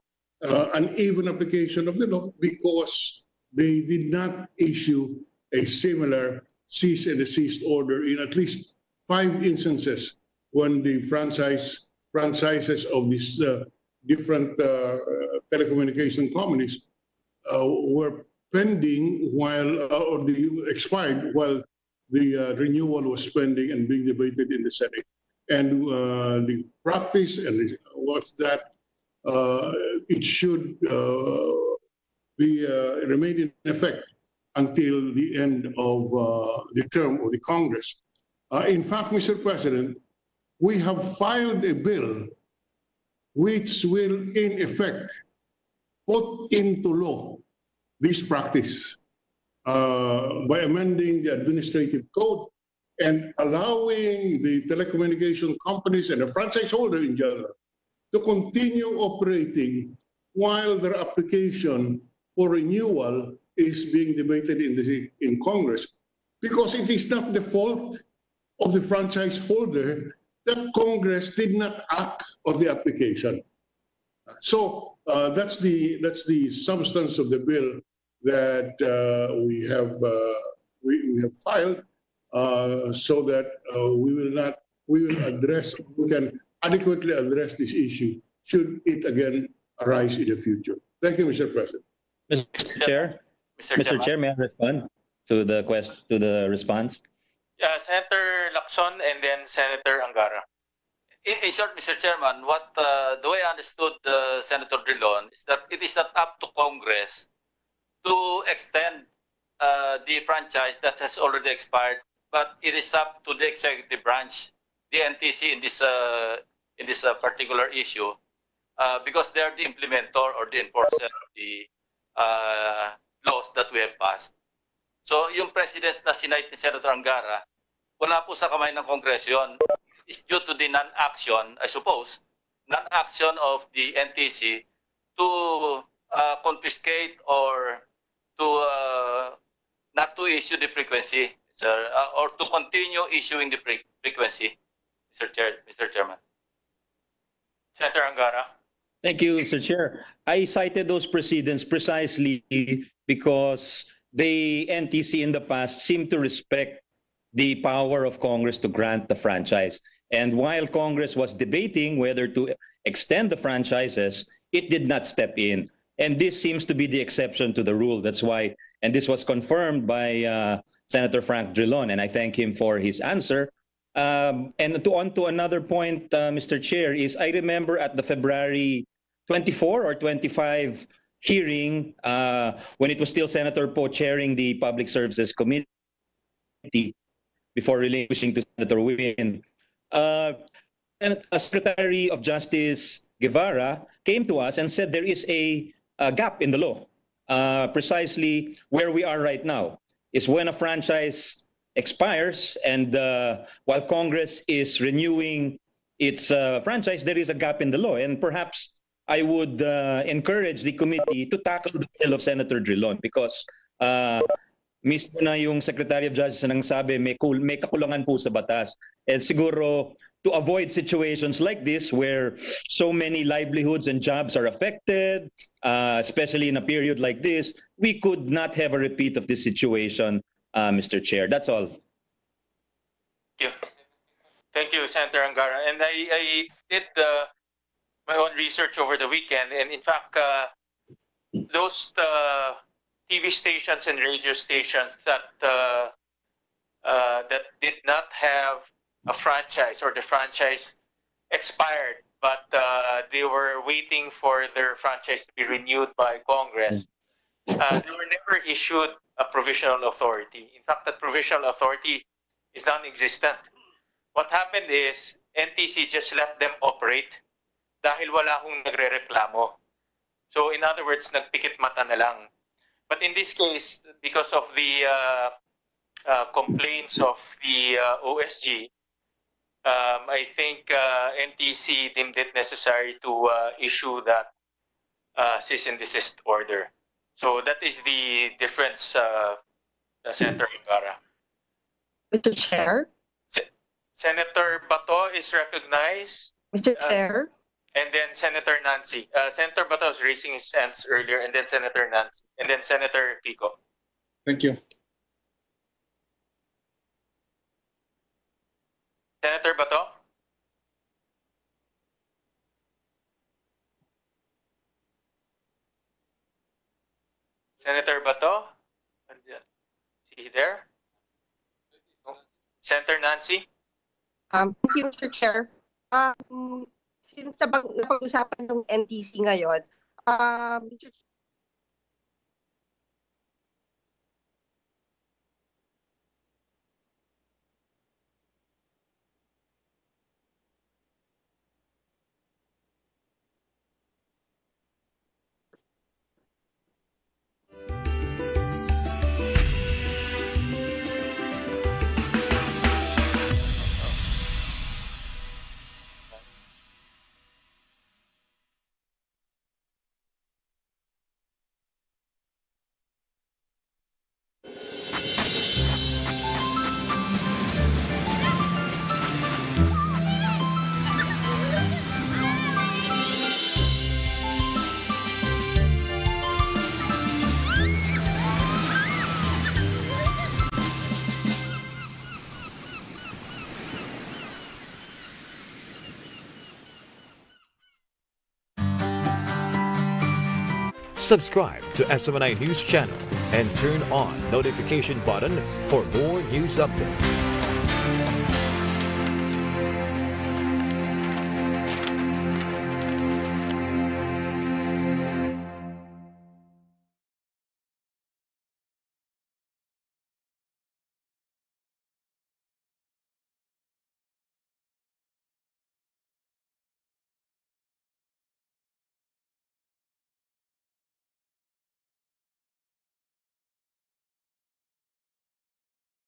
[SPEAKER 1] uneven application of the law, because they did not issue a similar cease and desist order in at least 5 instances when the franchises of these different telecommunication companies were pending or expired while the renewal was pending and being debated in the Senate. And the practice was that it should remain in effect until the end of the term of the Congress. In fact, Mr. President, we have filed a bill which will, in effect, put into law this practice by amending the administrative code and allowing the telecommunication companies and the franchise holder in general to continue operating while their application for renewal is being debated in Congress, because it is not the fault of the franchise holder that Congress did not act on the application. So that's the substance of the bill that we have filed, so that we can adequately address this issue should it again arise in the future. Thank you, Mr. President.
[SPEAKER 4] Mr. Chair, Mr. Chair, may I respond to the response?
[SPEAKER 3] Senator Lacson and then Senator Angara.
[SPEAKER 6] In short, Mr. Chairman, what the way I understood Senator Drilon is that it is not up to Congress to extend the franchise that has already expired, but it is up to the executive branch, the NTC in this particular issue, because they are the implementer or the enforcer of the laws that we have passed. So yung precedents na sinight ni Senator Angara, wala po sa kamay ng Kongreso yun. It's due to the non-action, I suppose, non-action of the NTC to confiscate or to not to issue the frequency, or to continue issuing the frequency, Mr. Chairman.
[SPEAKER 3] Senator Angara.
[SPEAKER 4] Thank you, Mr. Chair. I cited those precedents precisely because the NTC in the past seemed to respect the power of Congress to grant the franchise. And while Congress was debating whether to extend the franchises, it did not step in. And this seems to be the exception to the rule. That's why, and this was confirmed by Senator Frank Drilon, and I thank him for his answer. And on to another point, Mr. Chair, is I remember at the February 24 or 25 hearing, when it was still Senator Poe chairing the Public Services Committee before relinquishing to Senator Win, Secretary of Justice Guevara came to us and said there is a gap in the law. Precisely where we are right now is when a franchise expires and while Congress is renewing its franchise, there is a gap in the law. And perhaps I would encourage the committee to tackle the bill of Senator Drilon because mismo na yung Secretary of Justice nang sabi may kakulangan po sa batas. And siguro to avoid situations like this where so many livelihoods and jobs are affected, especially in a period like this, we could not have a repeat of this situation, Mr. Chair. That's all.
[SPEAKER 3] Thank you. Thank you, Senator Angara. And I did my own research over the weekend, and in fact, those TV stations and radio stations that that did not have a franchise or the franchise expired, but they were waiting for their franchise to be renewed by Congress, they were never issued a provisional authority. In fact, that provisional authority is non-existent. What happened is NTC just let them operate dahil wala akong nagre-reklamo. So in other words, nagpikit mata na lang. But in this case, because of the complaints of the OSG, I think NTC deemed it necessary to issue that cease and desist order. So that is the difference, Senator Ibarra.
[SPEAKER 19] Mr. Chair?
[SPEAKER 3] Senator Bato is recognized.
[SPEAKER 19] Mr. Chair?
[SPEAKER 3] And then Senator Nancy. Senator Bato was raising his hands earlier, and then Senator Nancy, and then Senator Pico.
[SPEAKER 14] Thank you.
[SPEAKER 3] Senator Bato? Senator Bato? Is he there? Senator Nancy?
[SPEAKER 19] Thank you, Mr. Chair. Since napag-usapan ng NTC ngayon, Mr.
[SPEAKER 20] Subscribe to SMNI News Channel and turn on notification button for more news updates.